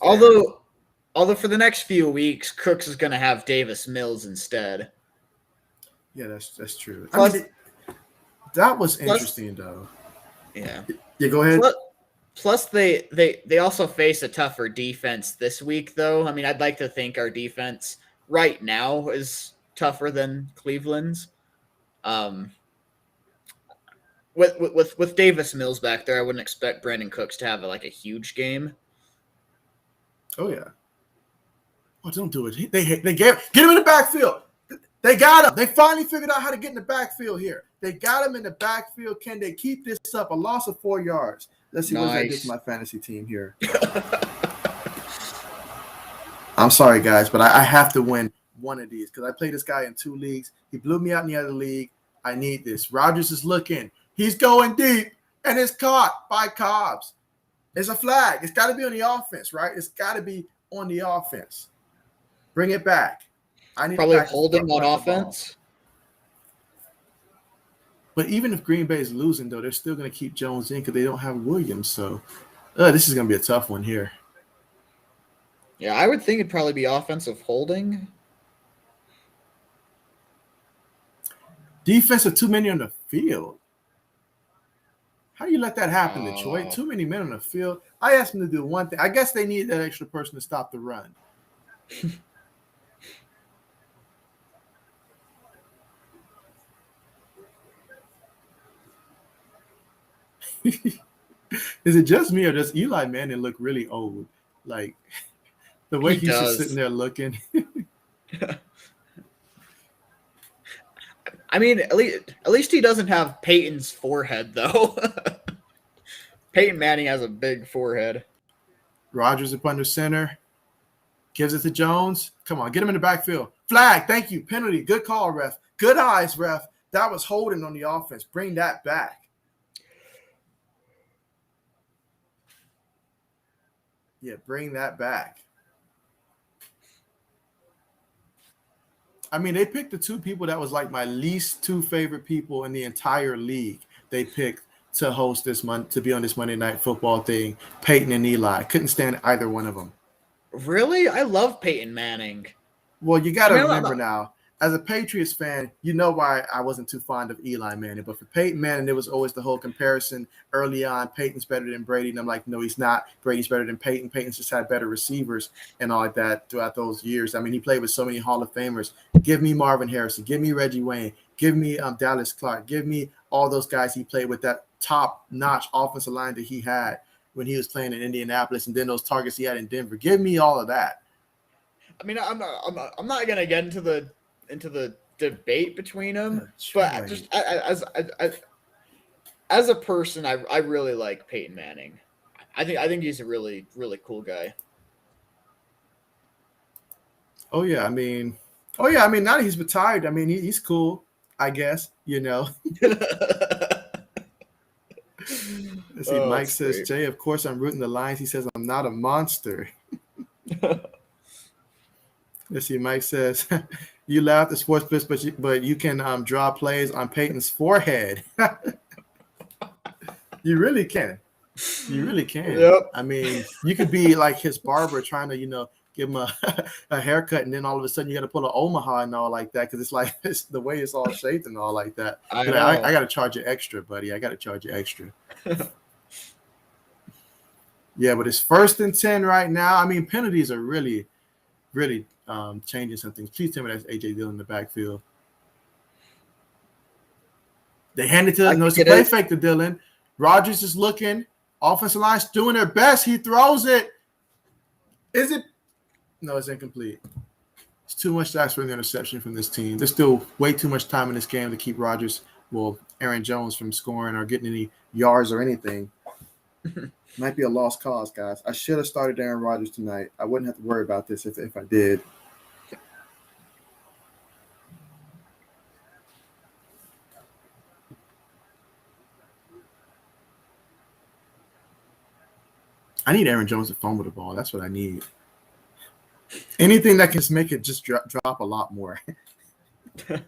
Although for the next few weeks, Cooks is going to have Davis Mills instead. Yeah, that's true. Plus, that was interesting, though. Yeah. Yeah, go ahead. Plus, they also face a tougher defense this week, though. I mean, I'd like to think our defense right now is tougher than Cleveland's. With Davis Mills back there, I wouldn't expect Brandon Cooks to have a huge game. Oh yeah. Oh, don't do it. Get him in the backfield. They got him. They finally figured out how to get in the backfield here. They got him in the backfield. Can they keep this up? A loss of 4 yards. Let's see what I do for my fantasy team here. I'm sorry, guys, but I have to win one of these because I played this guy in 2 leagues. He blew me out in the other league. I need this. Rodgers is looking. He's going deep, and it's caught by Cobbs. It's a flag. It's got to be on the offense, right? It's got to be on the offense. Bring it back. I need probably holding on offense. But even if Green Bay is losing, though, they're still going to keep Jones in because they don't have Williams. So this is going to be a tough one here. Yeah, I would think it'd probably be offensive holding. Defense of too many on the field. How do you let that happen, Detroit? Too many men on the field. I asked them to do one thing. I guess they need that extra person to stop the run. Is it just me or does Eli Manning look really old? Like the way he's just sitting there looking. I mean, at least he doesn't have Peyton's forehead, though. Peyton Manning has a big forehead. Rodgers up under center. Gives it to Jones. Come on, get him in the backfield. Flag, thank you. Penalty. Good call, ref. Good eyes, ref. That was holding on the offense. Bring that back. Yeah, bring that back. I mean, they picked the two people that was like my least two favorite people in the entire league. They picked to host this month, to be on this Monday Night Football thing, Peyton and Eli. Couldn't stand either one of them. Really? I love Peyton Manning. Well, you got to remember now, as a Patriots fan, you know why I wasn't too fond of Eli Manning. But for Peyton Manning, there was always the whole comparison early on. Peyton's better than Brady. And I'm like, no, he's not. Brady's better than Peyton. Peyton's just had better receivers and all like that throughout those years. I mean, he played with so many Hall of Famers. Give me Marvin Harrison. Give me Reggie Wayne. Give me Dallas Clark. Give me all those guys he played with, that top-notch offensive line that he had when he was playing in Indianapolis, and then those targets he had in Denver. Give me all of that. I mean, I'm not gonna get into the debate between them, but just as a person, I really like Peyton Manning. I think he's a really, really cool guy. Oh yeah, I mean, now that he's retired, I mean, he's cool, I guess, you know. Let's see, Mike says, great. Jay, of course I'm rooting the Lions. He says, I'm not a monster. Let's see, Mike says, you laugh at sports blitz, but you can draw plays on Peyton's forehead. You really can. You really can. Yep. I mean, you could be like his barber trying to, give him a haircut, and then all of a sudden you got to pull an Omaha and all like that because it's like the way it's all shaped and all like that. I got to charge you extra, buddy. I got to charge you extra. Yeah, but it's 1st and 10 right now. I mean, penalties are really, really changing some things. Please tell me that's A.J. Dillon in the backfield. They hand it to him. No, it's a play fake to Dillon. Rodgers is looking. Offensive line's doing their best. He throws it. Is it? No, it's incomplete. It's too much to ask for an interception from this team. There's still way too much time in this game to keep Aaron Jones from scoring or getting any yards or anything. Might be a lost cause, guys. I should have started Aaron Rodgers tonight. I wouldn't have to worry about this if I did. I need Aaron Jones to fumble the ball. That's what I need. Anything that can make it just drop a lot more. All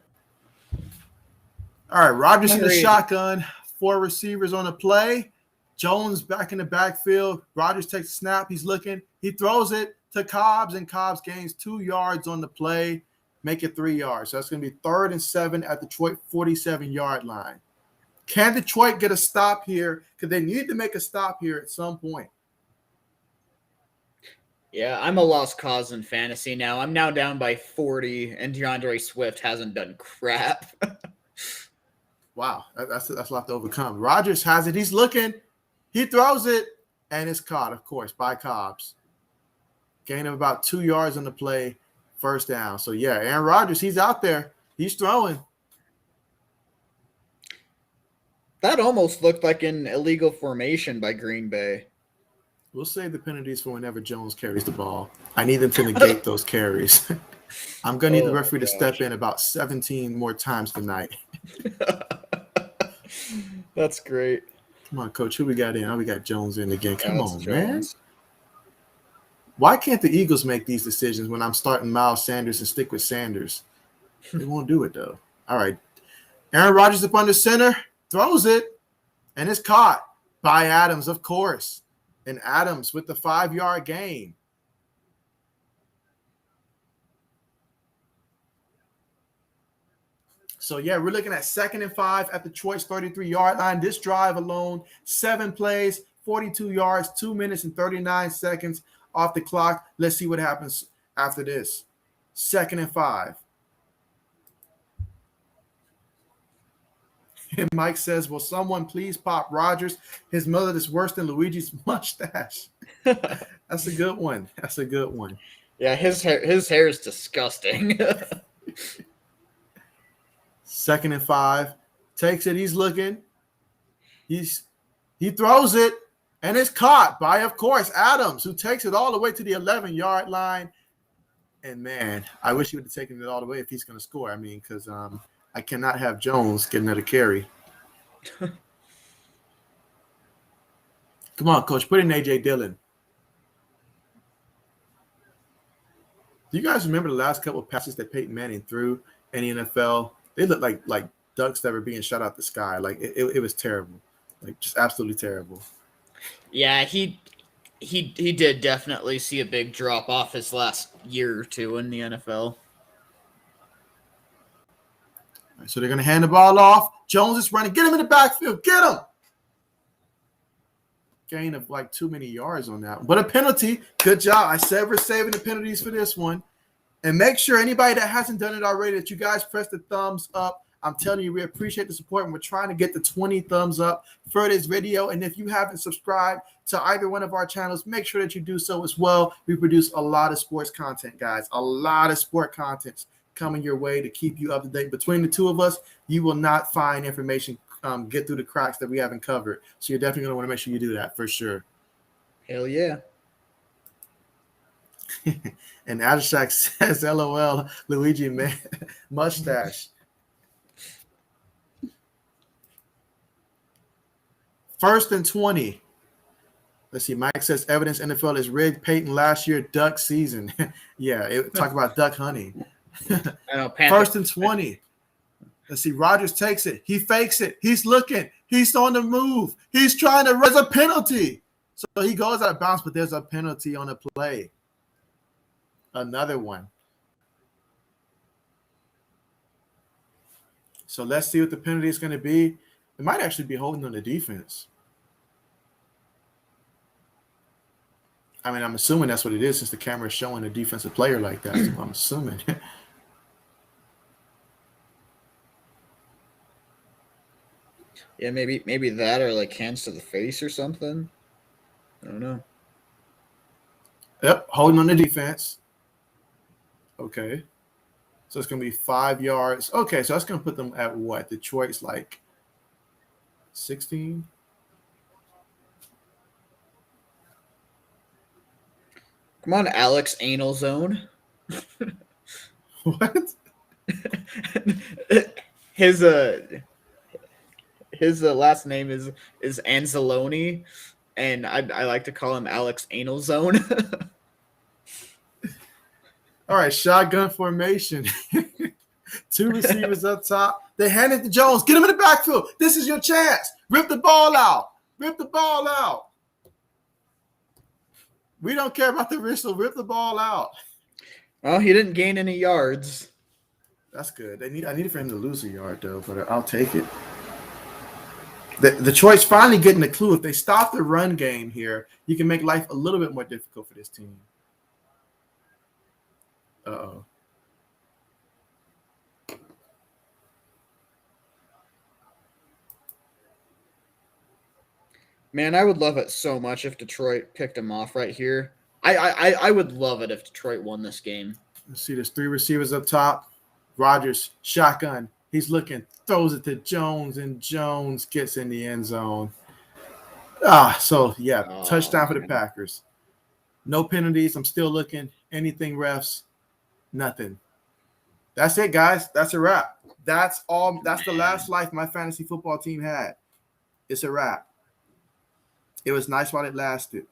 right, Rodgers in the shotgun. 4 receivers on the play. Jones back in the backfield. Rodgers takes a snap. He's looking. He throws it to Cobbs, and Cobbs gains 2 yards on the play. Make it 3 yards. So that's going to be 3rd and 7 at Detroit 47-yard line. Can Detroit get a stop here? Because they need to make a stop here at some point. Yeah, I'm a lost cause in fantasy now. I'm now down by 40, and DeAndre Swift hasn't done crap. Wow, that's a lot to overcome. Rodgers has it. He's looking. He throws it, and it's caught, of course, by Cobbs. Gain of about 2 yards on the play, 1st down. So, yeah, Aaron Rodgers, he's out there. He's throwing. That almost looked like an illegal formation by Green Bay. We'll save the penalties for whenever Jones carries the ball. I need them to negate those carries. I'm going to need the referee to step in about 17 more times tonight. That's great. Come on, Coach. Who we got in? Oh, we got Jones in again. Come on, man. Why can't the Eagles make these decisions when I'm starting Miles Sanders and stick with Sanders? They won't do it, though. All right. Aaron Rodgers up under center, throws it, and it's caught by Adams, of course. And Adams with the 5-yard gain. So, yeah, we're looking at 2nd and 5 at the Detroit's 33-yard line. This drive alone, 7 plays, 42 yards, 2 minutes and 39 seconds off the clock. Let's see what happens after this. 2nd and 5. And Mike says, will someone please pop Rodgers? His mother is worse than Luigi's mustache. That's a good one. That's a good one. Yeah, his hair is disgusting. 2nd and 5. Takes it. He's looking. He throws it, and it's caught by, of course, Adams, who takes it all the way to the 11-yard line. And, man, I wish he would have taken it all the way if he's going to score. I mean, because I cannot have Jones get another carry. Come on, Coach. Put in A.J. Dillon. Do you guys remember the last couple of passes that Peyton Manning threw in the NFL? They looked like ducks that were being shot out the sky. Like, it was terrible. Like, just absolutely terrible. Yeah, he did definitely see a big drop off his last year or two in the NFL. Right, so they're going to hand the ball off. Jones is running. Get him in the backfield. Get him. Gain of like too many yards on that one. But a penalty. Good job. I said we're saving the penalties for this one. And make sure anybody that hasn't done it already that you guys press the thumbs up. I'm telling you, we appreciate the support, and we're trying to get the 20 thumbs up for this video. And if you haven't subscribed to either one of our channels, make sure that you do so as well. We produce a lot of sports content, guys. A lot of sport content coming your way to keep you up to date. Between the two of us, you will not find information get through the cracks that we haven't covered. So you're definitely going to want to make sure you do that for sure. Hell yeah. And Adashak says, LOL, Luigi mustache. 1st and 20. Let's see. Mike says evidence NFL is rigged. Peyton last year, duck season. Yeah, talk about duck hunting. I know, 1st and 20. Let's see. Rodgers takes it. He fakes it. He's looking. He's on the move. He's trying to raise a penalty. So he goes out of bounds, but there's a penalty on the play. Another one. So let's see what the penalty is going to be. It might actually be holding on the defense. I mean, I'm assuming that's what it is since the camera is showing a defensive player like that. So I'm assuming. Yeah, maybe that or like hands to the face or something. I don't know. Yep, holding on the defense. Okay. So it's going to be 5 yards. Okay, so that's going to put them at what? Detroit's like 16? Come on, Alex Anal Zone. What? His last name is Anzalone, and I like to call him Alex Anal Zone. All right, shotgun formation. 2 receivers up top. They hand it to Jones. Get him in the backfield. This is your chance. Rip the ball out. Rip the ball out. We don't care about the whistle. Rip the ball out. Well, he didn't gain any yards. That's good. I need for him to lose a yard, though, but I'll take it. The Detroit's finally getting the clue. If they stop the run game here, you can make life a little bit more difficult for this team. Uh-oh. Man, I would love it so much if Detroit picked him off right here. I would love it if Detroit won this game. Let's see, there's 3 receivers up top. Rodgers, shotgun. He's looking, throws it to Jones, and Jones gets in the end zone. Touchdown for the Packers. No penalties. I'm still looking. Anything, refs? Nothing. That's it, guys. That's a wrap. That's all. That's the last life my fantasy football team had. It's a wrap. It was nice while it lasted.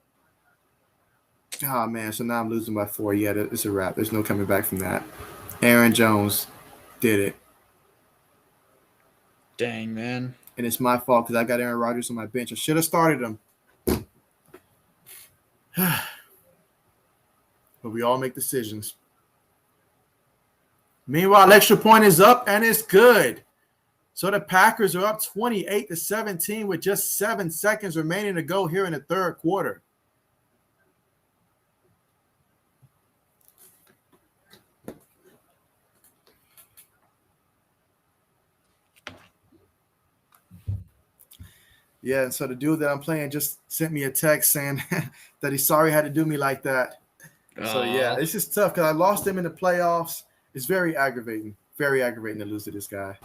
Oh, man. So now I'm losing by 4. Yeah, it's a wrap. There's no coming back from that. Aaron Jones did it. Dang, man. And it's my fault because I got Aaron Rodgers on my bench. I should have started him. But we all make decisions. Meanwhile, extra point is up and it's good. So the Packers are up 28-17 with just 7 seconds remaining to go here in the third quarter. Yeah, so the dude that I'm playing just sent me a text saying that he's sorry he had to do me like that. So, yeah, it's just tough because I lost him in the playoffs. It's very aggravating to lose to this guy.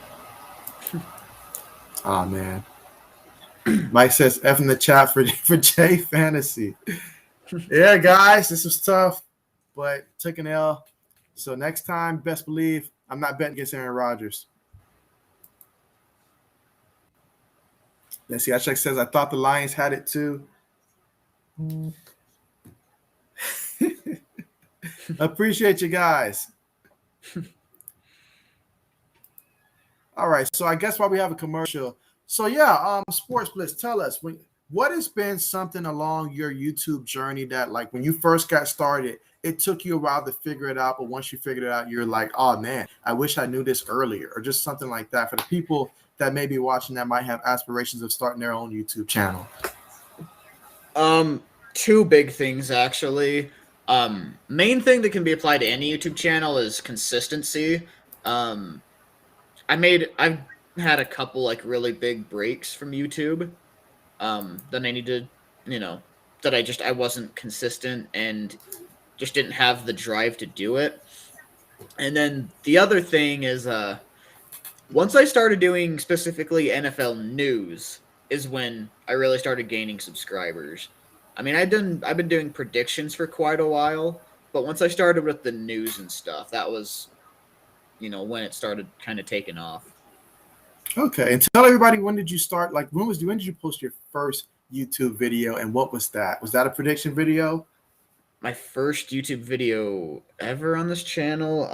Oh, man. Mike says F in the chat for J Fantasy. Yeah, guys, this was tough, but took an L. So next time, best believe I'm not betting against Aaron Rodgers. Let's see. Ashek says I thought the Lions had it too. Appreciate you guys. All right, so I guess while we have a commercial. So yeah, Sports Blitz, tell us what has been something along your YouTube journey that, like, when you first got started, it took you a while to figure it out, but once you figured it out, you're like, oh man, I wish I knew this earlier, or just something like that for the people that may be watching that might have aspirations of starting their own YouTube channel. Two big things actually. Main thing that can be applied to any YouTube channel is consistency. I've had a couple like really big breaks from YouTube. Then I needed, that I wasn't consistent and just didn't have the drive to do it. And then the other thing is, once I started doing specifically NFL news is when I really started gaining subscribers. I mean, I've been doing predictions for quite a while, but once I started with the news and stuff, that was, when it started kind of taking off. Okay, and tell everybody, when did you start? Like, when did you post your first YouTube video, and what was that? Was that a prediction video? My first YouTube video ever on this channel,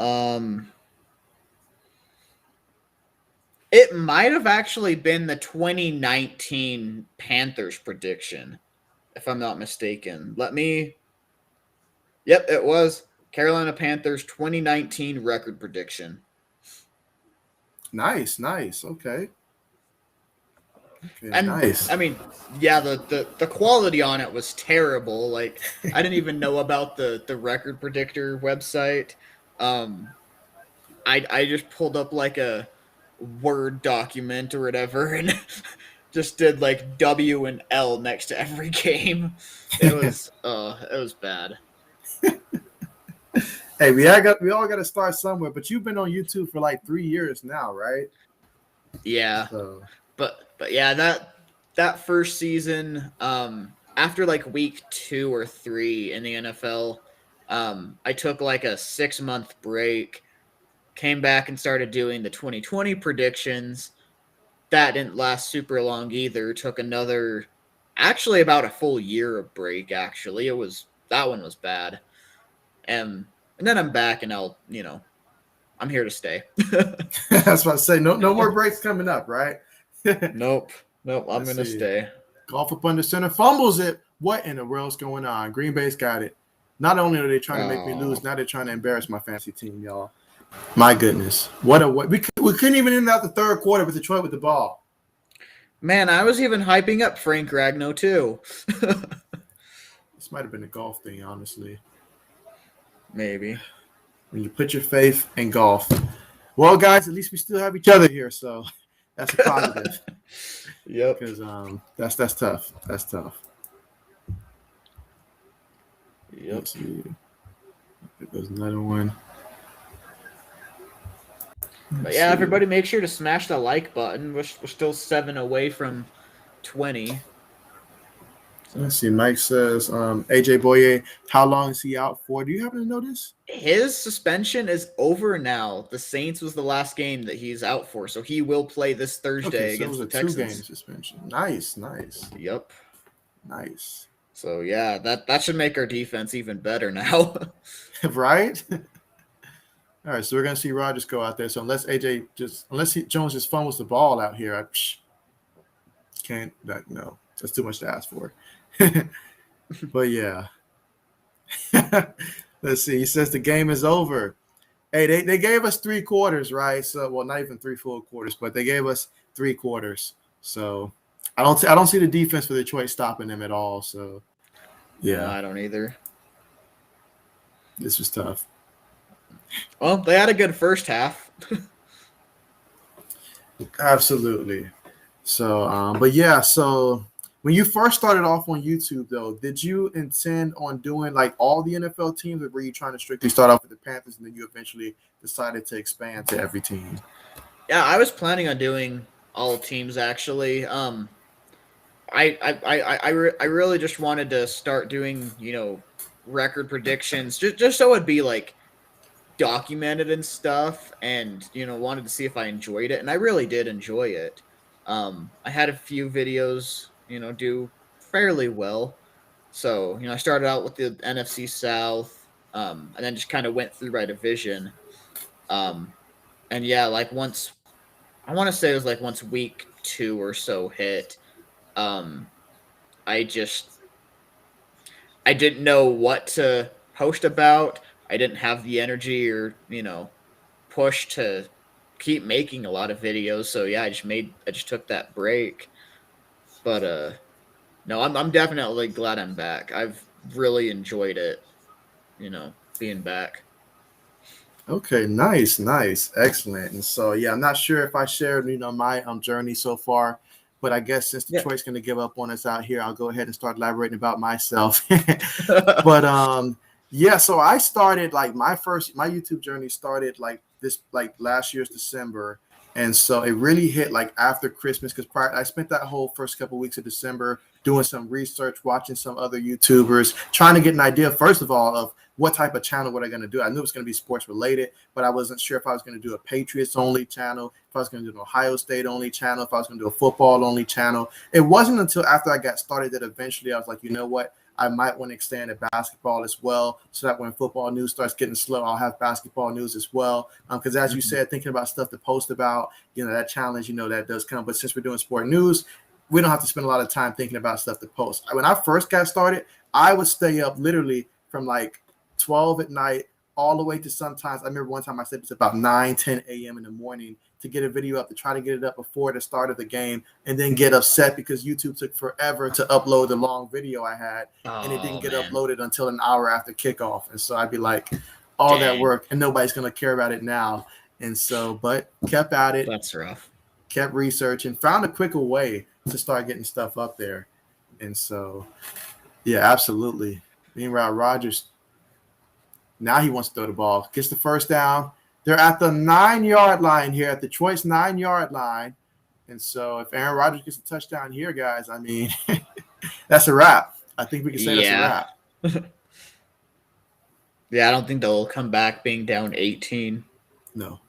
it might have actually been the 2019 Panthers prediction, if I'm not mistaken. Yep, it was Carolina Panthers 2019 record prediction. Nice. Okay, And nice. I mean, yeah, the quality on it was terrible. Like, I didn't even know about the record predictor website. I just pulled up like a Word document or whatever and just did like W and L next to every game. It was bad. Hey, we all got to start somewhere. But you've been on YouTube for like 3 years now, right? Yeah. So. But yeah, that first season, after like week 2 or 3 in the NFL, I took like a 6-month break, came back and started doing the 2020 predictions. That didn't last super long either. Took actually about a full year of break. Actually, that one was bad. And then I'm back, and I'm here to stay. That's what I say. No more breaks coming up, right? Nope. I'm going to stay. Goff up under center, fumbles it. What in the world's going on? Green Bay's got it. Not only are they trying to make me lose, now they're trying to embarrass my fantasy team, y'all. My goodness. We couldn't even end out the third quarter with Detroit with the ball. Man, I was even hyping up Frank Ragnow, too. This might have been a Goff thing, honestly. Maybe. When you put your faith in Goff. Well, guys, at least we still have each other here, so that's a positive. Yep. Because that's tough. That's tough. Yep. Let's see. There's another one. But yeah, everybody make sure to smash the like button. We're still 7 away from 20. Let's see. Mike says, AJ Boye, how long is he out for? Do you happen to know this? His suspension is over now. The Saints was the last game that he's out for, so he will play this Thursday against the Texans. It was a 2-game suspension. Nice. Yep. Nice. So yeah, that should make our defense even better now. Right? All right, so we're gonna see Rodgers go out there. So unless Jones just fumbles the ball out here, I can't. No, that's too much to ask for. But yeah, let's see. He says the game is over. Hey, they gave us 3 quarters, right? So, well, not even 3 full quarters, but they gave us 3 quarters. So I don't see the defense for Detroit stopping them at all. So yeah, No, I don't either. This was tough. Well, they had a good first half. Absolutely. So, but yeah, so when you first started off on YouTube, though, did you intend on doing like all the NFL teams, or were you trying to strictly start off with the Panthers and then you eventually decided to expand to every team? Yeah, I was planning on doing all teams actually. I really just wanted to start doing, record predictions just so it'd be like documented and stuff, and wanted to see if I enjoyed it, and I really did enjoy it. I had a few videos, do fairly well. So, I started out with the NFC South, and then just kind of went through my division. And yeah, like once, I want to say it was like once week 2 or so hit, I didn't know what to post about. I didn't have the energy or, push to keep making a lot of videos. So yeah, I just took that break. But no, I'm definitely glad I'm back. I've really enjoyed it, being back. Okay, nice, excellent. And so, yeah, I'm not sure if I shared, my journey so far, but I guess since Detroit's going to give up on us out here, I'll go ahead and start elaborating about myself. But yeah, so I started like my YouTube journey started like last year's December. And so it really hit like after Christmas, because I spent that whole first couple of weeks of December doing some research, watching some other YouTubers, trying to get an idea, first of all, of what type of channel were I going to do. I knew it was going to be sports related, but I wasn't sure if I was going to do a Patriots only channel, if I was going to do an Ohio State only channel, if I was going to do a football only channel. It wasn't until after I got started that eventually I was like, you know what? I might want to extend to basketball as well, so that when football news starts getting slow, I'll have basketball news as well. Because as you said, thinking about stuff to post about, that challenge, that does come. But since we're doing sport news, we don't have to spend a lot of time thinking about stuff to post. When I first got started, I would stay up literally from like 12 at night all the way to sometimes, I remember one time I said it's about 9, 10 a.m. in the morning to get a video up, to try to get it up before the start of the game, and then get upset because YouTube took forever to upload the long video I had, and it didn't get uploaded until an hour after kickoff. And so I'd be like, all that work, and nobody's going to care about it now. And so, but kept at it. That's rough. Kept researching, found a quicker way to start getting stuff up there. And so, yeah, absolutely. Meanwhile, Rodgers, now he wants to throw the ball. Gets the first down. They're at the 9-yard line here, at Detroit's 9-yard line. And so if Aaron Rodgers gets a touchdown here, guys, I mean, that's a wrap. I think we can say that's a wrap. Yeah, I don't think they'll come back being down 18. No.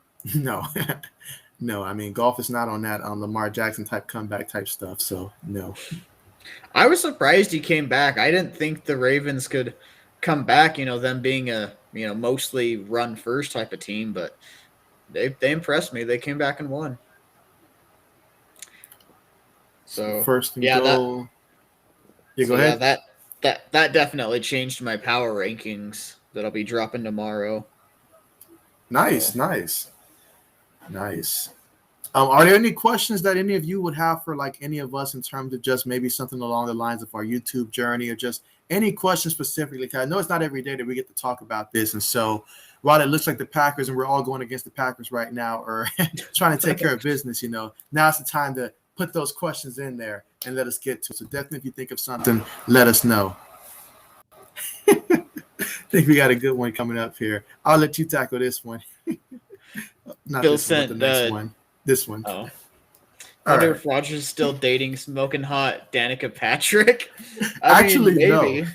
No, I mean, Goff is not on that Lamar Jackson type comeback type stuff, so no. I was surprised he came back. I didn't think the Ravens could come back, them being a, mostly run first type of team, but they impressed me. They came back and won. So first and goal. Go ahead. Yeah, that definitely changed my power rankings that I'll be dropping tomorrow. Nice. Are there any questions that any of you would have for like any of us in terms of just maybe something along the lines of our YouTube journey, or just any questions specifically? Because I know it's not every day that we get to talk about this. And so while it looks like the Packers, and we're all going against the Packers right now, or trying to take care of business, now's the time to put those questions in there and let us get to it. So definitely, if you think of something, let us know. I think we got a good one coming up here. I'll let you tackle this one. Not Bill this one, but the next one. This one. Oh. I wonder if Rodgers is still dating smoking hot Danica Patrick. Actually, maybe.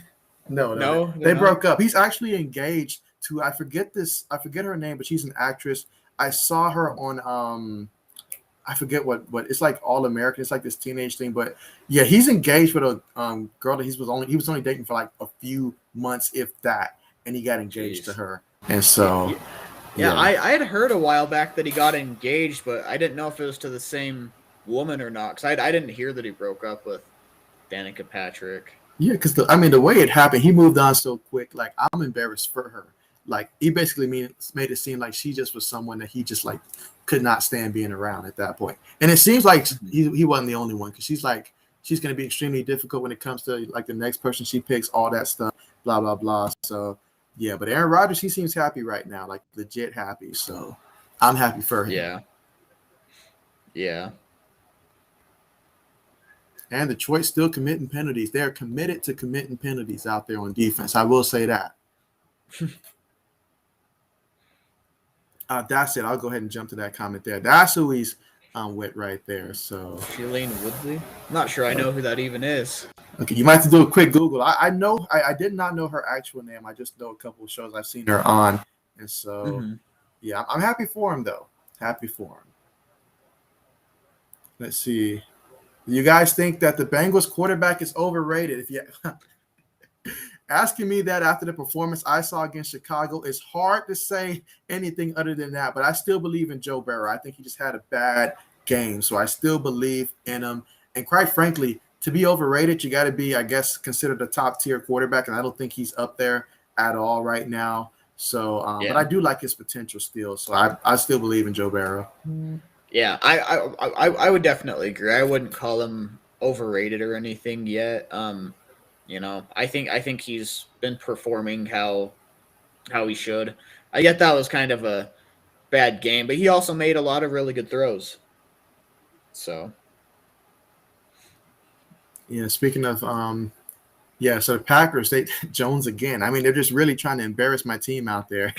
No. They broke up. He's actually engaged to, I forget her name, but she's an actress. I saw her on I forget what it's like, All American. It's like this teenage thing, but yeah, he's engaged with a girl that he was only dating for like a few months, if that, and he got engaged to her. And so Yeah, Yeah. I had heard a while back that he got engaged, but I didn't know if it was to the same woman or not. Because I didn't hear that he broke up with Danica Patrick. Yeah, because the way it happened, he moved on so quick. Like, I'm embarrassed for her. Like, he basically made it seem like she just was someone that he just like could not stand being around at that point. And it seems like he wasn't the only one, because she's going to be extremely difficult when it comes to like the next person she picks, all that stuff, blah blah blah. So yeah, but Aaron Rodgers, he seems happy right now, like legit happy. So I'm happy for him. Yeah. Yeah. And Detroit's still committing penalties. They're committed to committing penalties out there on defense. I will say that. That's it. I'll go ahead and jump to that comment there. That's who he's with right there. So Shailene Woodley? I'm not sure I know who that even is. okay, you might have to do a quick Google. I know I did not know her actual name. I just know a couple of shows I've seen her on. And so yeah, I'm happy for him though. Happy for him. Let's see. Do you guys think that the Bengals quarterback is overrated? If you asking me that after the performance I saw against Chicago, it's hard to say anything other than that. But I still believe in Joe Burrow. I think he just had a bad game, so I still believe in him. And quite frankly, to be overrated, you got to be, I guess, considered a top tier quarterback, and I don't think he's up there at all right now. So, but I do like his potential still. So I still believe in Joe Burrow. Yeah, I would definitely agree. I wouldn't call him overrated or anything yet. I think he's been performing how he should. I get that was kind of a bad game, but he also made a lot of really good throws. So yeah, speaking of so the Packers, they Jones again. I mean, they're just really trying to embarrass my team out there.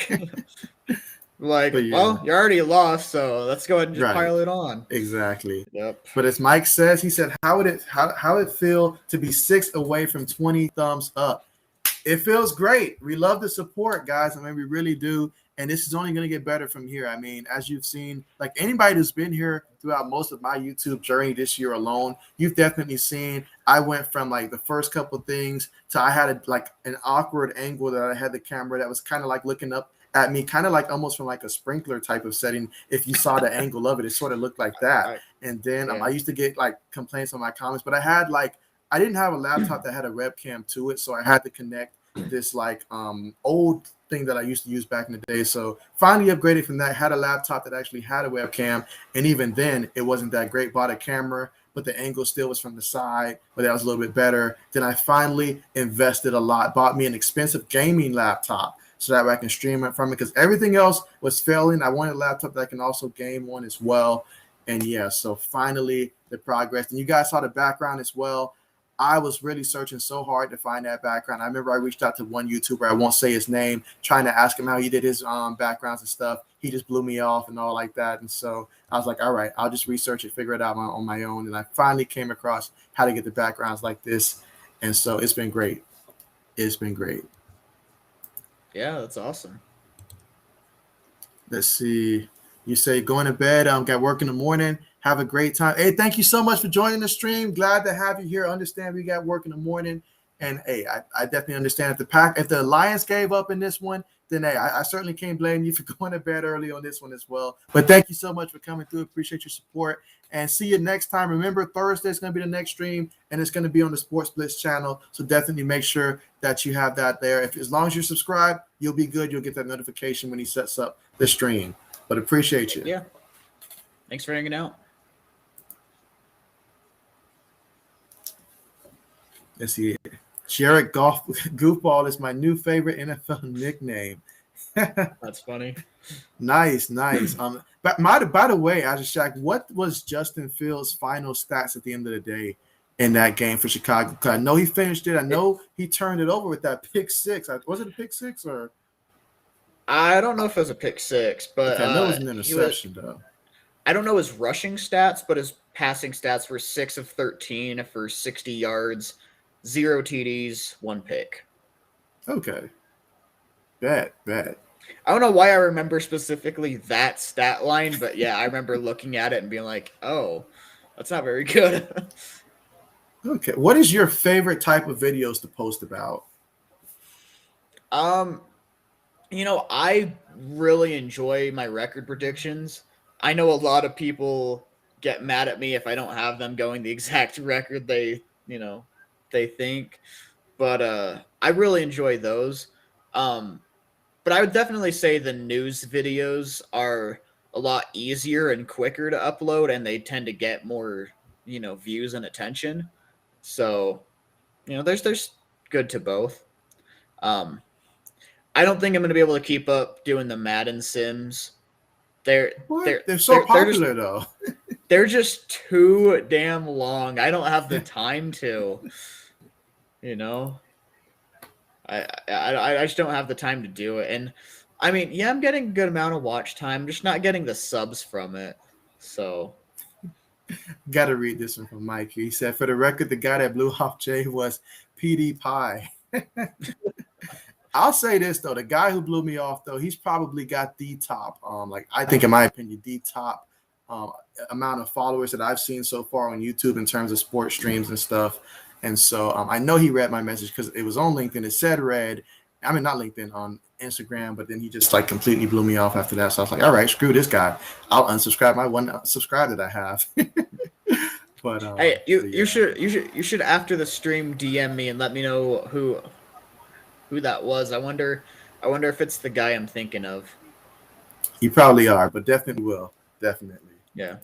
well, you already lost, so let's go ahead and just pile it on. Exactly. Yep. But as Mike says, he said, how would it feel to be 6 away from 20 thumbs up? It feels great. We love the support, guys. I mean, we really do. And this is only going to get better from here. I mean, as you've seen, like anybody who's been here throughout most of my YouTube journey this year alone, you've definitely seen I went from like the first couple of things to I had an awkward angle that I had the camera that was kind of like looking up at me, kind of like almost from like a sprinkler type of setting. If you saw the angle of it, it sort of looked like that. And then I used to get like complaints on my comments, but I didn't have a laptop that had a webcam to it, so I had to connect this like old thing that I used to use back in the day. So finally upgraded from that, had a laptop that actually had a webcam, and even then it wasn't that great. Bought a camera, but the angle still was from the side, but that was a little bit better. Then I finally invested a lot, bought me an expensive gaming laptop so that way I can stream it from it, because everything else was failing. I wanted a laptop that I can also game on as well. And yeah, so finally the progress. And you guys saw the background as well. I was really searching so hard to find that background. I remember I reached out to one YouTuber, I won't say his name, trying to ask him how he did his backgrounds and stuff. He just blew me off and all like that. And so I was like, all right, I'll just research it, figure it out on my own. And I finally came across how to get the backgrounds like this. And so it's been great. It's been great. Yeah, that's awesome. Let's see. You say going to bed, got work in the morning. Have a great time. Hey, thank you so much for joining the stream. Glad to have you here. Understand we got work in the morning. And hey, I definitely understand if the Lions gave up in this one, then hey, I certainly can't blame you for going to bed early on this one as well. But thank you so much for coming through. Appreciate your support. And see you next time. Remember, Thursday is going to be the next stream, and it's going to be on the Sports Blitz channel. So definitely make sure that you have that there. As long as you're subscribed, you'll be good. You'll get that notification when he sets up the stream. But appreciate you. Yeah. Thanks for hanging out. Let's see. Jared Goff Goofball is my new favorite NFL nickname. That's funny. Nice. But by the way, I just Shaq, what was Justin Fields' final stats at the end of the day in that game for Chicago? Because I know he finished it. I know he turned it over with that pick six. Was it a pick six or? I don't know if it was a pick six, but I know it was an interception though. I don't know his rushing stats, but his passing stats were 6 of 13 for 60 yards, 0 TDs, 1 pick. Okay. Bad. I don't know why I remember specifically that stat line, but yeah, I remember looking at it and being like, oh, that's not very good. Okay. What is your favorite type of videos to post about? I really enjoy my record predictions. I know a lot of people get mad at me if I don't have them going the exact record they think, but I really enjoy those. Um, but I would definitely say the news videos are a lot easier and quicker to upload, and they tend to get more, views and attention. So, there's good to both. Um, I don't think I'm going to be able to keep up doing the Madden Sims. They're What? they're They're so they're just popular though. they're just too damn long. I don't have the time to, you know. I just don't have the time to do it. And I mean, yeah, I'm getting a good amount of watch time, just not getting the subs from it. So Got to read this one from Mike. He said, for the record, the guy that blew off Jay was PD Pie. I'll say this though, the guy who blew me off though, he's probably got the top, I think in my opinion, the top amount of followers that I've seen so far on YouTube in terms of sports streams and stuff. And so I know he read my message because it was on LinkedIn. It said read. I mean, not LinkedIn, on Instagram, but then he just like completely blew me off after that. So I was like, all right, screw this guy. I'll unsubscribe my one subscribe that I have. But hey, you should after the stream DM me and let me know who that was. I wonder if it's the guy I'm thinking of. You probably are, but definitely will. Definitely. Yeah.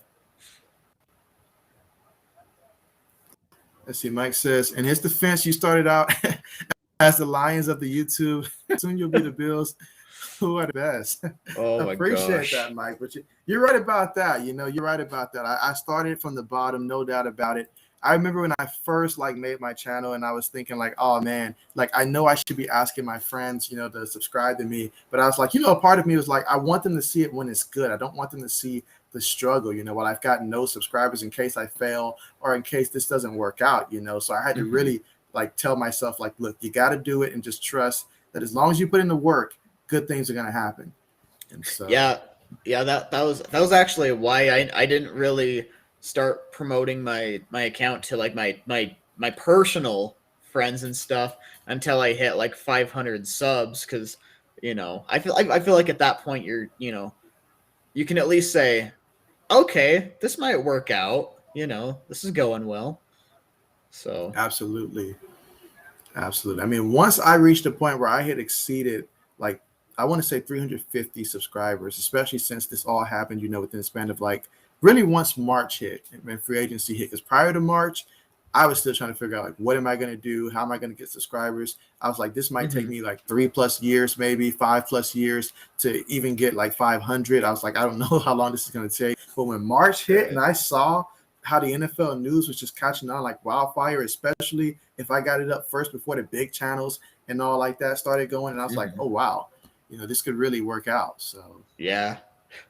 Let's see. Mike says, in his defense, you started out as the Lions of the YouTube. Soon you'll be the Bills, who are the best. Oh my Appreciate gosh. that, Mike. But you're right about that. You're right about that. I started from the bottom, no doubt about it. I remember when I first made my channel and I was thinking oh man, I know I should be asking my friends, to subscribe to me. But I was like, a part of me was I want them to see it when it's good. I don't want them to see the struggle, while I've got no subscribers in case I fail or in case this doesn't work out, So I had to really tell myself look, you got to do it and just trust that as long as you put in the work, good things are going to happen. And so yeah, that was actually why I didn't really start promoting my account to my personal friends and stuff until I hit 500 subs, because I feel like at that point you're you can at least say, okay, this might work out, this is going well. So absolutely. I mean, once I reached a point where I had exceeded I want to say 350 subscribers, especially since this all happened, within the span of really once March hit and free agency hit. Because prior to March, I was still trying to figure out what am I going to do? How am I going to get subscribers? I was like, this might take me 3+ years, maybe 5+ years to even get 500. I was like, I don't know how long this is going to take. But when March hit and I saw how the NFL news was just catching on like wildfire, especially if I got it up first before the big channels and all like that started going, and I was like, oh wow, this could really work out. So yeah.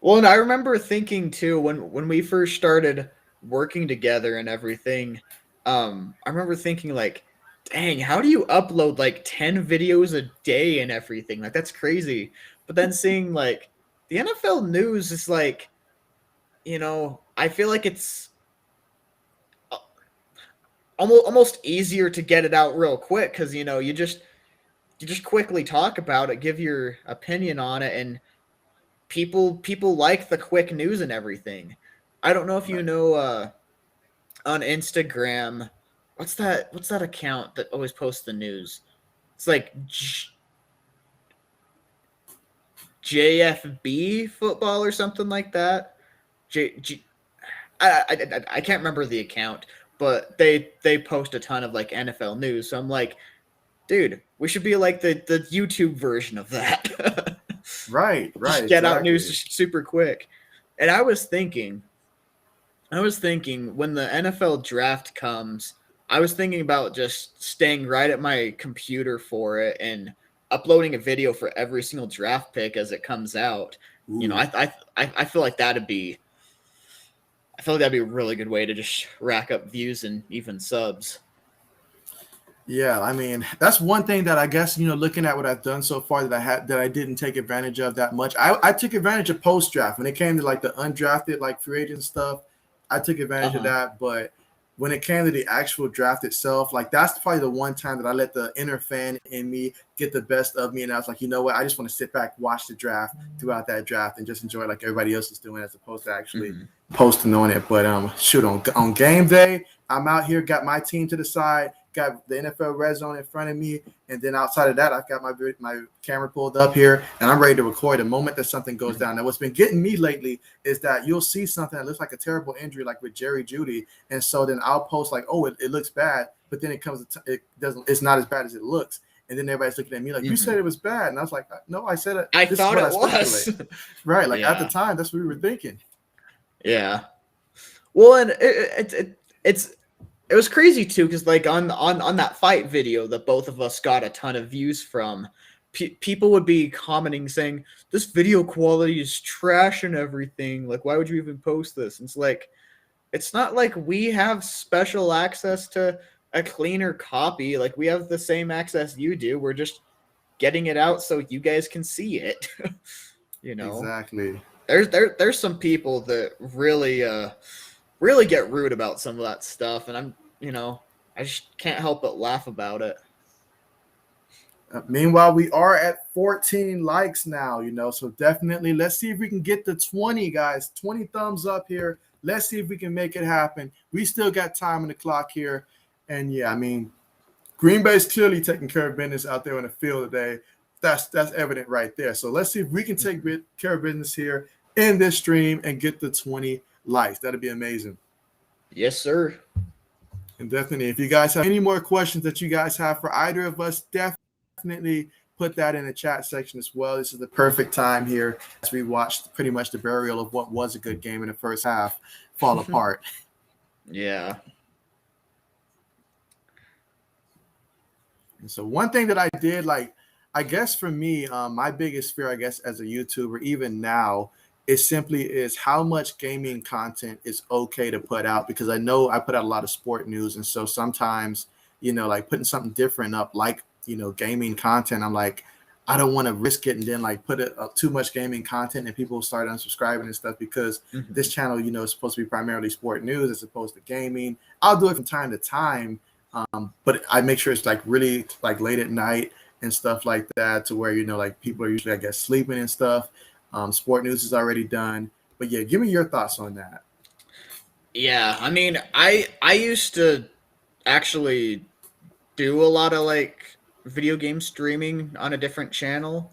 Well, and I remember thinking too, when we first started working together and everything, I remember thinking dang, how do you upload 10 videos a day and everything? That's crazy. But then seeing the NFL news is I feel like it's almost easier to get it out real quick, because you just quickly talk about it, give your opinion on it, and people like the quick news and everything. I don't know if you know on Instagram, what's that account that always posts the news? It's JFB football or something like that. I can't remember the account, but they post a ton of NFL news. So I'm like, dude, we should be the YouTube version of that. Right. Just get out news super quick. And I was thinking when the NFL draft comes, I was thinking about just staying right at my computer for it and uploading a video for every single draft pick as it comes out. Ooh. I feel like that'd be a really good way to just rack up views and even subs. Yeah, I mean, that's one thing that I guess, looking at what I've done so far that I didn't take advantage of that much. I took advantage of post-draft when it came to the undrafted free agent stuff. I took advantage of that, but when it came to the actual draft itself, like that's probably the one time that I let the inner fan in me get the best of me. And I was like, you know what? I just want to sit back, watch the draft throughout that draft and just enjoy it like everybody else is doing as opposed to actually posting on it. But shoot, on game day, I'm out here, got my team to the side, got the NFL red zone in front of me. And then outside of that, I've got my camera pulled up here and I'm ready to record the moment that something goes down. Now, what's been getting me lately is that you'll see something that looks like a terrible injury, like with Jerry Jeudy. And so then I'll post like, oh, it looks bad. But then it's not as bad as it looks. And then everybody's looking at me like, you said it was bad. And I was like, no, I said it. I thought it was. Right. Like at the time, that's what we were thinking. Yeah. Well, and it was crazy too, because like on that fight video that both of us got a ton of views from, people would be commenting saying this video quality is trash and everything. Like, why would you even post this? And it's like, it's not like we have special access to a cleaner copy. Like, we have the same access you do. We're just getting it out so you guys can see it. You know, exactly. There's some people that really get rude about some of that stuff, and I just can't help but laugh about it. Meanwhile, we are at 14 likes now, so definitely let's see if we can get the 20, guys. 20 thumbs up here. Let's see if we can make it happen. We still got time on the clock here. And yeah, I mean, Green Bay's clearly taking care of business out there on the field today. That's evident right there. So let's see if we can take care of business here in this stream and get the 20 likes. That'd be amazing. Yes, sir. And definitely, if you guys have any more questions that you guys have for either of us, definitely put that in the chat section as well. This is the perfect time here as we watched pretty much the burial of what was a good game in the first half fall apart. Yeah. And so one thing that I did, like, I guess for me, my biggest fear, I guess, as a YouTuber, even now, is how much gaming content is okay to put out, because I know I put out a lot of sport news. And so sometimes, like putting something different up, like, gaming content, I'm like, I don't want to risk it and then like put too much gaming content and people start unsubscribing and stuff, because this channel, is supposed to be primarily sport news as opposed to gaming. I'll do it from time to time, but I make sure it's like really like late at night and stuff like that, to where, like people are usually, I guess, sleeping and stuff. Sport news is already done, but yeah, give me your thoughts on that. Yeah, I mean, I used to actually do a lot of like video game streaming on a different channel.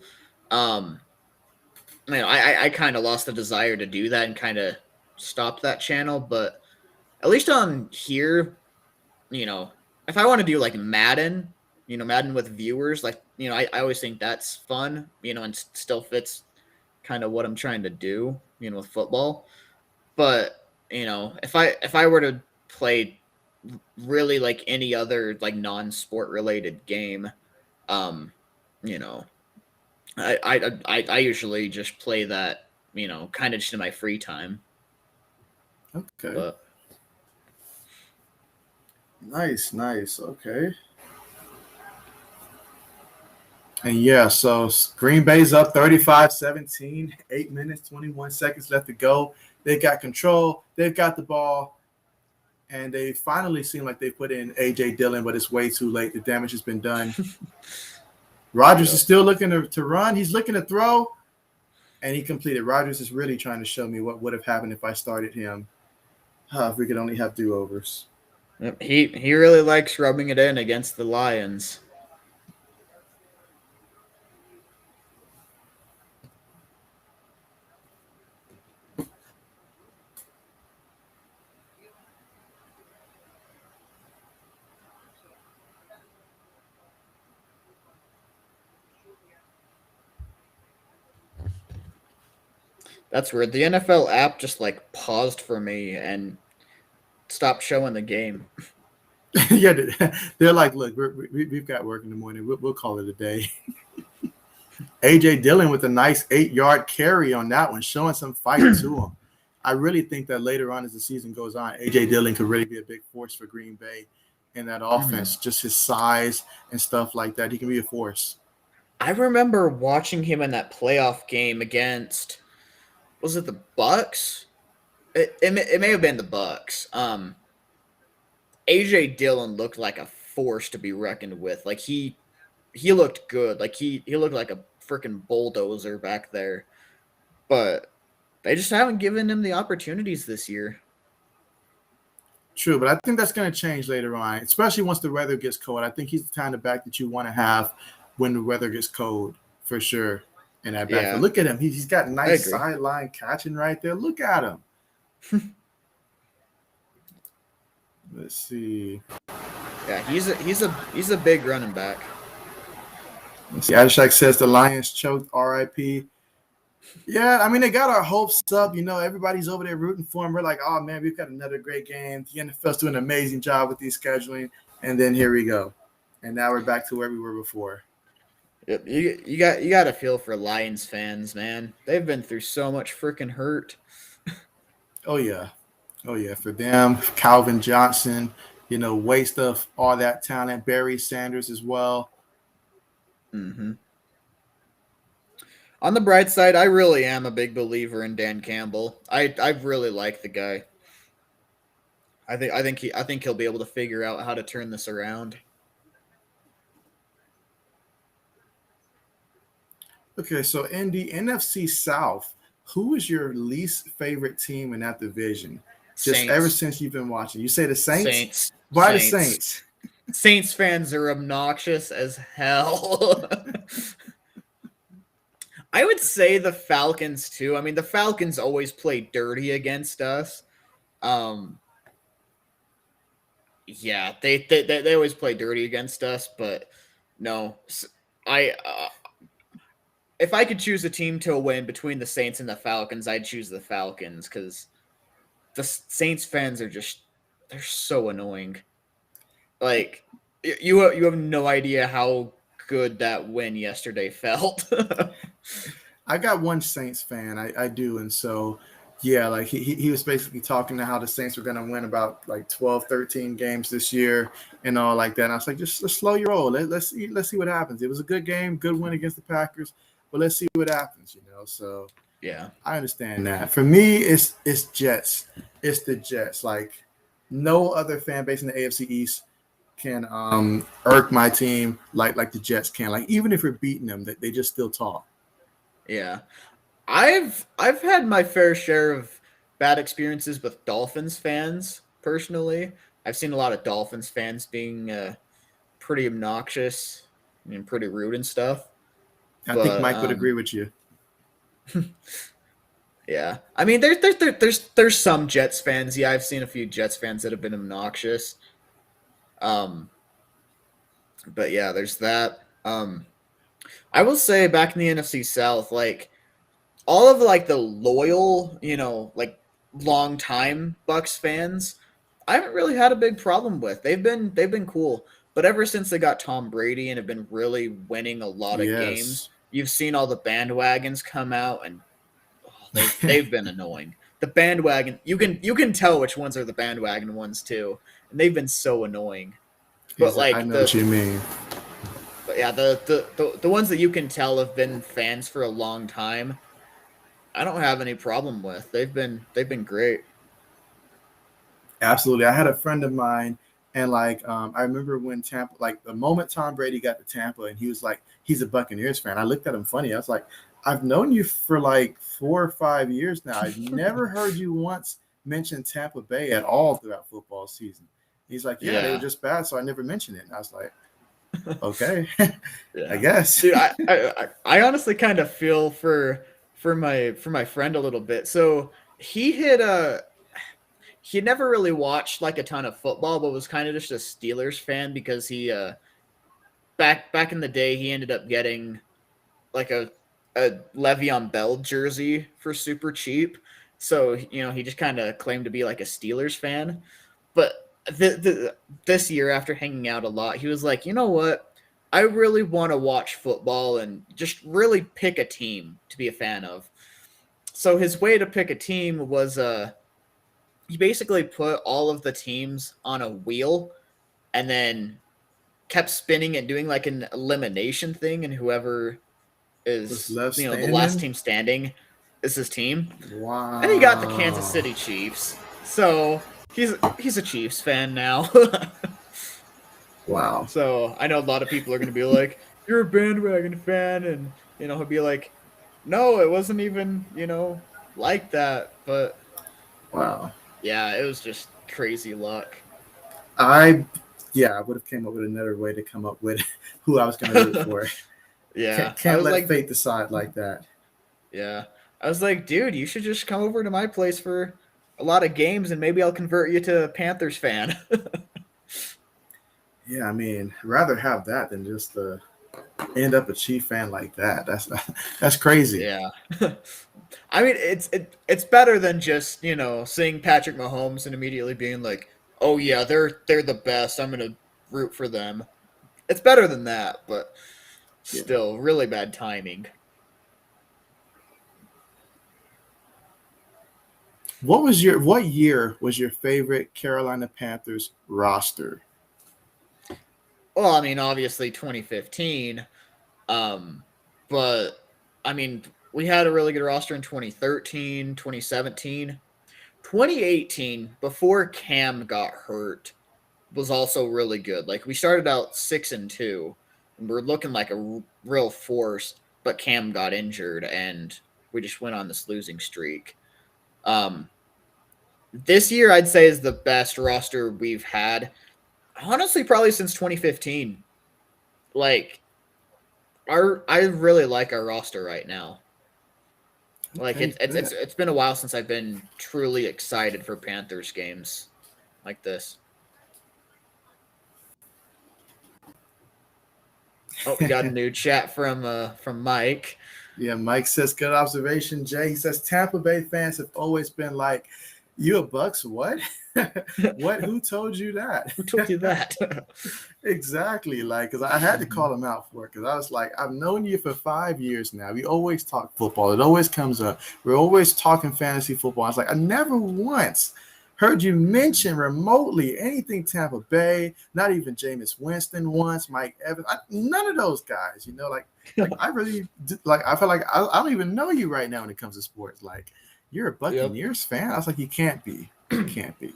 I kind of lost the desire to do that and kind of stopped that channel, but at least on here, if I want to do like Madden, Madden with viewers, like, I always think that's fun, and still fits kind of what I'm trying to do, with football. But, if I were to play really like any other like non-sport related game, I usually just play that, kind of just in my free time. Okay. But, Nice. Okay. And yeah, so Green Bay's up 35-17, 8 minutes, 21 seconds left to go. They got control. They've got the ball. And they finally seem like they put in A.J. Dillon, but it's way too late. The damage has been done. Rodgers is still looking to run. He's looking to throw. And he completed. Rodgers is really trying to show me what would have happened if I started him. If we could only have do-overs. He really likes rubbing it in against the Lions. That's weird. The NFL app just like paused for me and stopped showing the game. Yeah, they're like, look, we've got work in the morning. We'll call it a day. A.J. Dillon with a nice 8-yard carry on that one, showing some fight to him. I really think that later on as the season goes on, A.J. Dillon could really be a big force for Green Bay in that offense. Just his size and stuff like that. He can be a force. I remember watching him in that playoff game against, was it the Bucks? It may have been the Bucks. AJ Dillon looked like a force to be reckoned with. Like he looked good. Like he looked like a freaking bulldozer back there. But they just haven't given him the opportunities this year. True, but I think that's going to change later on, especially once the weather gets cold. I think he's the kind of back that you want to have when the weather gets cold, for sure. In that backfield, look at him. He's got nice sideline catching right there. Look at him. Let's see. Yeah, he's a big running back. Let's see. Adishak says the Lions choked. RIP. Yeah, I mean, they got our hopes up. You know, everybody's over there rooting for them. We're like, oh, man, we've got another great game. The NFL's doing an amazing job with these scheduling. And then here we go. And now we're back to where we were before. Yep, you got to feel for Lions fans, man. They've been through so much freaking hurt. Oh, yeah. Oh, yeah. For them, Calvin Johnson, you know, waste of all that talent. Barry Sanders as well. Mm-hmm. On the bright side, I really am a big believer in Dan Campbell. I really like the guy. I think he'll be able to figure out how to turn this around. Okay, so in the NFC South, who is your least favorite team in that division? Just Saints. Ever since you've been watching. You say the Saints? Saints. Why the Saints? Saints fans are obnoxious as hell. I would say the Falcons too. I mean, the Falcons always play dirty against us. Yeah, they always play dirty against us, but no, if I could choose a team to win between the Saints and the Falcons, I'd choose the Falcons because the Saints fans are they're so annoying. Like you have no idea how good that win yesterday felt. I got one Saints fan. I do. And so, yeah, like he was basically talking to how the Saints were going to win about like 12, 13 games this year and all like that. And I was like, just slow your roll. Let's see what happens. It was a good game, good win against the Packers, but let's see what happens, you know? So yeah, I understand that. For me, it's Jets. It's the Jets. Like no other fan base in the AFC East can irk my team like the Jets can. Like even if we're beating them, they just still talk. Yeah. I've had my fair share of bad experiences with Dolphins fans personally. I've seen a lot of Dolphins fans being pretty obnoxious and pretty rude and stuff. I think Mike would agree with you. Yeah. I mean there's some Jets fans. Yeah, I've seen a few Jets fans that have been obnoxious. But yeah, there's that. I will say back in the NFC South, like all of like the loyal, you know, like long time Bucks fans, I haven't really had a big problem with. They've been cool. But ever since they got Tom Brady and have been really winning a lot of games, you've seen all the bandwagons come out and they've been annoying. The bandwagon, you can tell which ones are the bandwagon ones too, and they've been so annoying. But like I know what you mean. But yeah, the ones that you can tell have been fans for a long time, I don't have any problem with. They've been great. Absolutely. I had a friend of mine, and like I remember when Tampa, like the moment Tom Brady got to Tampa, and he was like, he's a Buccaneers fan. I looked at him funny. I was like, I've known you for like 4 or 5 years now. I've never heard you once mention Tampa Bay at all throughout football season. He's like, yeah, they were just bad, so I never mentioned it. And I was like, okay, I guess. Dude, I honestly kind of feel for my friend a little bit. So he never really watched like a ton of football, but was kind of just a Steelers fan because he back in the day he ended up getting like a Le'Veon Bell jersey for super cheap. So you know he just kind of claimed to be like a Steelers fan, but this year after hanging out a lot, he was like, you know what? I really want to watch football and just really pick a team to be a fan of. So his way to pick a team was he basically put all of the teams on a wheel and then kept spinning and doing like an elimination thing, and whoever is the last team standing is his team. Wow. And he got the Kansas City Chiefs. So he's a Chiefs fan now. Wow. So I know a lot of people are going to be like, "You're a bandwagon fan," and he'll be like, "No, it wasn't even like that." But Wow. yeah, it was just crazy luck. I would have came up with another way to come up with who I was going to root for. Yeah, I Can't was let like, fate decide like that. yeah, I was like, dude, you should just come over to my place for a lot of games, and maybe I'll convert you to a Panthers fan. Yeah, I mean, rather have that than just end up a Chief fan like that. That's crazy. Yeah. I mean, it's better than just seeing Patrick Mahomes and immediately being like, "Oh yeah, they're the best. I'm gonna root for them." It's better than that, but Yeah. still, really bad timing. What year was your favorite Carolina Panthers roster? Well, I mean, obviously 2015, but I mean, we had a really good roster in 2013, 2017, 2018 before Cam got hurt was also really good. Like we started out 6-2, and we're looking like a real force, but Cam got injured, and we just went on this losing streak. This year I'd say is the best roster we've had, honestly, probably since 2015. Like I really like our roster right now. Like Okay, it's been a while since I've been truly excited for Panthers games like this. Oh, we got a new chat from Mike. Yeah, Mike says good observation. Jay, he says Tampa Bay fans have always been like, "You a Bucks? What? What? Who told you that? Who told you that?" Exactly. Like, because I had to call him out for it because I was like, I've known you for 5 years now. We always talk football. It always comes up. We're always talking fantasy football. I was like, I never once heard you mention remotely anything Tampa Bay, not even Jameis Winston once, Mike Evans, none of those guys, like I really, like, I feel like I don't even know you right now when it comes to sports. Like, you're a Buccaneers fan? I was like, you can't be. You can't be.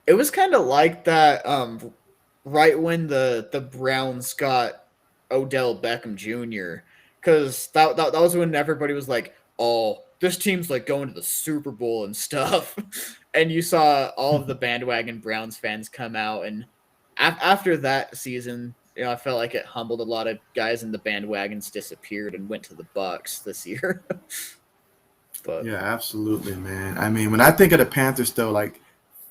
It was kind of like that right when the Browns got Odell Beckham Jr. Because that was when everybody was like, "Oh, this team's like going to the Super Bowl and stuff," and you saw all of the bandwagon Browns fans come out, and after that season, I felt like it humbled a lot of guys, and the bandwagons disappeared and went to the Bucks this year. But Yeah, absolutely, man. I mean, when I think of the Panthers, though, like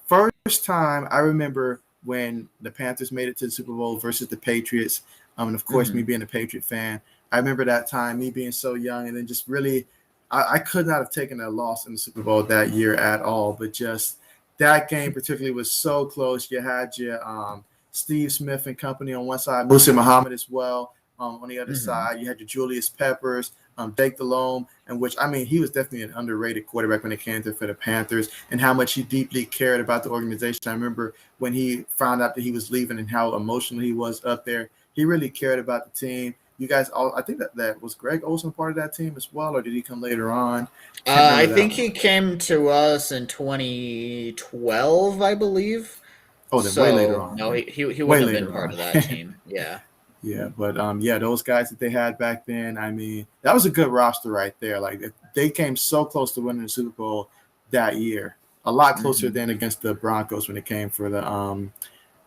first time I remember when the Panthers made it to the Super Bowl versus the Patriots, and of course, me being a Patriot fan, I remember that time, me being so young, and then just really, I could not have taken a loss in the Super Bowl that year at all. But just that game particularly was so close. You had your Steve Smith and company on one side, Musa Muhammad as well on the other side. You had your Julius Peppers, Jake Delhomme, and which, I mean, he was definitely an underrated quarterback when it came to for the Panthers and how much he deeply cared about the organization. I remember when he found out that he was leaving and how emotional he was up there. He really cared about the team. You guys all, I think that was Greg Olsen part of that team as well, or did he come later on? I think he came to us in 2012, I believe. Oh, then way later on. No, he Way wouldn't have been later part on. of that team. Yeah. Yeah, but those guys that they had back then, I mean, that was a good roster right there. Like they came so close to winning the Super Bowl that year, a lot closer than against the Broncos when it came for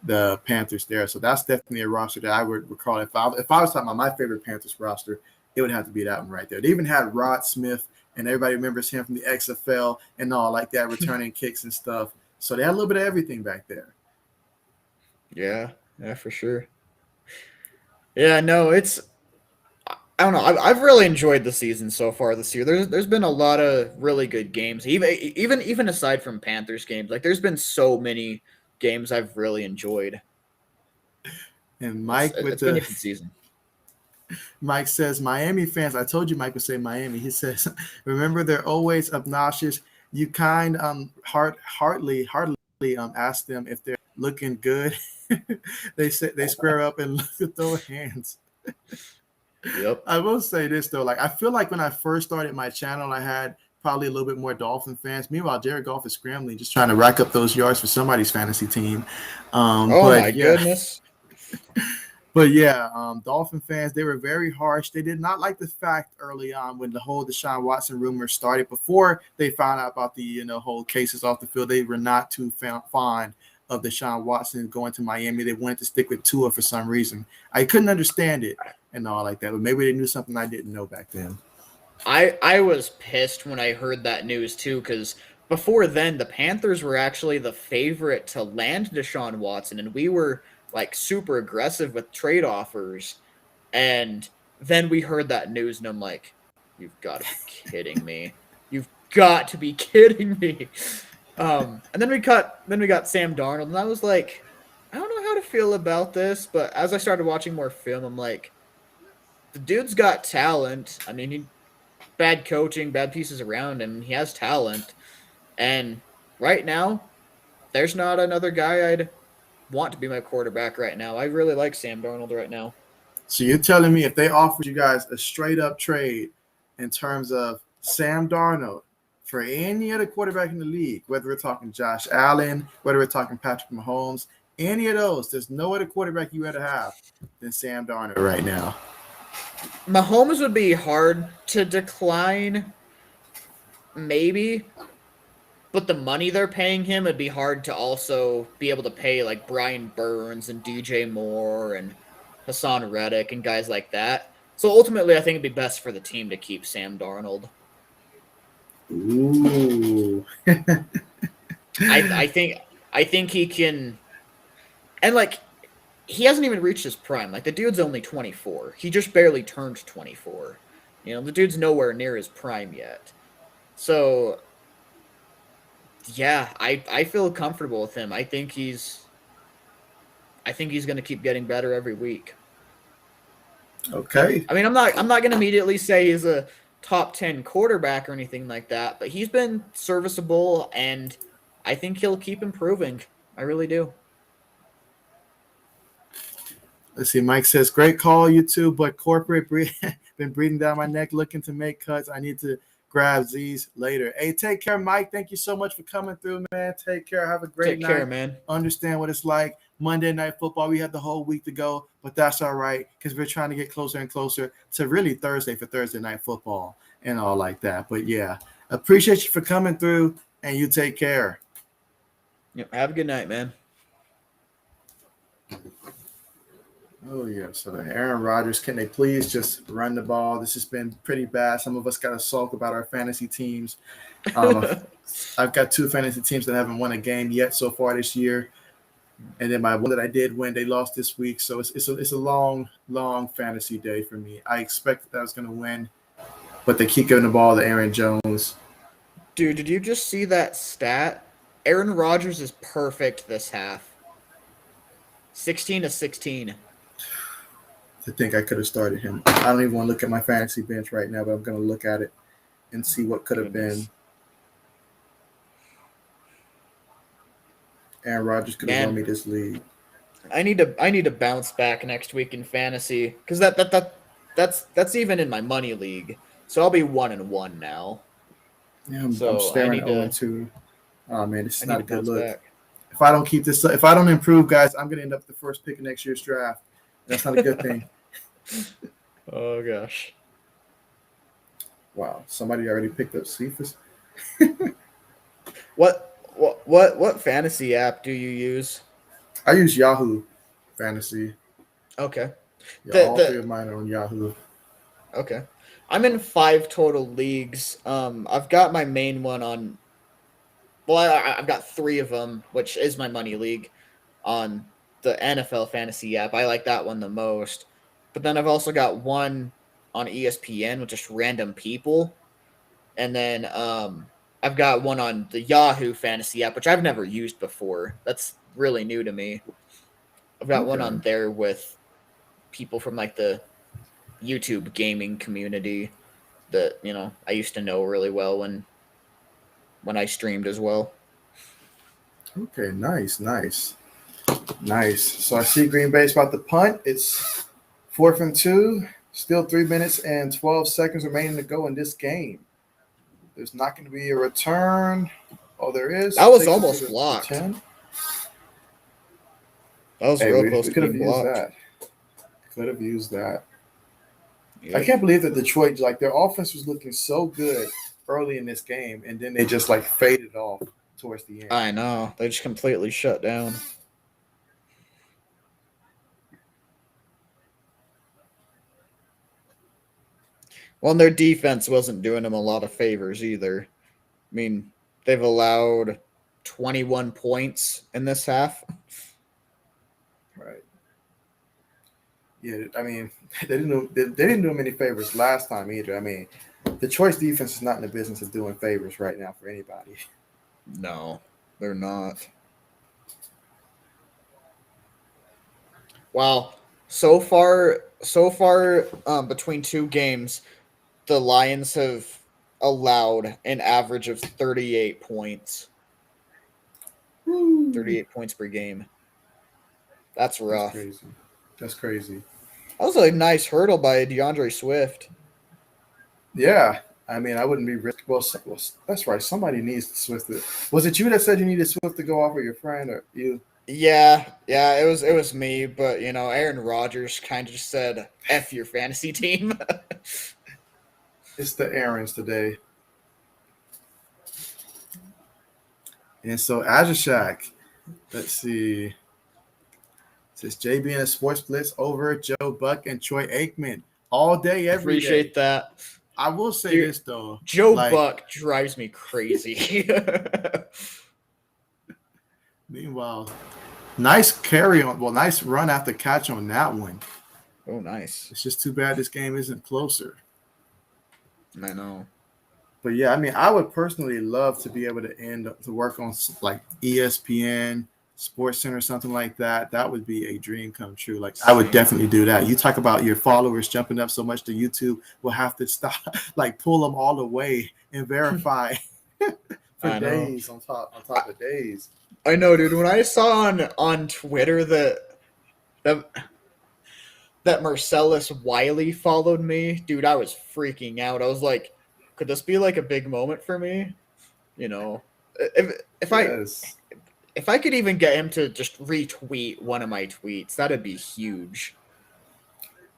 the Panthers there. So that's definitely a roster that I would recall. If I was talking about my favorite Panthers roster, it would have to be that one right there. They even had Rod Smith, and everybody remembers him from the XFL and all like that, returning kicks and stuff. So they had a little bit of everything back there. Yeah, for sure. Yeah, no, I don't know. I've really enjoyed the season so far this year. There's been a lot of really good games. Even aside from Panthers games, like there's been so many games I've really enjoyed. And Mike it's been a good season. Mike says, Miami fans, I told you Mike would say Miami. He says, remember, they're always obnoxious. You kind hardly ask them if they're looking good. They square up and throw hands. Yep. I will say this though, like I feel like when I first started my channel, I had probably a little bit more Dolphin fans. Meanwhile, Jared Goff is scrambling, just trying to rack up those yards for somebody's fantasy team. Oh my goodness. But yeah, Dolphin fans, they were very harsh. They did not like the fact early on when the whole Deshaun Watson rumor started. Before they found out about the whole cases off the field, they were not too fond of Deshaun Watson going to Miami. They wanted to stick with Tua for some reason. I couldn't understand it and all like that, but maybe they knew something I didn't know back then. I was pissed when I heard that news too, because before then the Panthers were actually the favorite to land Deshaun Watson, and we were like super aggressive with trade offers. And then we heard that news, and I'm like, "You've got to be kidding me! You've got to be kidding me!" And then we got Sam Darnold, and I was like, I don't know how to feel about this. But as I started watching more film, I'm like, the dude's got talent. I mean, bad coaching, bad pieces around him. He has talent. And right now, there's not another guy I'd want to be my quarterback right now. I really like Sam Darnold right now. So you're telling me if they offered you guys a straight up trade in terms of Sam Darnold for any other quarterback in the league, whether we're talking Josh Allen, whether we're talking Patrick Mahomes, any of those, there's no other quarterback you rather have than Sam Darnold right now. Mahomes would be hard to decline, maybe, but the money they're paying him would be hard to also be able to pay like Brian Burns and DJ Moore and Hassan Reddick and guys like that. So ultimately, I think it'd be best for the team to keep Sam Darnold. Ooh. I think he can, and like, he hasn't even reached his prime. Like, the dude's only 24. He just barely turned 24. The dude's nowhere near his prime yet. So, yeah, I feel comfortable with him. I think he's going to keep getting better every week. Okay. I mean, I'm not going to immediately say he's a top 10 quarterback or anything like that, but he's been serviceable, and I think he'll keep improving. I really do. Let's see. Mike says, great call, you two, but corporate been breathing down my neck looking to make cuts. I need to grab Z's later. Hey, take care, Mike. Thank you so much for coming through, man. Take care. Have a great night. Take care, man. Understand what it's like. Monday Night Football. We have the whole week to go, but that's all right because we're trying to get closer and closer to really Thursday for Thursday Night Football and all like that. But, yeah, appreciate you for coming through, and you take care. Yep, have a good night, man. Oh, yeah. So the Aaron Rodgers, can they please just run the ball? This has been pretty bad. Some of us got to sulk about our fantasy teams. I've got two fantasy teams that haven't won a game yet so far this year. And then my one that I did win, they lost this week. So it's a long, long fantasy day for me. I expected that I was going to win, but they keep giving the ball to Aaron Jones. Dude, did you just see that stat? Aaron Rodgers is perfect this half. 16-16. To think I could have started him. I don't even want to look at my fantasy bench right now, but I'm going to look at it and see what could have been. Aaron Rodgers could have won me this league. I need to bounce back next week in fantasy because that's even in my money league. So I'll be 1-1 now. Yeah, I'm staring at 0-2. Oh man, this is not a good look. Back. If I don't keep this, if I don't improve, guys, I'm gonna end up the first pick of next year's draft. That's not a good thing. Oh gosh. Wow, somebody already picked up Cephas. What fantasy app do you use? I use Yahoo Fantasy. Okay. Yeah, all three of mine are on Yahoo. Okay. I'm in 5 total leagues. I've got my main one on. Well, I've got 3 of them, which is my money league, on the NFL fantasy app. I like that one the most. But then I've also got one on ESPN with just random people. And then I've got one on the Yahoo fantasy app, which I've never used before. That's really new to me. I've got one on there with people from like the YouTube gaming community that, I used to know really well when I streamed as well. Okay, nice. So I see Green Bay's about to punt. It's 4th and 2. Still 3 minutes and 12 seconds remaining to go in this game. There's not going to be a return. Oh, there is. That was Takes it to almost the blocked. 10. That was real close We to could have being used blocked. that. Could have used that. Yep. I can't believe that Detroit, like their offense was looking so good early in this game, and then they just like faded off towards the end. I know. They just completely shut down. Well, and their defense wasn't doing them a lot of favors either. I mean, they've allowed 21 points in this half. Right. Yeah, I mean, they didn't do them any favors last time either. I mean, Detroit's defense is not in the business of doing favors right now for anybody. No, they're not. Wow. So far, between two games, the Lions have allowed an average of 38 points. 38 points per game. That's rough. That's crazy. That was a nice hurdle by DeAndre Swift. Yeah. I mean, I wouldn't be risky. Well, that's right. Somebody needs Swift. Was it you that said you needed Swift to go off with your friend or you? Yeah, it was me, but Aaron Rodgers kind of just said, "F your fantasy team." It's the errands today. And so Azure Shack, let's see. It says JB&M Sports Blitz over Joe Buck and Troy Aikman all day, every Appreciate day. that. I will say this though. Joe Buck drives me crazy. Meanwhile, nice carry on. Well, nice run after catch on that one. Oh, nice. It's just too bad this game isn't closer. I know. But yeah, I mean, I would personally love to be able to work on like ESPN, Sports Center, something like that. That would be a dream come true. Like I would definitely do that. You talk about your followers jumping up so much to YouTube, we'll have to stop, like pull them all the way and verify for days on top of days. I know, dude. When I saw on Twitter that Marcellus Wiley followed me, dude, I was freaking out. I was like, could this be like a big moment for me? If I could even get him to just retweet one of my tweets, that'd be huge.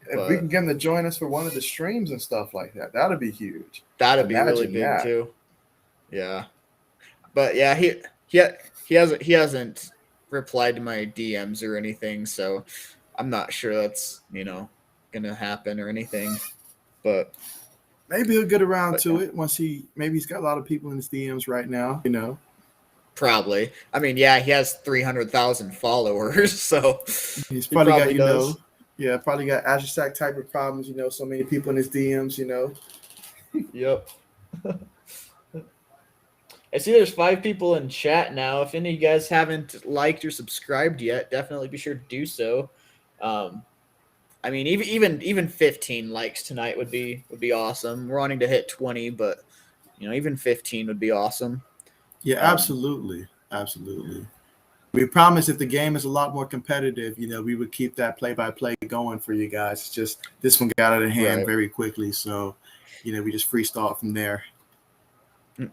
If we can get him to join us for one of the streams and stuff like that, that'd be huge. That'd be really big too. Yeah, but yeah, he hasn't replied to my DMs or anything, so I'm not sure that's gonna happen or anything. But maybe he'll get around to it once maybe he's got a lot of people in his DMs right now. Probably. I mean, yeah, he has 300,000 followers, so he's probably got probably got Azure Stack type of problems. So many people in his DMs. Yep. I see there's 5 people in chat now. If any of you guys haven't liked or subscribed yet, definitely be sure to do so. I mean, even 15 likes tonight would be awesome. We're wanting to hit 20, but even 15 would be awesome. Yeah, absolutely. We promise if the game is a lot more competitive, we would keep that play-by-play going for you guys. It's just this one got out of hand very quickly, so we just freestyle from there.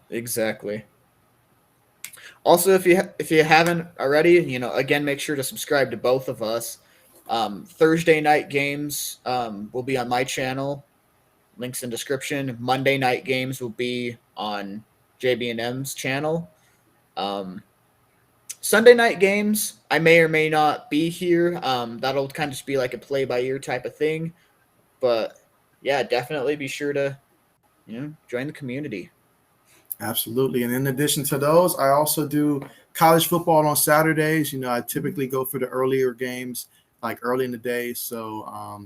Exactly. Also, if you haven't already, again, make sure to subscribe to both of us. Thursday night games will be on my channel. Links in description. Monday night games will be on JB&M's channel. Sunday night games, I may or may not be here. That'll kind of just be like a play-by-ear type of thing. But yeah, definitely be sure to join the community. Absolutely. And in addition to those, I also do college football on Saturdays. I typically go for the earlier games, like early in the day. So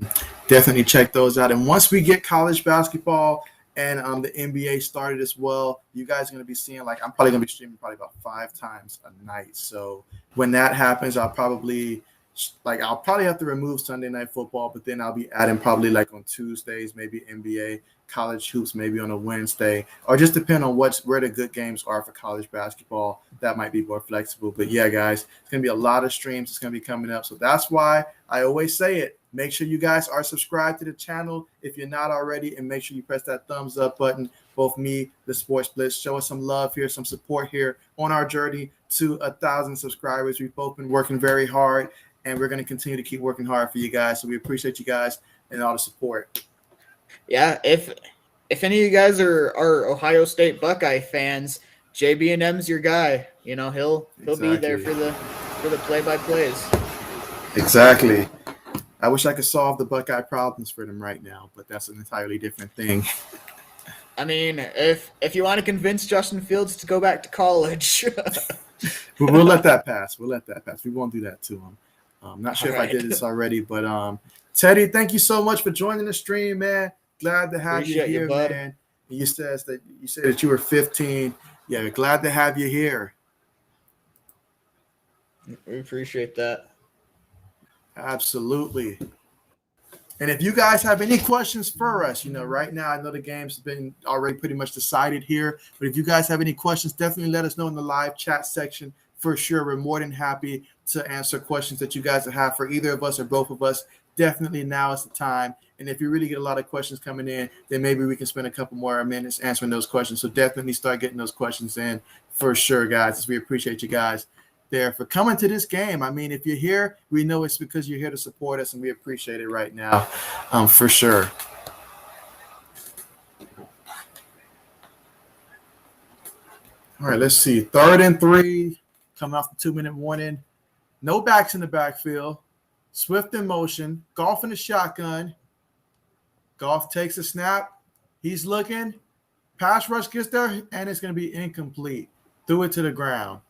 definitely check those out. And once we get college basketball and the NBA started as well, you guys are going to be seeing, I'm probably going to be streaming probably about 5 times a night. So when that happens, I'll probably have to remove Sunday Night Football, but then I'll be adding probably on Tuesdays, maybe NBA, college hoops, maybe on a Wednesday, or just depend on where the good games are for college basketball. That might be more flexible. But yeah, guys, it's going to be a lot of streams. It's going to be coming up. So that's why I always say it. Make sure you guys are subscribed to the channel if you're not already, and make sure you press that thumbs up button. both me, the Sports Blitz. Show us some love here, some support here on our journey to 1,000 subscribers. We've both been working very hard, and we're going to continue to keep working hard for you guys. So we appreciate you guys and all the support. Yeah, if any of you guys are Ohio State Buckeye fans, JB&M's your guy. You know, he'll be there for the play-by-plays. Exactly. I wish I could solve the Buckeye problems for them right now, but that's an entirely different thing. I mean, if you want to convince Justin Fields to go back to college, we'll let that pass. We'll let that pass. We won't do that to him. Not sure if I did this already, but Teddy, thank you so much for joining the stream, man. Glad to have you here, man. You said that you were 15. Yeah, glad to have you here. We appreciate that. Absolutely. And if you guys have any questions for us, right now I know the game's been already pretty much decided here, but if you guys have any questions, definitely let us know in the live chat section for sure. We're more than happy to answer questions that you guys have for either of us or both of us. Definitely now is the time. And if you really get a lot of questions coming in, then maybe we can spend a couple more minutes answering those questions. So definitely start getting those questions in for sure, guys, as we appreciate you guys there for coming to this game. I mean, if you're here, we know it's because you're here to support us, and we appreciate it right now, for sure. All right, let's see. 3rd and 3, coming off the 2-minute warning. No backs in the backfield. Swift in motion. Goff in the shotgun. Goff takes a snap. He's looking. Pass rush gets there, and it's going to be incomplete. Threw it to the ground.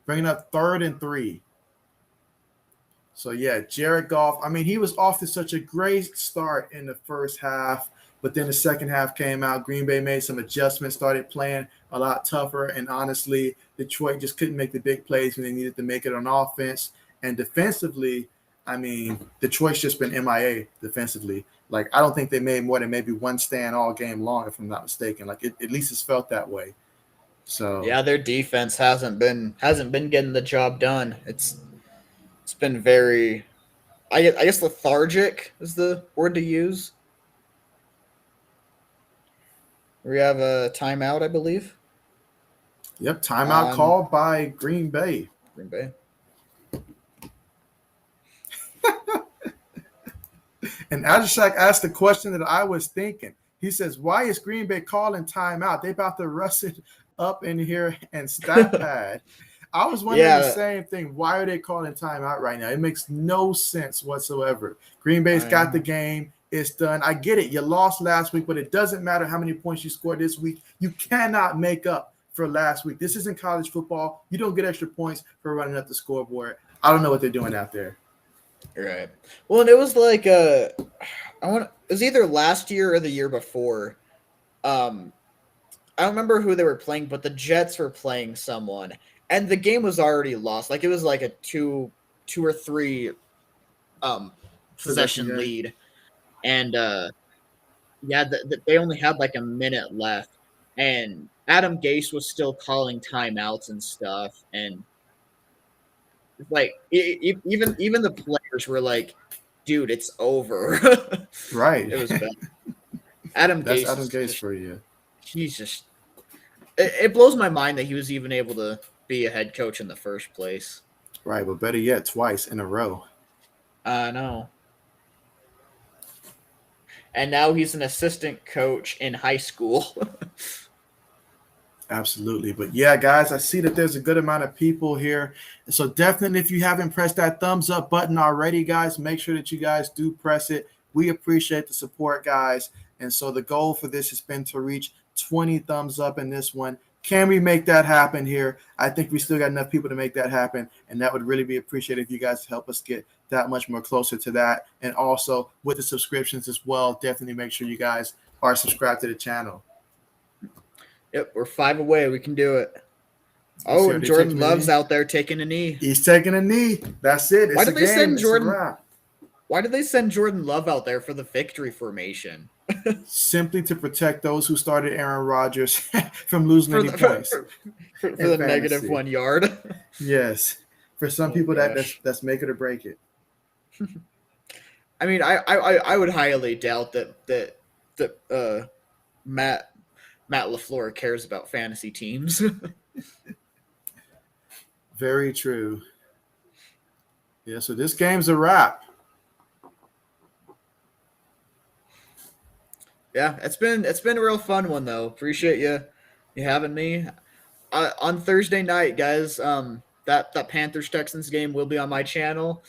Bringing up 3rd and 3. So, yeah, Jared Goff. I mean, he was off to such a great start in the first half, but then the second half came out. Green Bay made some adjustments, started playing a lot tougher, and honestly, Detroit just couldn't make the big plays when they needed to make it on offense. And defensively, I mean, Detroit's just been MIA defensively. Like, I don't think they made more than maybe one stand all game long, if I'm not mistaken. Like, at least it's felt that way. So yeah, their defense hasn't been getting the job done. It's been very, I guess lethargic is the word to use. We have a timeout, I believe. Yep, timeout called by Green Bay. Green Bay. And Ajashak asked the question that I was thinking. He says, why is Green Bay calling timeout? They about to rush it up in here and stat pad. I was wondering the same thing. Why are they calling timeout right now? It makes no sense whatsoever. Green Bay's got the game. It's done. I get it. You lost last week, but it doesn't matter how many points you scored this week. You cannot make up for last week. This isn't college football. You don't get extra points for running up the scoreboard. I don't know what they're doing out there. Right. Well, and it was like it was either last year or the year before. I don't remember who they were playing, but the Jets were playing someone, and the game was already lost. Like, it was like a two or three possession lead, and they only had like a minute left, and Adam Gase was still calling timeouts and stuff, and like even the players were like, "Dude, it's over." Right. It was bad. Adam Gase for you. He's just. It blows my mind that he was even able to be a head coach in the first place. Right, but better yet, twice in a row. I know. And now he's an assistant coach in high school. Absolutely. But yeah, guys, I see that there's a good amount of people here. So definitely, if you haven't pressed that thumbs up button already, guys, make sure that you guys do press it. We appreciate the support, guys. And so the goal for this has been to reach 20 thumbs up in this one. Can we make that happen here? I think we still got enough people to make that happen, and that would really be appreciated if you guys help us get that much more closer to that. And also with the subscriptions as well, definitely make sure you guys are subscribed to the channel. Yep, we're 5 away. We can do it. Oh, and Jordan Love's out there taking a knee. He's taking a knee. That's it. Why did they send Jordan? Why did they send Jordan Love out there for the victory formation? Simply to protect those who started Aaron Rodgers from losing any points. For the negative 1 yard. Yes. For some people, that's make it or break it. I mean, I would highly doubt that Matt LaFleur cares about fantasy teams. Very true. Yeah, so this game's a wrap. Yeah, it's been a real fun one though. Appreciate you having me on Thursday night, guys. That Panthers Texans game will be on my channel.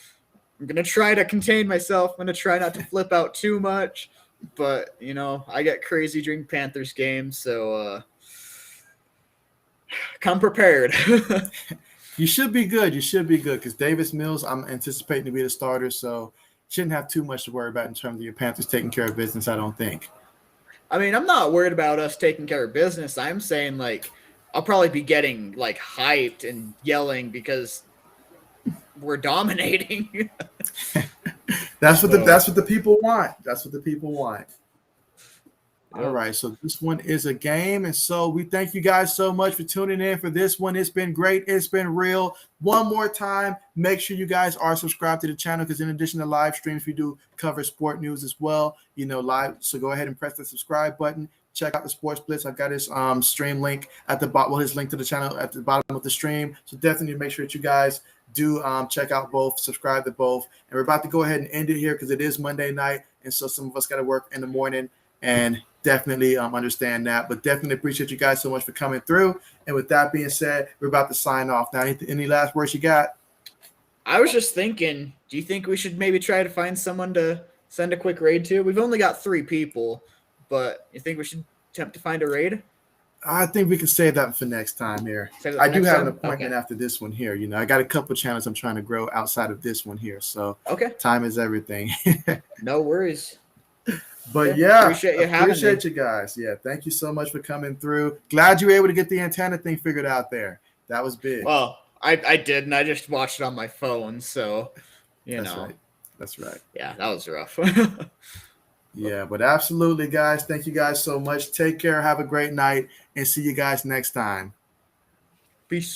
I'm gonna try to contain myself. I'm gonna try not to flip out too much, but I get crazy during Panthers games, so come prepared. You should be good. You should be good because Davis Mills, I'm anticipating to be the starter, so shouldn't have too much to worry about in terms of your Panthers taking care of business, I don't think. I mean, I'm not worried about us taking care of business. I'm saying, like, I'll probably be getting, like, hyped and yelling because we're dominating. That's what the people want. That's what the people want. Yep. All right, so this one is a game, and so we thank you guys so much for tuning in for this one. It's been great. It's been real. One more time, make sure you guys are subscribed to the channel because in addition to live streams, we do cover sport news as well, live. So go ahead and press the subscribe button. Check out the Sports Blitz. I've got his stream link at the bottom. Well, his link to the channel at the bottom of the stream. So definitely make sure that you guys do check out both, subscribe to both. And we're about to go ahead and end it here because it is Monday night, and so some of us got to work in the morning. And definitely understand that, but definitely appreciate you guys so much for coming through. And with that being said, we're about to sign off. Now, any last words you got? I was just thinking, do you think we should maybe try to find someone to send a quick raid to? We've only got 3 people, but you think we should attempt to find a raid? I think we can save that for next time here. I do have an appointment after this one here. I got a couple channels I'm trying to grow outside of this one here. So time is everything. No worries. But yeah, appreciate you guys. Yeah, thank you so much for coming through. Glad you were able to get the antenna thing figured out there. That was big. Well, I did, and I just watched it on my phone, so That's right. Yeah, that was rough. Yeah, but absolutely, guys. Thank you guys so much. Take care. Have a great night, and see you guys next time. Peace.